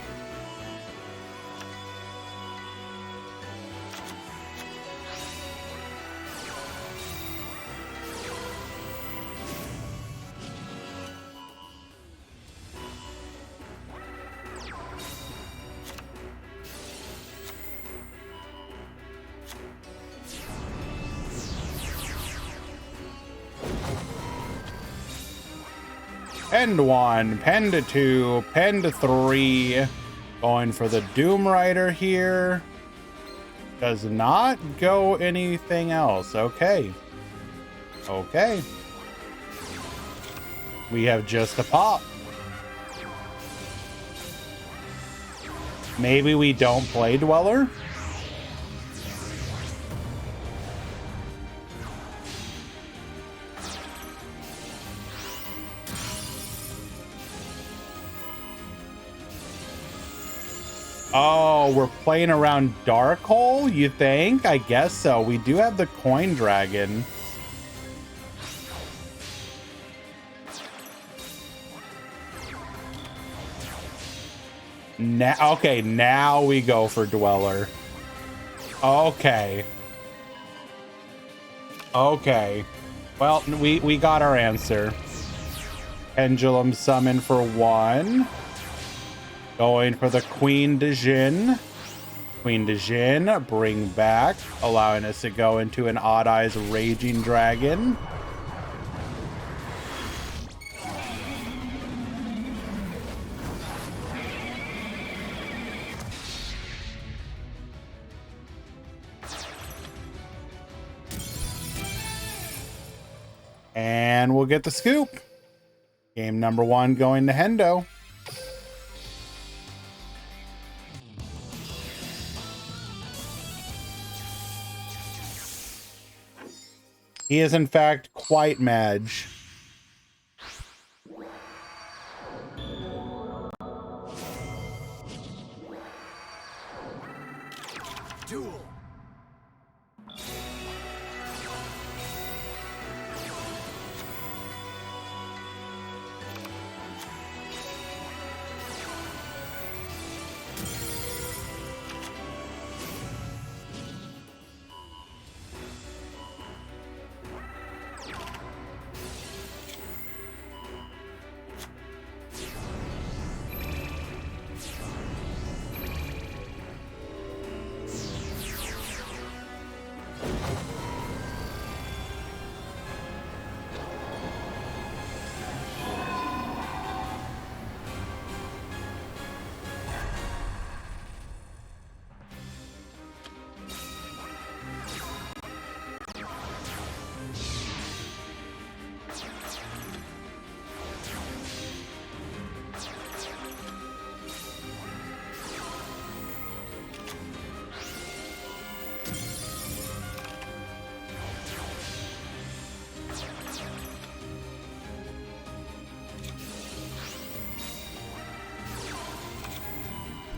S3: Pend 1, Pend 2, Pend 3. Going for the Doom Rider here. Does not go anything else. Okay. Okay. We have just a pop. Maybe we don't play Dweller? Oh, we're playing around Dark Hole, you think? I guess so. We do have the Coin Dragon. Now, okay, now we go for Dweller. Okay. Okay. Well, we got our answer. Pendulum summon for 1. Going for the Queen de Jin. Queen de Jin, bring back, allowing us to go into an Odd Eyes Raging Dragon. And we'll get the scoop. Game number 1 going to Hendo. He is, in fact, quite Madge.
S2: Duel.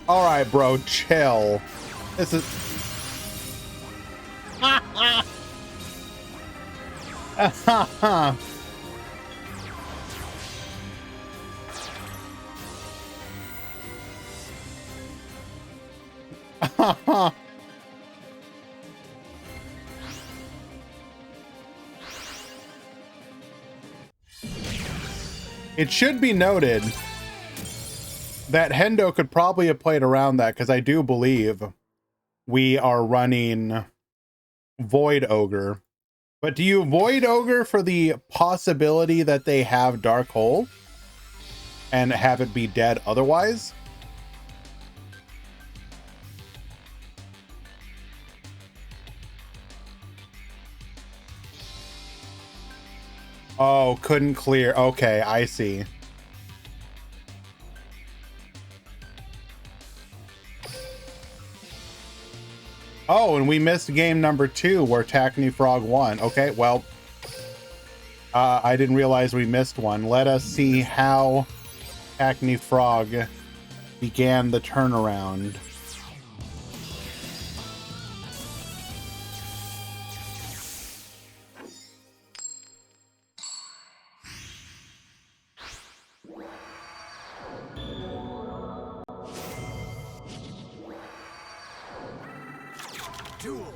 S3: All right, bro, chill. This is... It should be noted that Hendo could probably have played around that, because I do believe we are running Void Ogre. But do you Void Ogre for the possibility that they have Dark Hole and have it be dead otherwise? Oh, couldn't clear. Okay, I see. Oh, and we missed game number 2 where Tackney Frog won. Okay, well, I didn't realize we missed one. Let us see how Tackney Frog began the turnaround.
S2: Duel.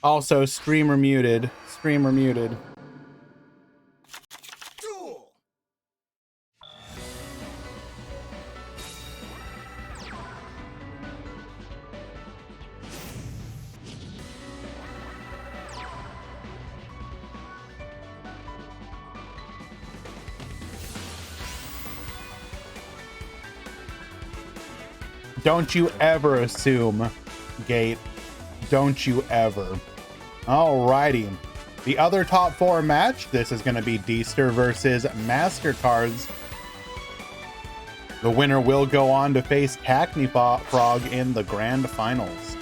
S3: Also, streamer muted. Streamer muted.
S2: Duel.
S3: Don't you ever assume, Gate. Don't you ever. Alrighty. The other top 4 match, this is going to be Deester versus MasterCards. The winner will go on to face Cackney Frog in the grand finals.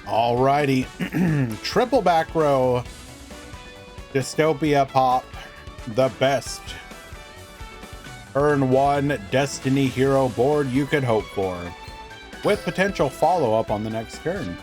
S3: Alrighty. Triple back row. Dystopia Pop. The best. Earn 1 Destiny Hero board you could hope for, with potential follow-up on the next turn.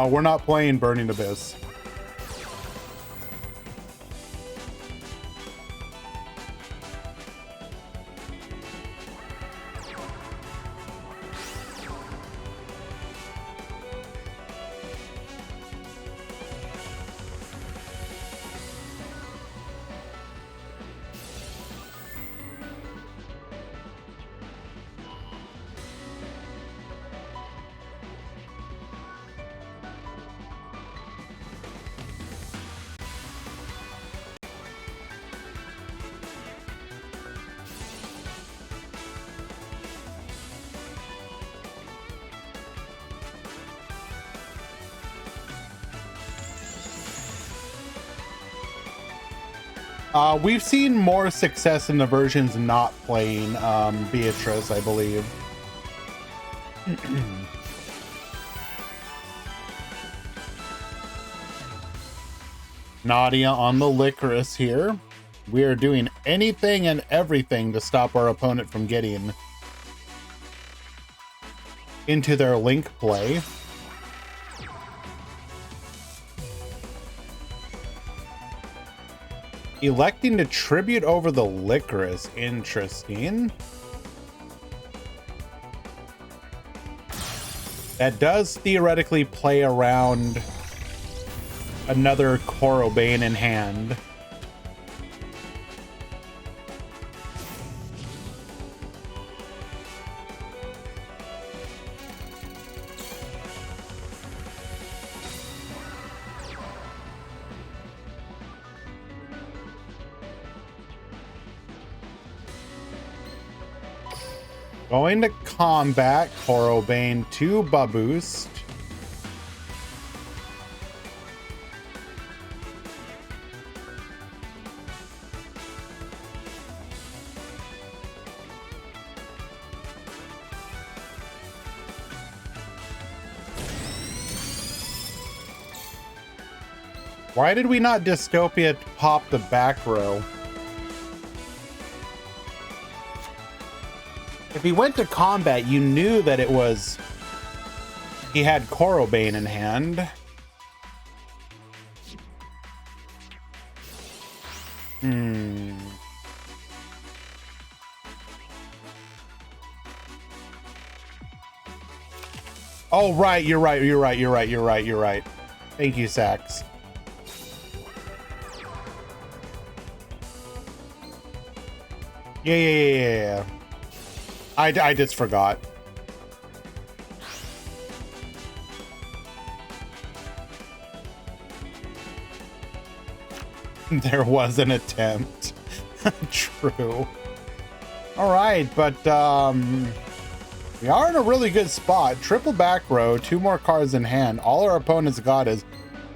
S3: We're not playing Burning Abyss. We've seen more success in the versions not playing Beatrice, I believe. Nadia on the Licorice here. We are doing anything and everything to stop our opponent from getting into their Link play. Electing to tribute over the Licorice. Interesting. That does theoretically play around another Korobane in hand. Going to combat Korobane to Baboost. Why did we not Dystopia pop the back row? If he went to combat, you knew that it was... He had Korobane in hand. Oh, right. You're right. Thank you, Sax. Yeah. I just forgot. There was an attempt. True. All right, but we are in a really good spot. Triple back row, 2 more cards in hand. All our opponents got is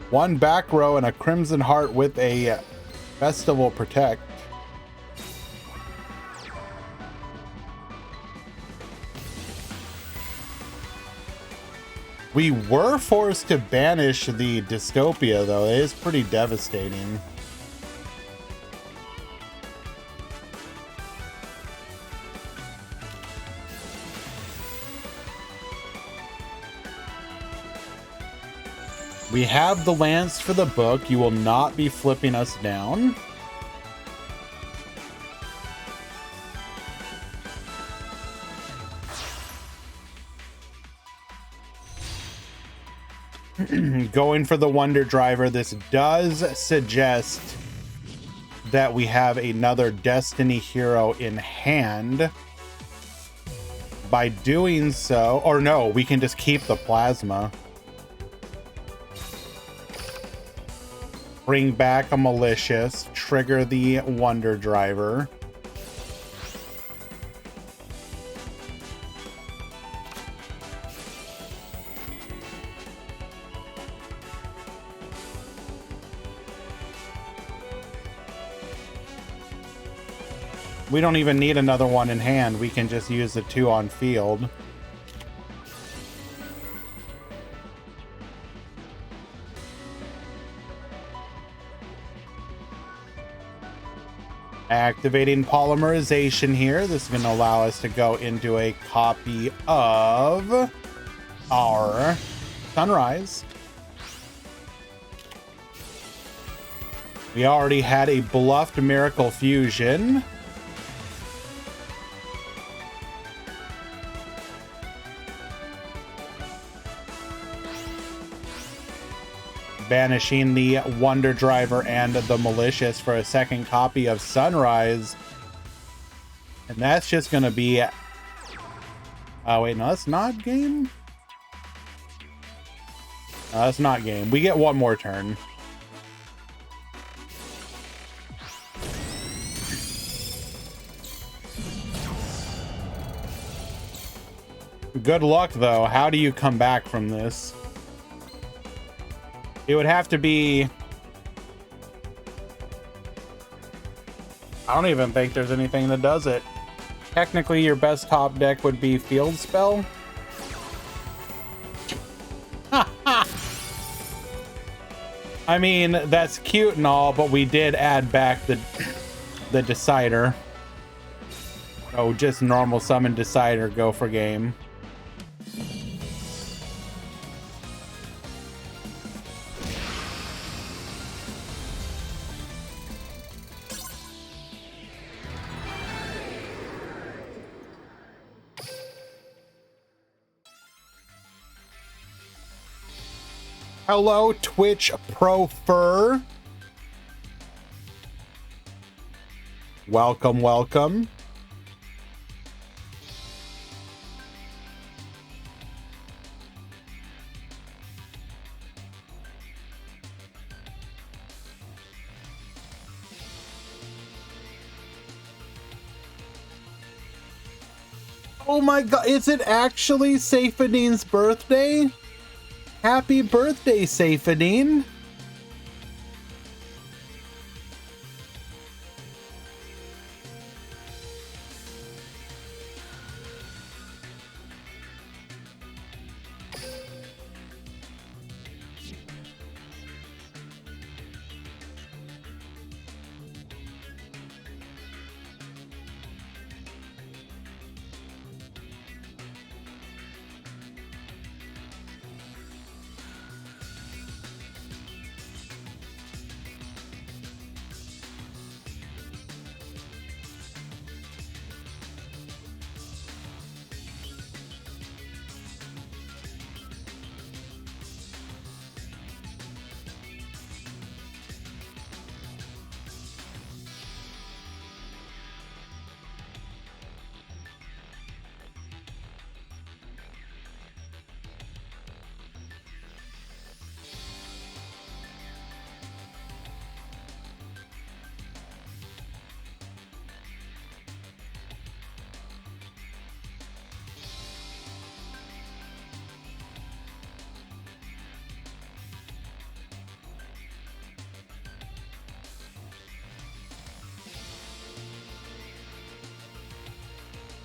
S3: 1 back row and a Crimson Heart with a Festival Protect. We were forced to banish the Dystopia, though. It is pretty devastating. We have the Lance for the book. You will not be flipping us down. Going for the Wonder Driver. This does suggest that we have another Destiny hero in hand. By doing so, or no, we can just keep the Plasma. Bring back a Malicious, trigger the Wonder Driver. We don't even need another one in hand. We can just use the 2 on field. Activating polymerization here. This is going to allow us to go into a copy of our Sunrise. We already had a bluffed Miracle Fusion. Banishing the Wonder Driver and the Malicious for a second copy of Sunrise. And that's just going to be... Oh, wait, no, that's not game? No, that's not game. We get 1 more turn. Good luck, though. How do you come back from this? It would have to be... I don't even think there's anything that does it. Technically, your best top deck would be Field Spell. I mean, that's cute and all, but we did add back the Decider. Oh, just normal summon Decider, go for game. Hello, Twitch Pro Fur. Welcome, welcome. Oh my god, is it actually Safadine's birthday? Happy birthday, Safadine.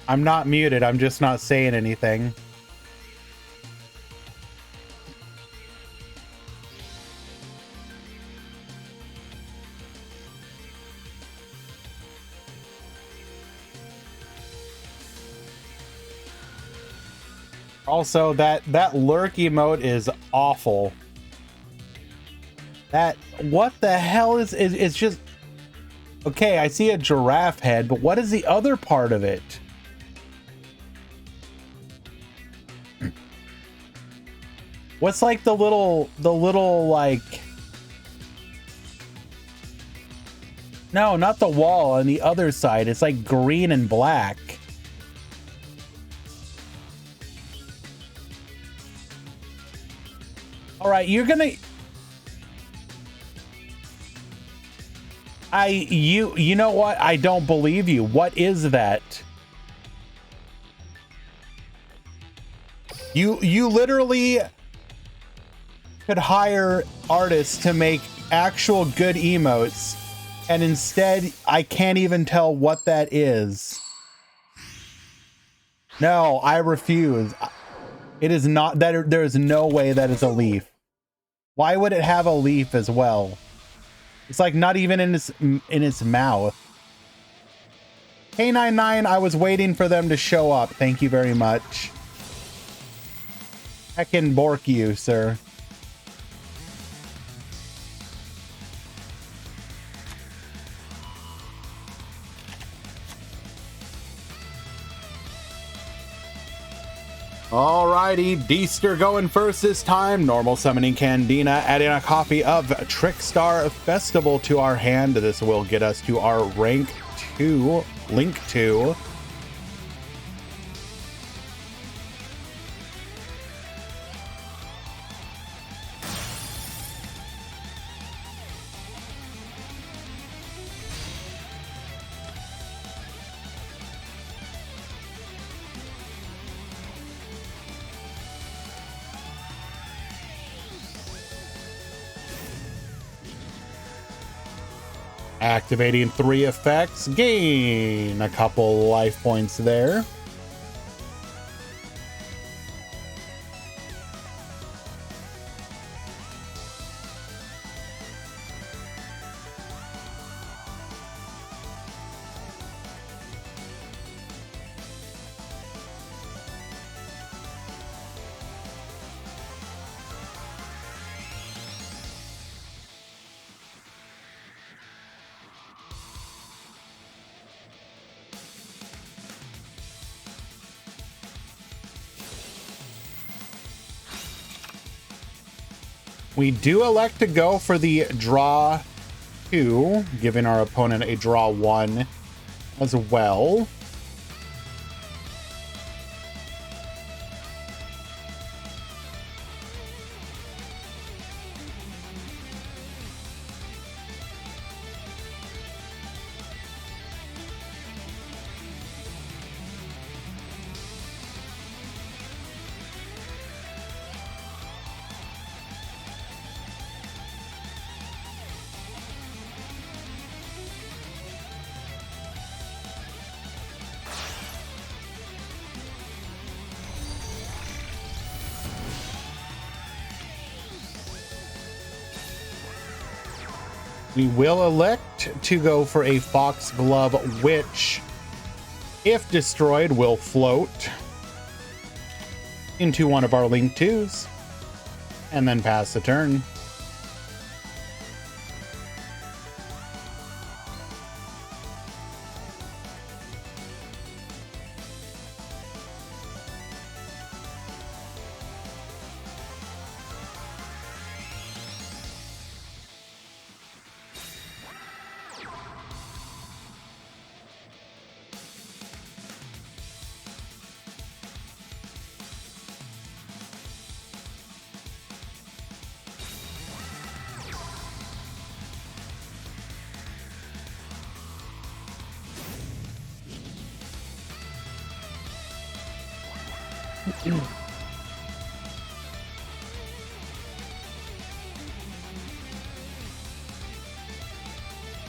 S3: I'm not muted. I'm just not saying anything. Also, that lurk emote is awful. What the hell is it's just okay, I see a giraffe head, but what is the other part of it? What's like the little like, no, not the wall on the other side. It's like green and black. All right, you're gonna you know what? I don't believe you. What is that? You literally could hire artists to make actual good emotes, and instead I can't even tell what that is. No, I refuse. It is not that. There is no way that is a leaf. Why would it have a leaf as well? It's like not even in its mouth. K99, I was waiting for them to show up. Thank you very much. Heckin' bork you, sir. Alrighty, Deester going first this time. Normal summoning Candina, adding a copy of Trickstar Festival to our hand. This will get us to our rank 2, link 2. Activating 3 effects, gain a couple life points there. We do elect to go for the draw 2, giving our opponent a draw 1 as well. We will elect to go for a Foxglove, which, if destroyed, will float into one of our Link 2s and then pass the turn.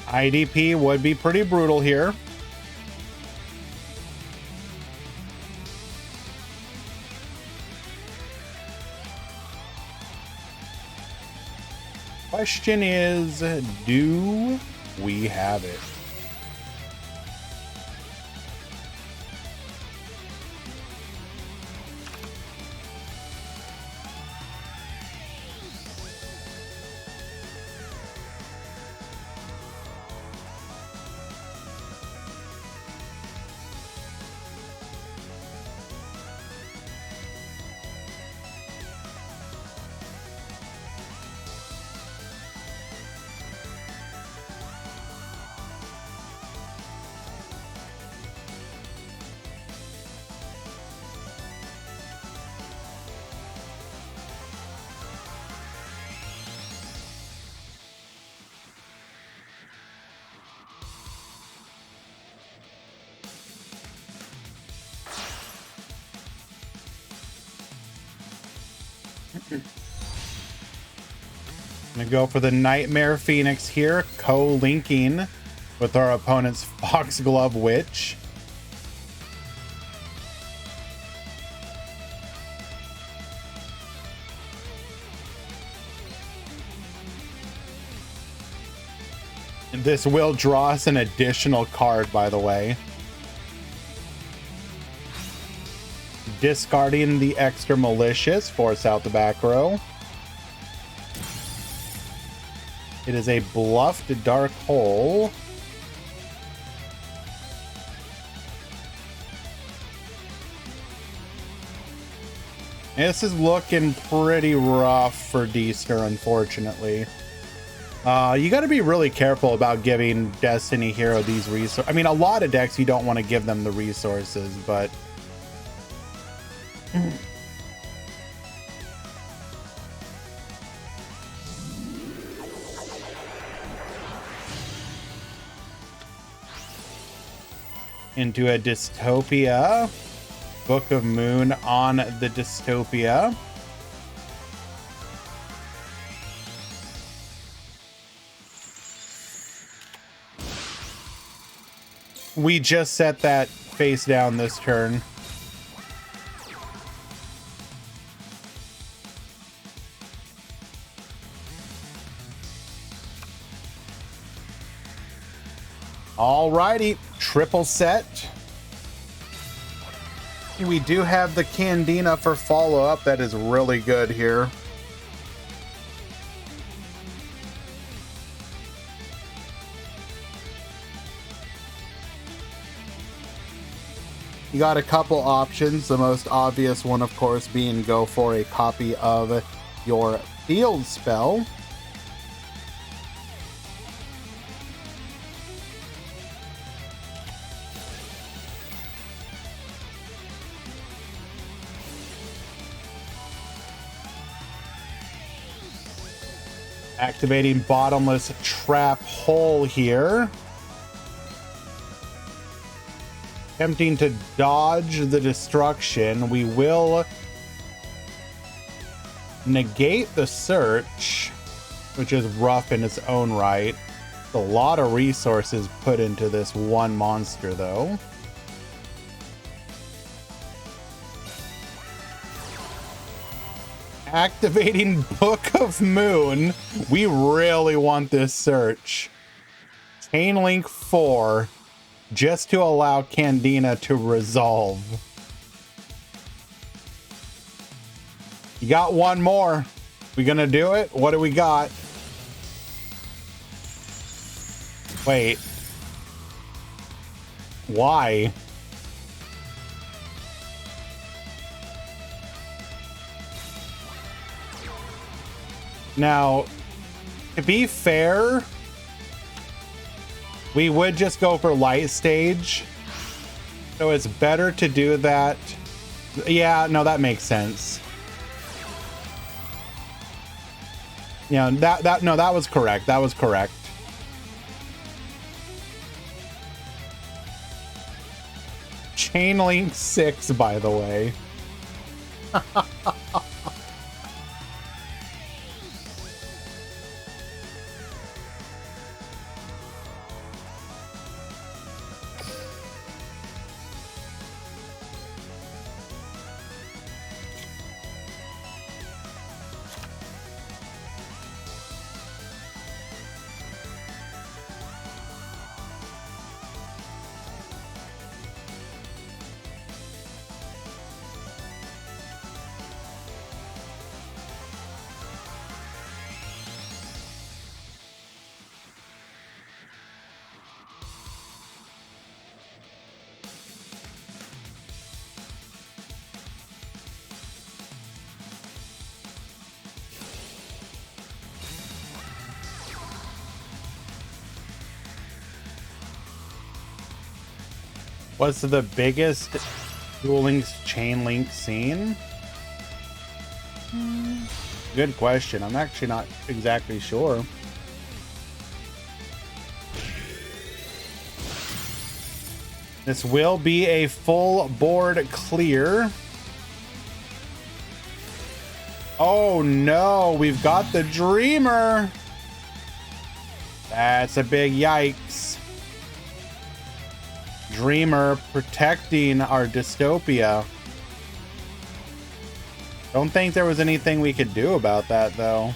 S3: IDP would be pretty brutal here. Question is, do we have it? I'm gonna go for the Nightmare Phoenix here, co-linking with our opponent's Foxglove Witch. And this will draw us an additional card, by the way. Discarding the extra Malicious, force out the back row. It is a bluffed Dark Hole. This is looking pretty rough for D-Stir, unfortunately. You got to be really careful about giving Destiny Hero these resources. I mean, a lot of decks you don't want to give them the resources, but... into a Dystopia. Book of Moon on the Dystopia. We just set that face down this turn. Alrighty, triple set. We do have the Candina for follow-up. That is really good here. You got a couple options. The most obvious one, of course, being go for a copy of your field spell. Activating Bottomless Trap Hole here. Attempting to dodge the destruction. We will negate the search, which is rough in its own right. A lot of resources put into this one monster, though. Activating Book of Moon. We really want this search. Chainlink 4, just to allow Candina to resolve. You got one more. We gonna do it? What do we got? Wait. Why? Now, to be fair, we would just go for light stage. So it's better to do that. Yeah, no, that makes sense. Yeah, that was correct. That was correct. Chainlink 6, by the way. What's the biggest Duel Links chain link scene? Good question. I'm actually not exactly sure. This will be a full board clear. Oh no, we've got the Dreamer. That's a big yikes. Dreamer protecting our dystopia. Don't think there was anything we could do about that though.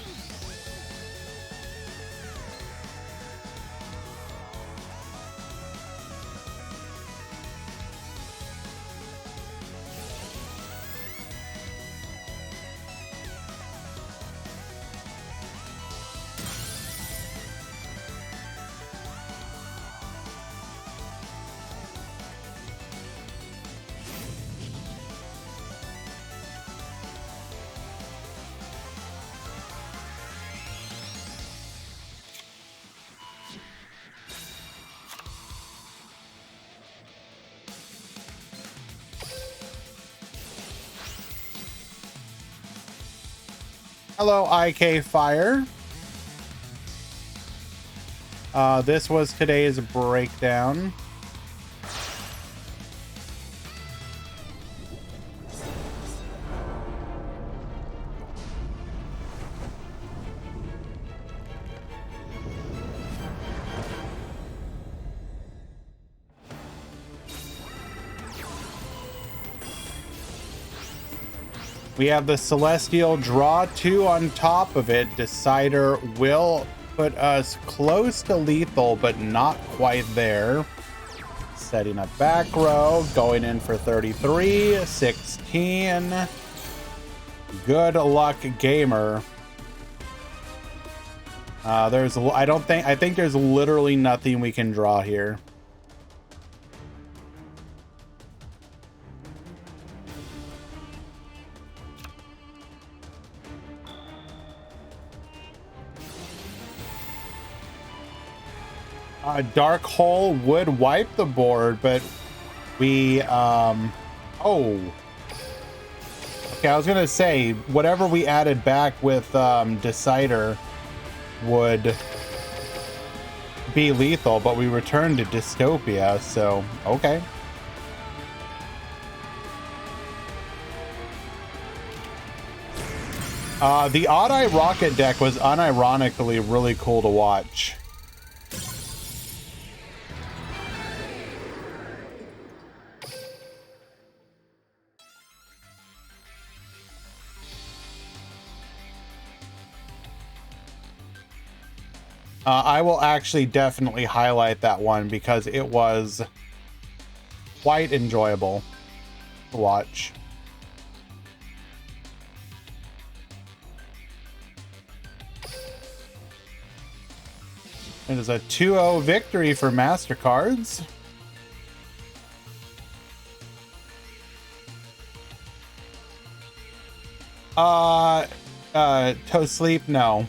S3: Hello, IK Fire. This was today's breakdown. We have the Celestial draw 2 on top of it. Decider will put us close to lethal, but not quite there. Setting up back row, going in for 33, 16. Good luck, gamer. I think there's literally nothing we can draw here. Dark Hole would wipe the board, but we, oh. Okay, I was gonna say, whatever we added back with Decider would be lethal, but we returned to Dystopia, so, okay. The Odd Eye Rocket deck was unironically really cool to watch. I will actually definitely highlight that one because it was quite enjoyable to watch. It is a 2-0 victory for MasterCards. Toe Sleep, no.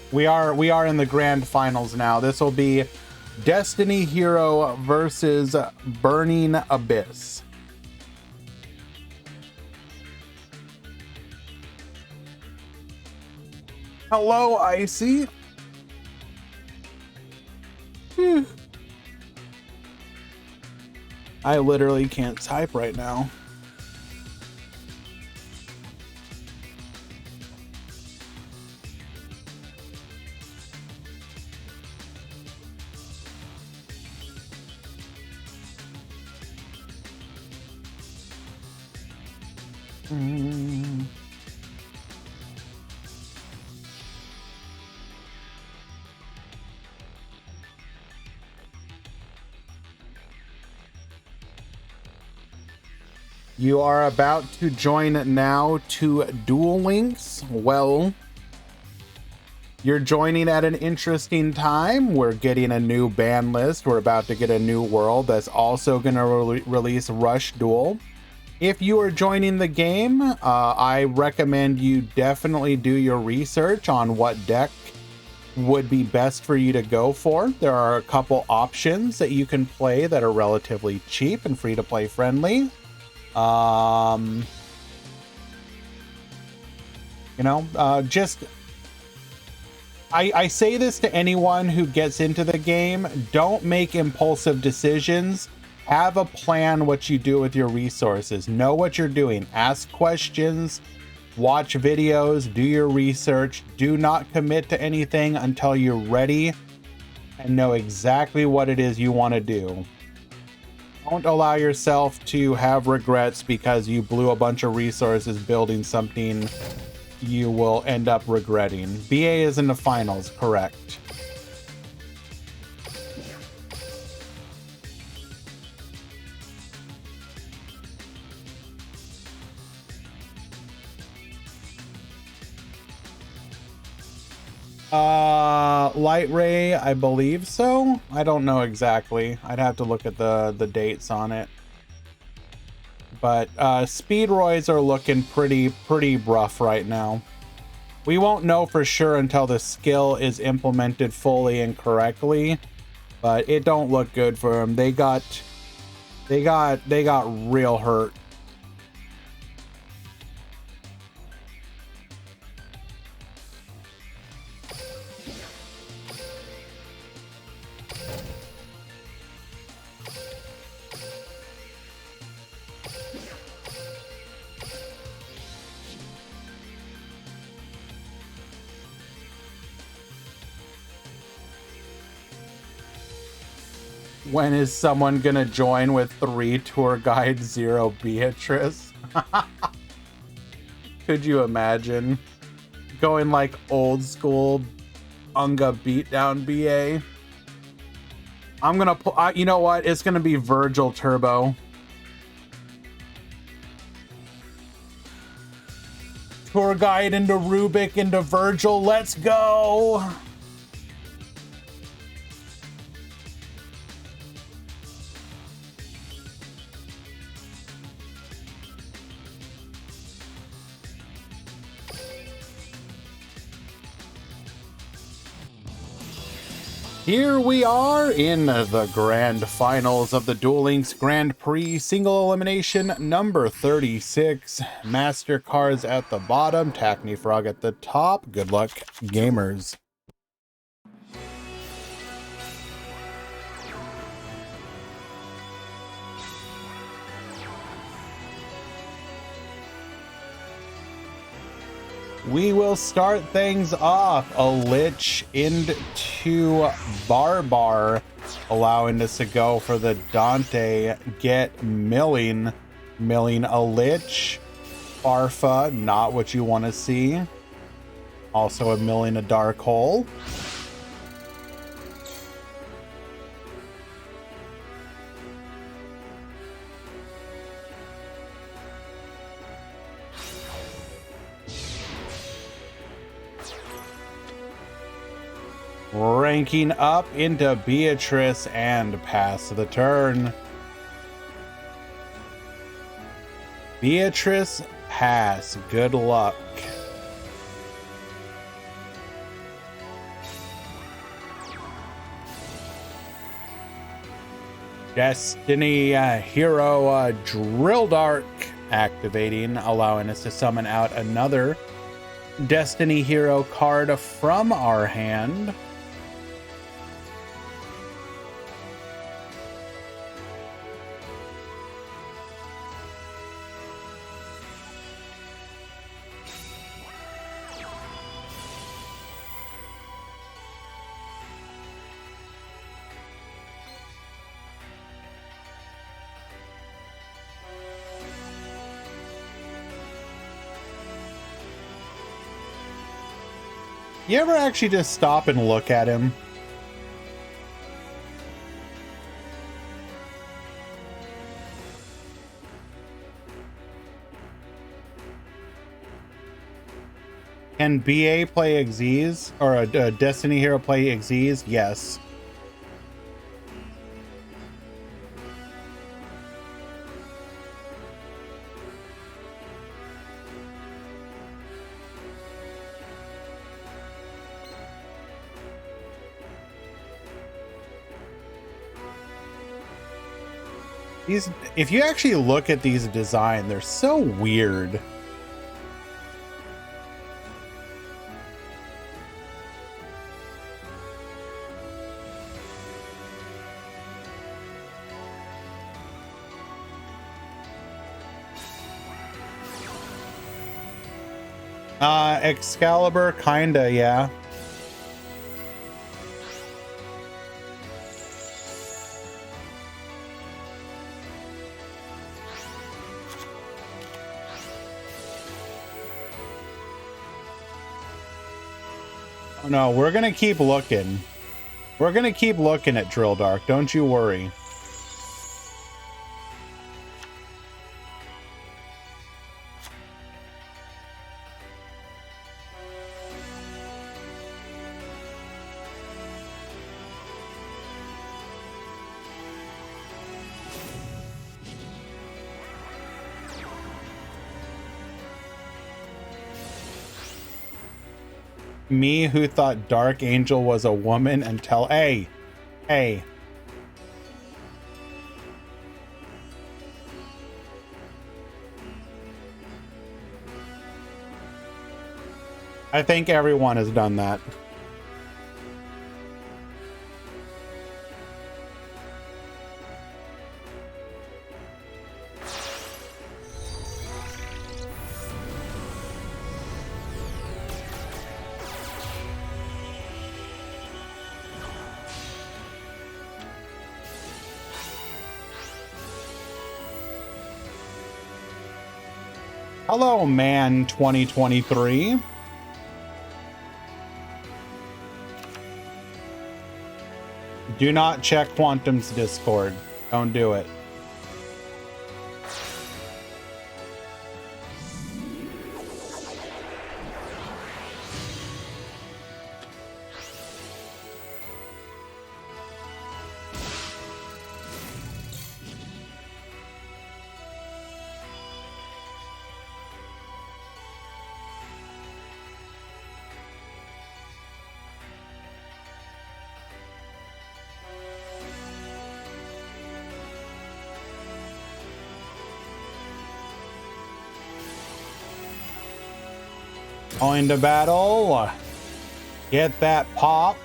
S3: We are in the grand finals now. This will be Destiny Hero versus Burning Abyss. Hello, Icy. I literally can't type right now. You are about to join now to Duel Links. Well, you're joining at an interesting time. We're getting a new ban list. We're about to get a new world that's also going to release Rush Duel. If you are joining the game, I recommend you definitely do your research on what deck would be best for you to go for. There are a couple options that you can play that are relatively cheap and free to play friendly. I say this to anyone who gets into the game: don't make impulsive decisions. Have a plan what you do with your resources. Know what you're doing. Ask questions. Watch videos. Do your research. Do not commit to anything until you're ready and know exactly what it is you want to do. Don't allow yourself to have regrets because you blew a bunch of resources building something you will end up regretting. BA is in the finals, correct? Light Ray, I believe so. I don't know exactly. I'd have to look at the dates on it. But Speedroids are looking pretty rough right now. We won't know for sure until the skill is implemented fully and correctly, but it don't look good for them. They got real hurt. When is someone gonna join with 3 tour guide 0 Beatrice? Could you imagine going like old school Unga beatdown BA? I'm gonna pull. You know what? It's gonna be Virgil Turbo. Tour guide into Rubik into Virgil. Let's go. Here we are in the grand finals of the Duel Links Grand Prix single elimination number 36. Master Cards at the bottom, Tackney Frog at the top. Good luck, gamers. We will start things off. A Lich into Barbar, allowing us to go for the Dante. Get milling a Lich. Farfa, not what you want to see. Also a milling a Dark Hole. Ranking up into Beatrice and pass the turn. Beatrice, pass. Good luck. Destiny Hero Drill Dark activating, allowing us to summon out another Destiny Hero card from our hand. You ever actually just stop and look at him? Can BA play Xyz? Or a Destiny Hero play Xyz? Yes. These, if you actually look at these design, they're so weird. Excalibur, kinda, yeah. Oh, no, we're gonna keep looking. We're gonna keep looking at Drill Dark, don't you worry. Me who thought Dark Angel was a woman until hey. I think everyone has done that. Hello, man 2023. Do not check Quantum's Discord. Don't do it. Going to battle. Get that pop.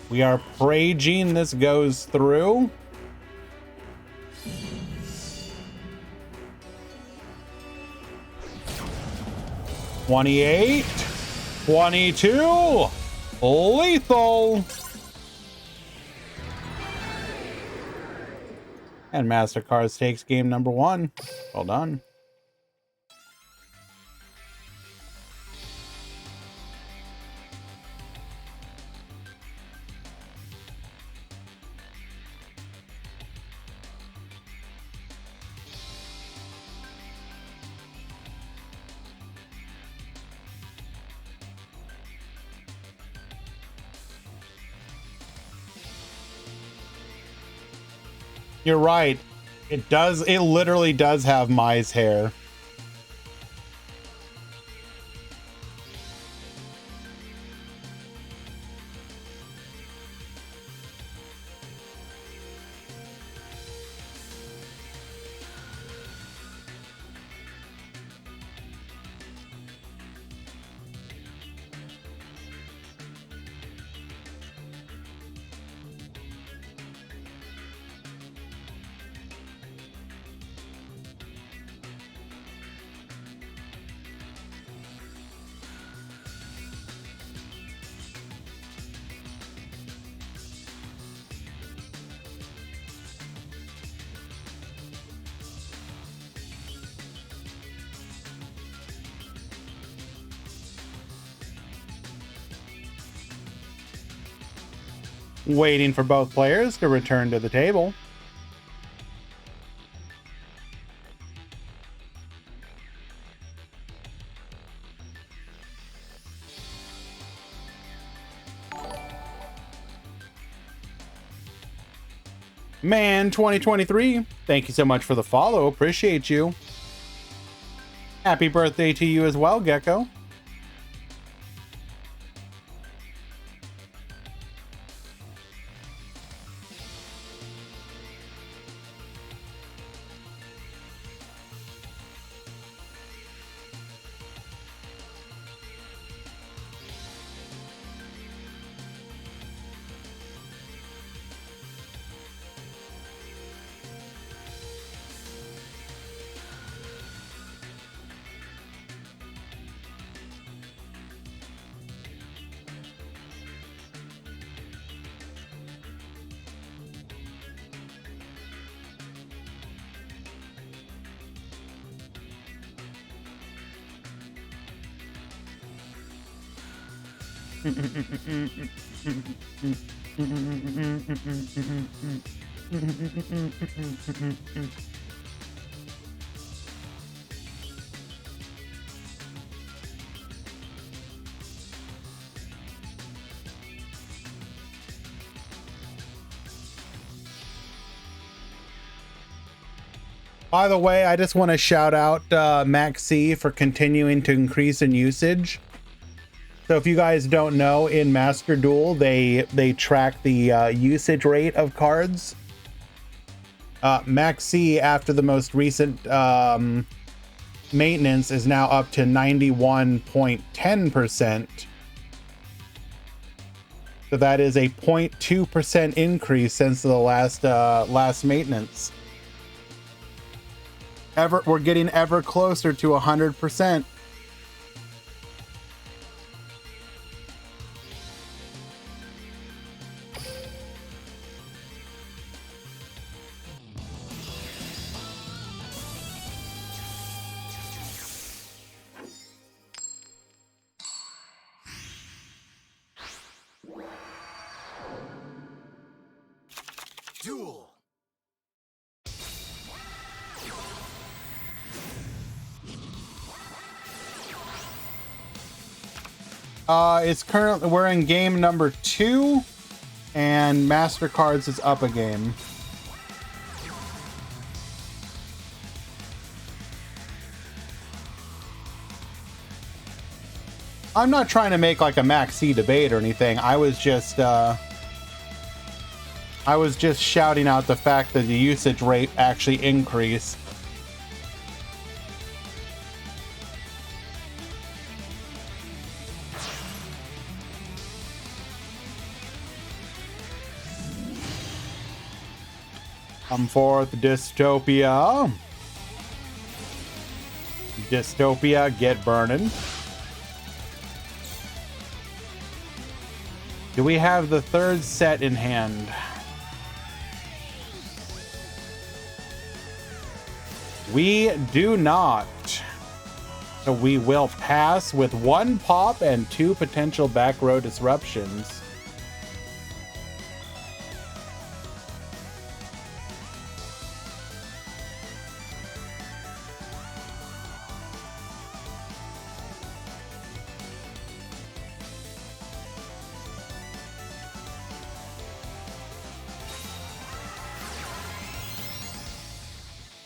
S3: We are praging. This goes through. $28, $22, lethal. And MasterCard takes game number 1. Well done. You're right. It does. It literally does have Mai's hair. Waiting for both players to return to the table. Man 2023, thank you so much for the follow. Appreciate you. Happy birthday to you as well, Gecko. By the way, I just want to shout out Maxi for continuing to increase in usage. So if you guys don't know, in Master Duel, they track the usage rate of cards. Maxi, after the most recent maintenance, is now up to 91.10%. So that is a 0.2% increase since the last maintenance. We're getting ever closer to 100%.
S2: Duel.
S3: It's currently, we're in game number 2, and MasterCards is up a game. I'm not trying to make like a Maxi debate or anything. I was just shouting out the fact that the usage rate actually increased. Come forth, Dystopia. Dystopia, get burning. Do we have the third set in hand? We do not. So we will pass with 1 pop and 2 potential back row disruptions.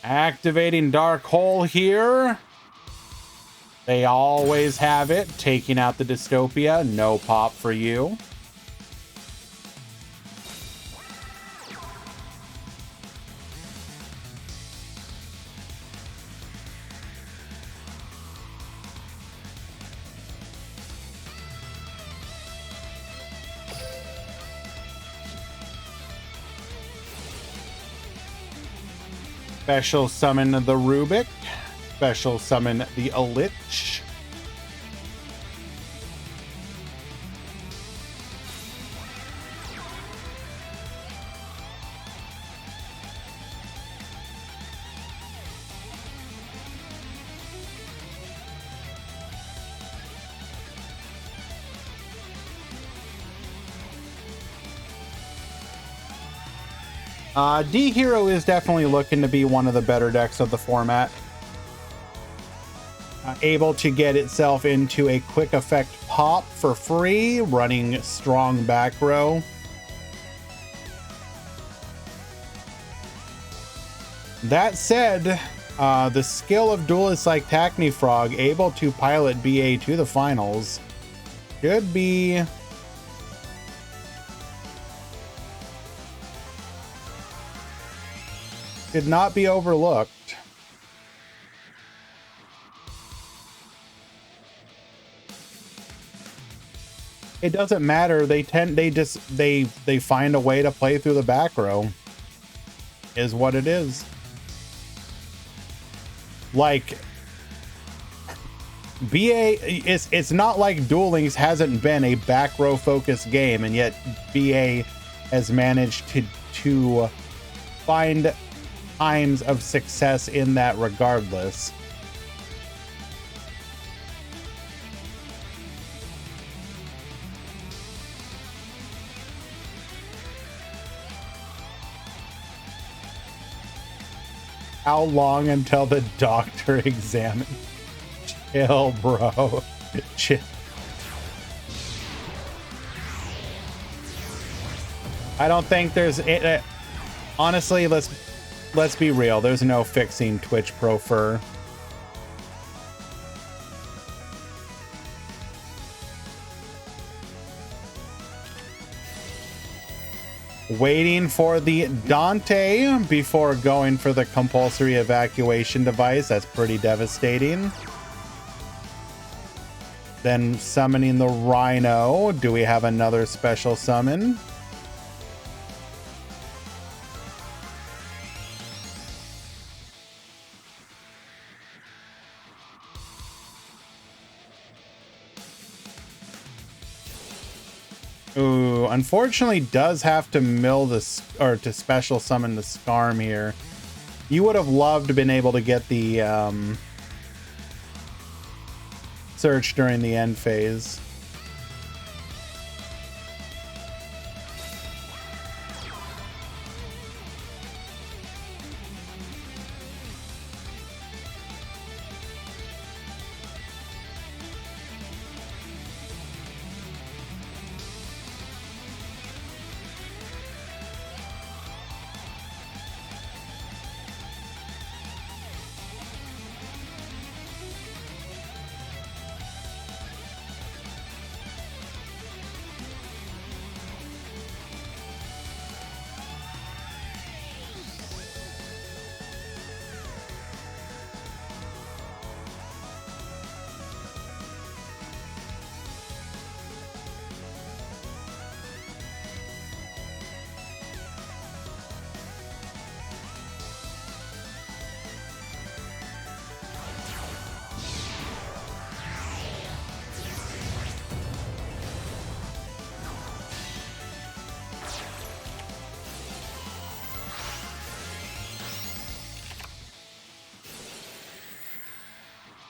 S3: Activating Dark Hole here. They always have it. Taking out the Dystopia. No pop for you. Special summon the Rubik. Special summon the Lich. D-Hero is definitely looking to be one of the better decks of the format. Able to get itself into a quick effect pop for free, running strong back row. That said, the skill of Duelist like Tacny Frog, able to pilot BA to the finals, should be... should not be overlooked. It doesn't matter. They find a way to play through the back row. Is what it is. Like BA, it's not like Duel Links hasn't been a back row focused game, and yet BA has managed to find times of success in that regardless. How long until the doctor examines? Chill, bro. Chill. I don't think there's honestly, let's be real. There's no fixing Twitch Pro Fur. Waiting for the Dante before going for the compulsory evacuation device. That's pretty devastating. Then summoning the Rhino. Do we have another special summon? Ooh, unfortunately does have to mill this, or to special summon the Scarm here. You would have loved to been able to get the search during the end phase.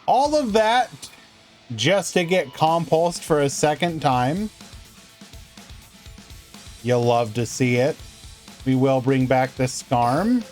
S3: All of that just to get compulsed for a second time. You'll love to see it. We will bring back the Scarm.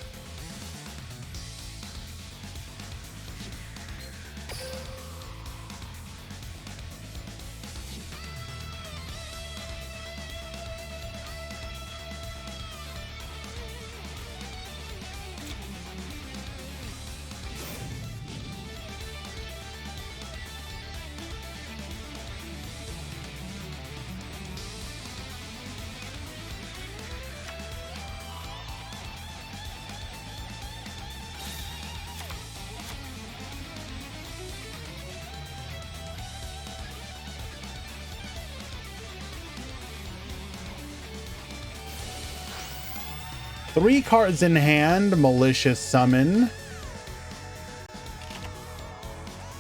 S3: Three cards in hand, Malicious Summon.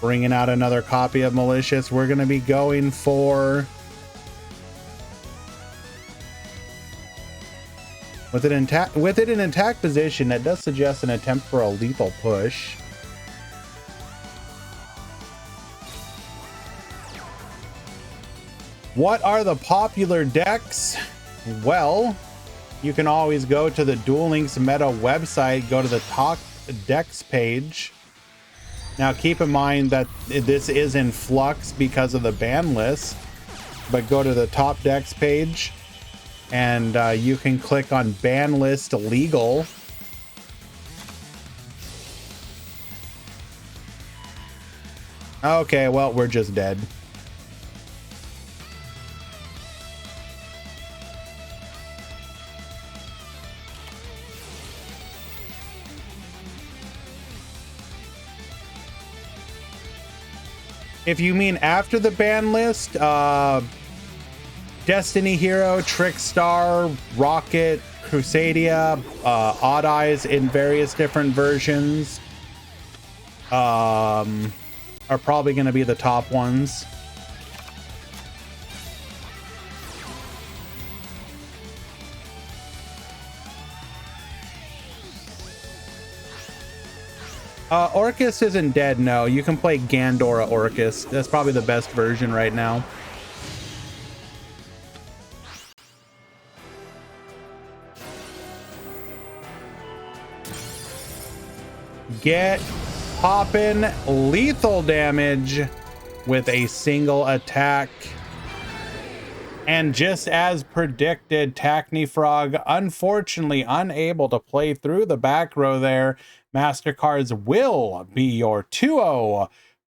S3: Bringing out another copy of Malicious. We're going to be going for... With it in attack position, that does suggest an attempt for a lethal push. What are the popular decks? Well... You can always go to the Duel Links meta website, go to the top decks page. Now keep in mind that this is in flux because of the ban list, but go to the top decks page and you can click on ban list legal. Okay, well, we're just dead. If you mean after the ban list, Destiny Hero, Trickstar, Rocket, Crusadia, Odd Eyes in various different versions are probably going to be the top ones. Orcus isn't dead, no. You can play Gandora Orcus. That's probably the best version right now. get poppin' lethal damage with a single attack. And just as predicted, Frog unfortunately unable to play through the back row there. MasterCards will be your 2-0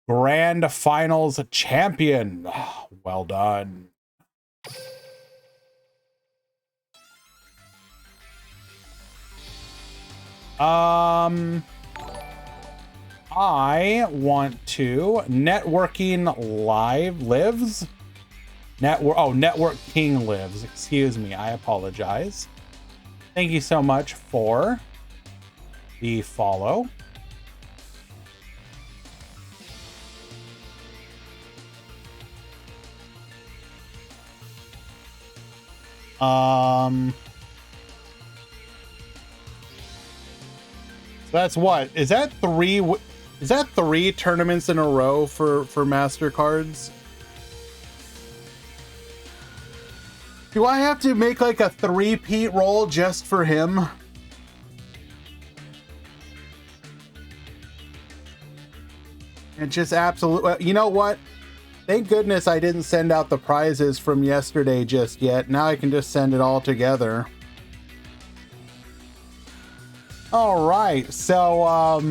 S3: Grand Finals champion. Well done. I want to networking lives. Network King lives. Excuse me. I apologize. Thank you so much for the follow. So that's what? Is that three tournaments in a row for MasterCards? Do I have to make like a 3-peat roll just for him? And just absolutely, you know what? Thank goodness I didn't send out the prizes from yesterday just yet. Now I can just send it all together. All right, so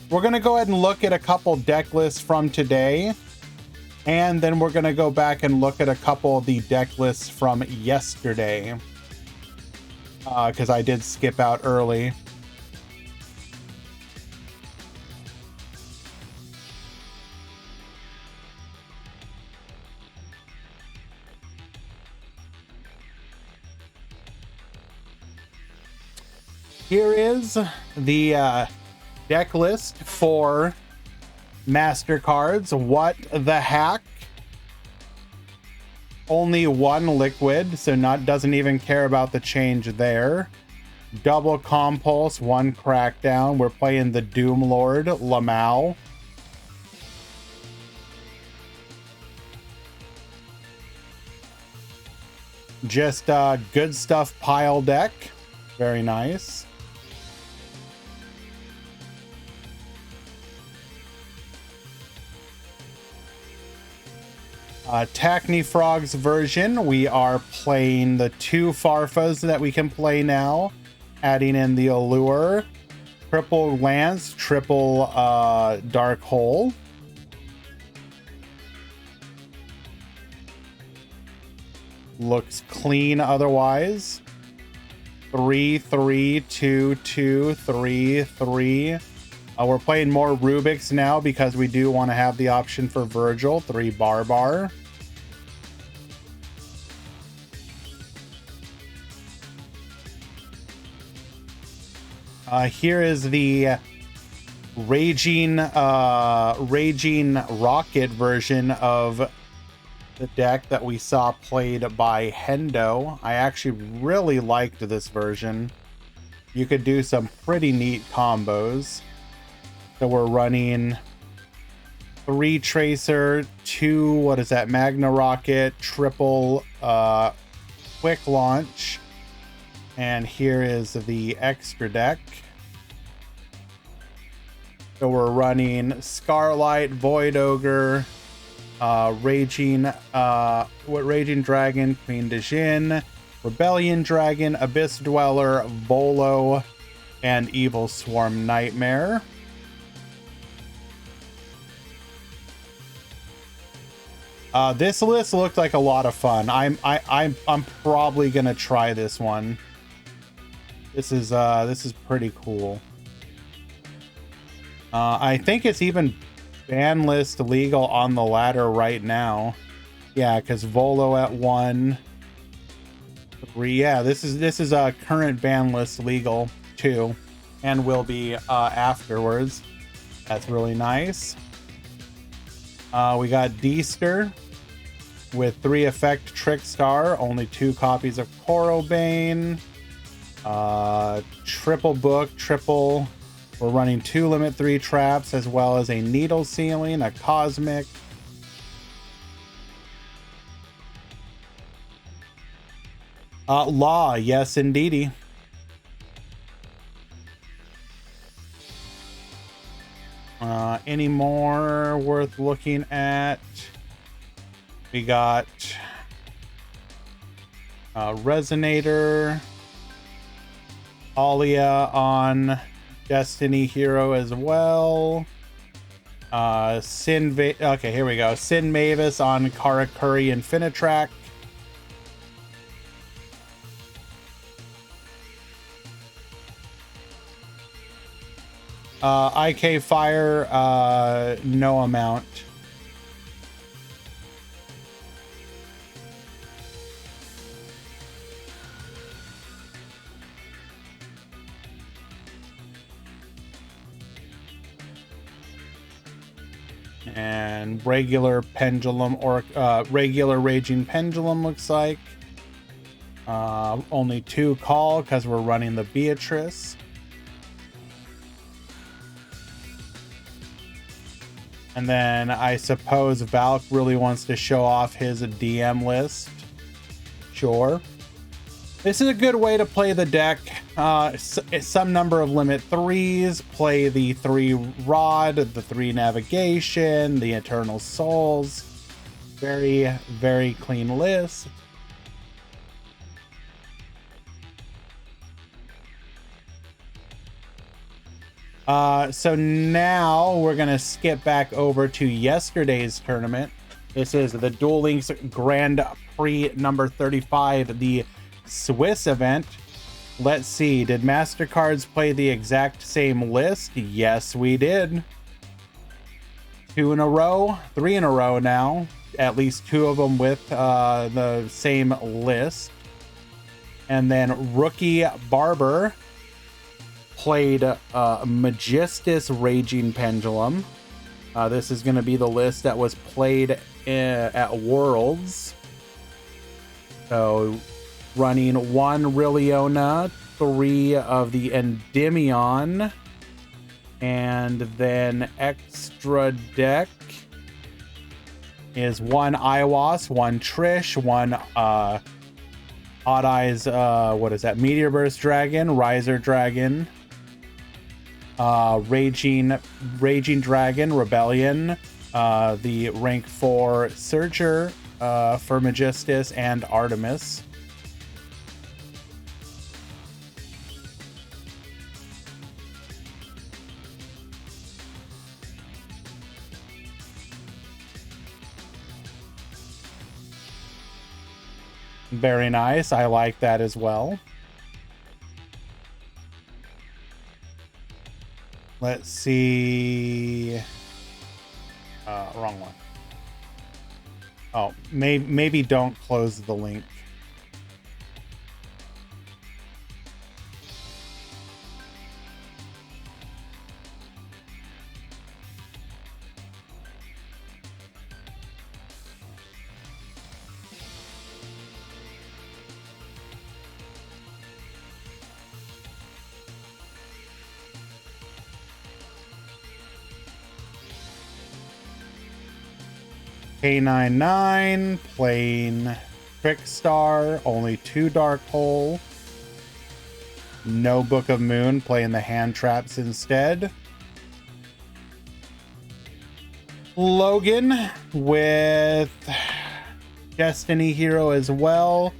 S3: we're gonna go ahead and look at a couple deck lists from today. And then we're going to go back and look at a couple of the deck lists from yesterday. Because I did skip out early. Here is the deck list for MasterCards. What the hack? Only one liquid, so doesn't even care about the change there. Double Compulse, one Crackdown. We're playing the Doom Lord, Lamau. Just good stuff pile deck. Very nice. Frog's version, we are playing the 2 Farfas that we can play now, adding in the Allure, triple Lance, triple Dark Hole. Looks clean otherwise. 3, 3, 2, 2, 3, 3. We're playing more Rubik's now because we do want to have the option for Virgil, 3 Barbar. Here is the Raging Rocket version of the deck that we saw played by Hendo. I actually really liked this version. You could do some pretty neat combos. So we're running 3 Tracer, 2, what is that, Magna Rocket, triple Quick Launch. And here is the extra deck. So we're running Scarlight, Void Ogre, Raging Dragon, Queen Djinn, Rebellion Dragon, Abyss Dweller, Volo, and Evil Swarm Nightmare. This list looked like a lot of fun. I'm probably gonna try this one. This is pretty cool. I think it's even ban list legal on the ladder right now. Yeah, because Volo at 1, 3. Yeah, this is a current ban list legal too, and will be afterwards. That's really nice. We got D-Ster with 3 effect Trickstar, only 2 copies of Korobane. Triple book, triple. We're running 2 limit 3 traps as well as a needle ceiling, a cosmic. Law, yes indeedy. Any more worth looking at? We got Resonator, Alia on Destiny Hero as well. Okay, here we go. Sin Mavis on Karakuri Infinitrack. IK Fire, no amount. And regular pendulum or regular raging pendulum looks like. Only 2 call because we're running the Beatrice. And then I suppose Valk really wants to show off his DM list. Sure. This is a good way to play the deck. Some number of limit 3s, play the 3 rod, the 3 navigation, the eternal souls. Very, very clean list. So now we're going to skip back over to yesterday's tournament. This is the Duel Links Grand Prix number 35, the Swiss event. Let's see, did MasterCards play the exact same list? Yes, we did. 2 in a row, 3 in a row now. At least 2 of them with the same list. And then Rookie Barber played Magistus Raging Pendulum. This is going to be the list that was played at Worlds. So running 1 Riliona, 3 of the Endymion, and then extra deck is 1 Iwas, 1 Trish, 1 Odd Eyes, what is that? Meteor Burst Dragon, Riser Dragon, Raging Dragon, Rebellion, the rank 4 Searcher for Magistus, and Artemis. Very nice. I like that as well. Let's see. Wrong one. Oh, maybe don't close the link. K99 playing Trickstar, only 2 Dark Hole. No Book of Moon, playing the hand traps instead. Logan with Destiny Hero as well.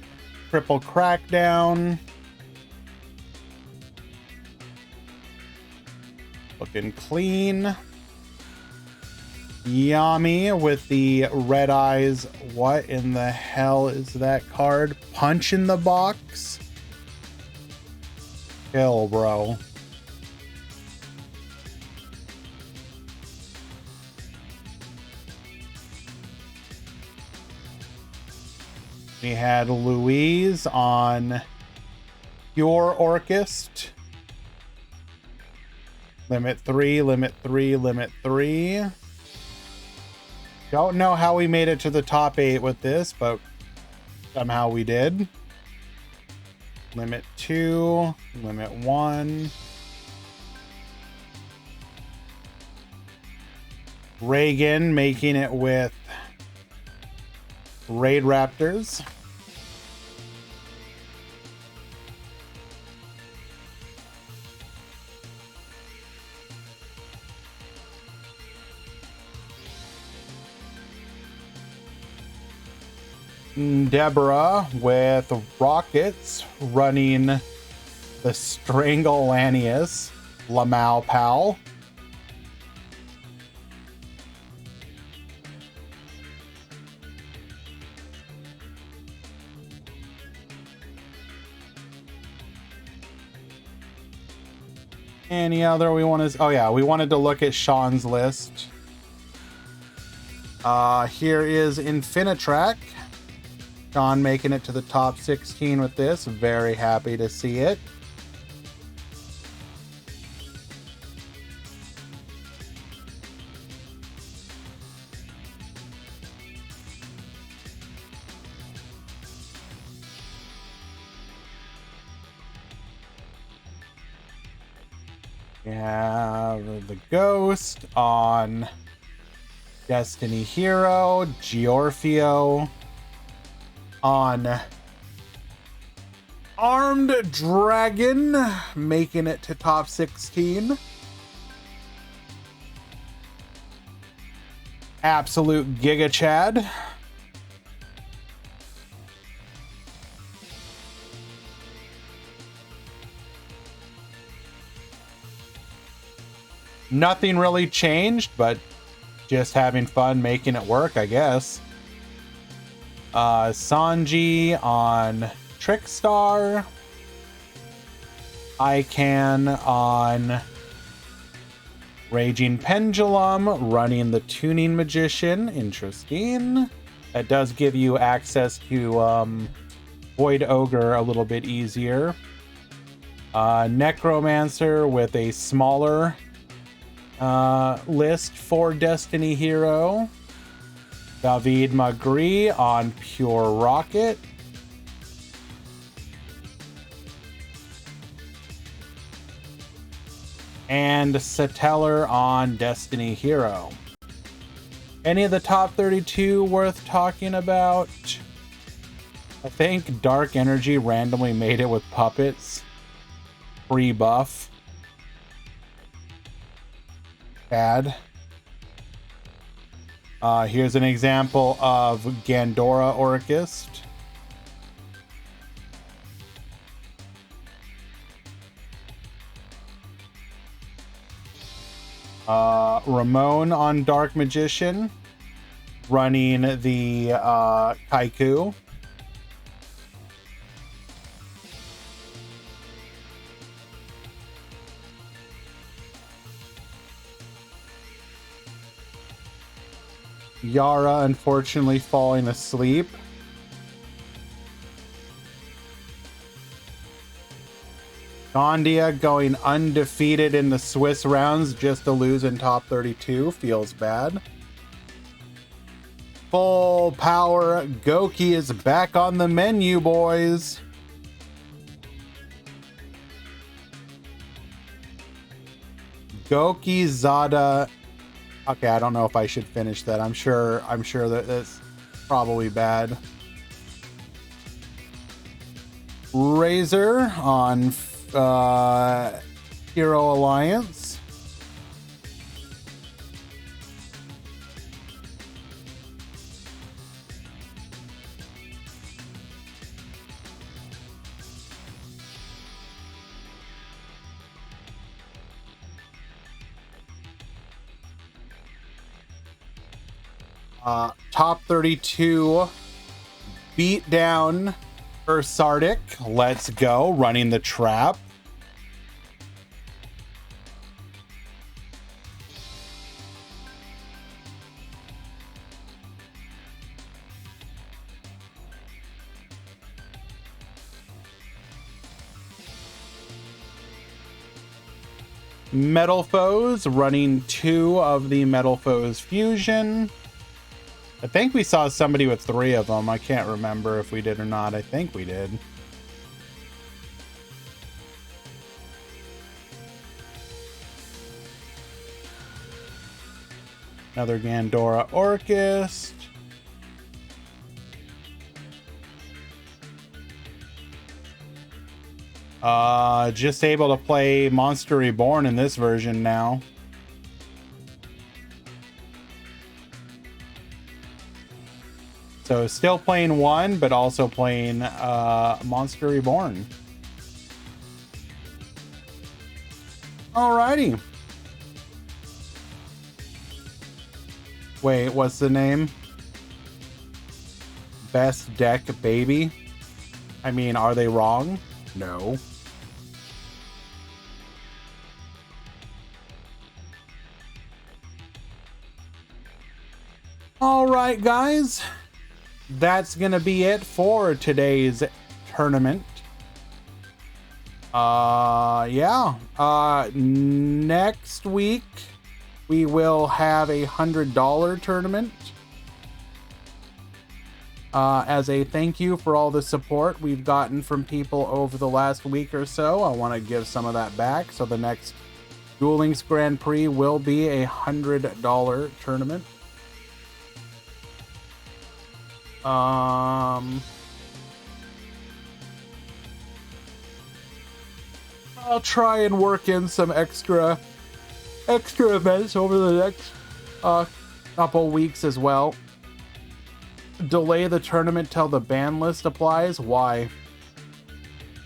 S3: Triple Crackdown. Looking clean. Yami with the red eyes. What in the hell is that card? Punch in the box? Kill, bro. We had Louise on Pure Orchest. Limit 3, limit 3, limit 3. Don't know how we made it to the top 8 with this, but somehow we did. Limit 2, limit 1. Reagan making it with Raid Raptors. Deborah with rockets running the Strangolanius Lamau Pal. Any other we want to... Oh yeah, we wanted to look at Sean's list. Here is Infinitrack. Sean making it to the top 16 with this. Very happy to see it. We have the Ghost on Destiny Hero, Giorfio on Armed Dragon, making it to top 16. Absolute Giga Chad. Nothing really changed, but just having fun making it work, I guess. Sanji on Trickstar. Ican on Raging Pendulum, running the Tuning Magician. Interesting. That does give you access to Void Ogre a little bit easier. Necromancer with a smaller list for Destiny Hero. David Magri on Pure Rocket. And Satellar on Destiny Hero. Any of the top 32 worth talking about? I think Dark Energy randomly made it with puppets. Free buff. Bad. Here's an example of Gandora Orchist. Ramon on Dark Magician, running the Kaiku. Yara unfortunately falling asleep. Gandia going undefeated in the Swiss rounds just to lose in top 32. Feels bad. Full power. Goki is back on the menu, boys. Goki Zada. Okay, I don't know if I should finish that. I'm sure that that's probably bad. Razor on Hero Alliance. Top 32 beat down Ursardic. Let's go. Running the trap. Metal Foes running 2 of the Metal Foes Fusion. I think we saw somebody with 3 of them. I can't remember if we did or not. I think we did. Another Gandora Orchist. Just able to play Monster Reborn in this version now. So still playing 1, but also playing Monster Reborn. Alrighty. Wait, what's the name? Best deck, baby? I mean, are they wrong? No. All right, guys. That's going to be it for today's tournament. Yeah. Next week, we will have a $100 tournament. As a thank you for all the support we've gotten from people over the last week or so. I want to give some of that back. So the next Duel Links Grand Prix will be a $100 tournament. I'll try and work in some extra events over the next couple weeks as well. Delay the tournament till the ban list applies. Why?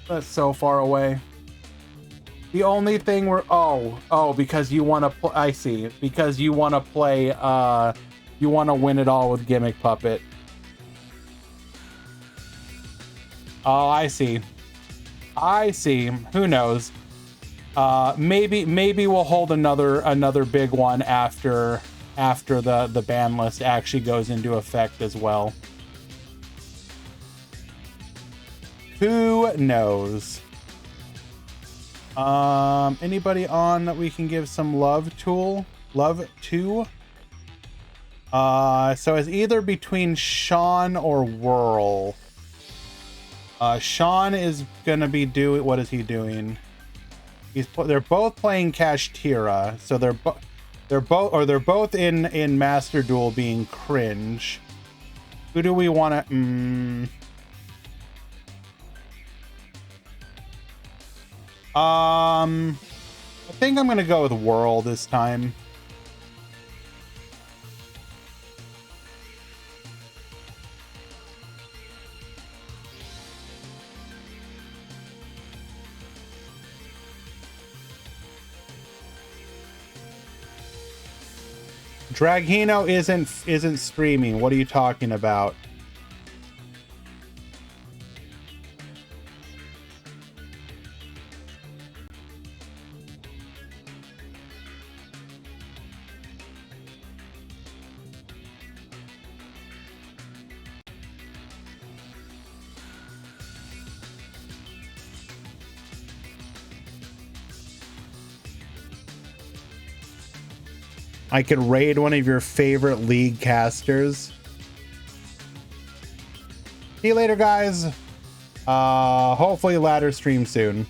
S3: That's so far away. The only thing we're because you want to I see, because you want to play you want to win it all with Gimmick Puppet. Oh, I see. Who knows? Maybe we'll hold another big one after the ban list actually goes into effect as well. Who knows? Anybody on that we can give some love to? So it's either between Sean or Whirl. Sean is gonna be doing, what is he doing? They're both playing Kashtira, so they're both in Master Duel being cringe. Who do we want to? I think I'm gonna go with Whirl this time. Draghino isn't streaming. What are you talking about? I could raid one of your favorite League casters. See you later, guys. Hopefully ladder stream soon.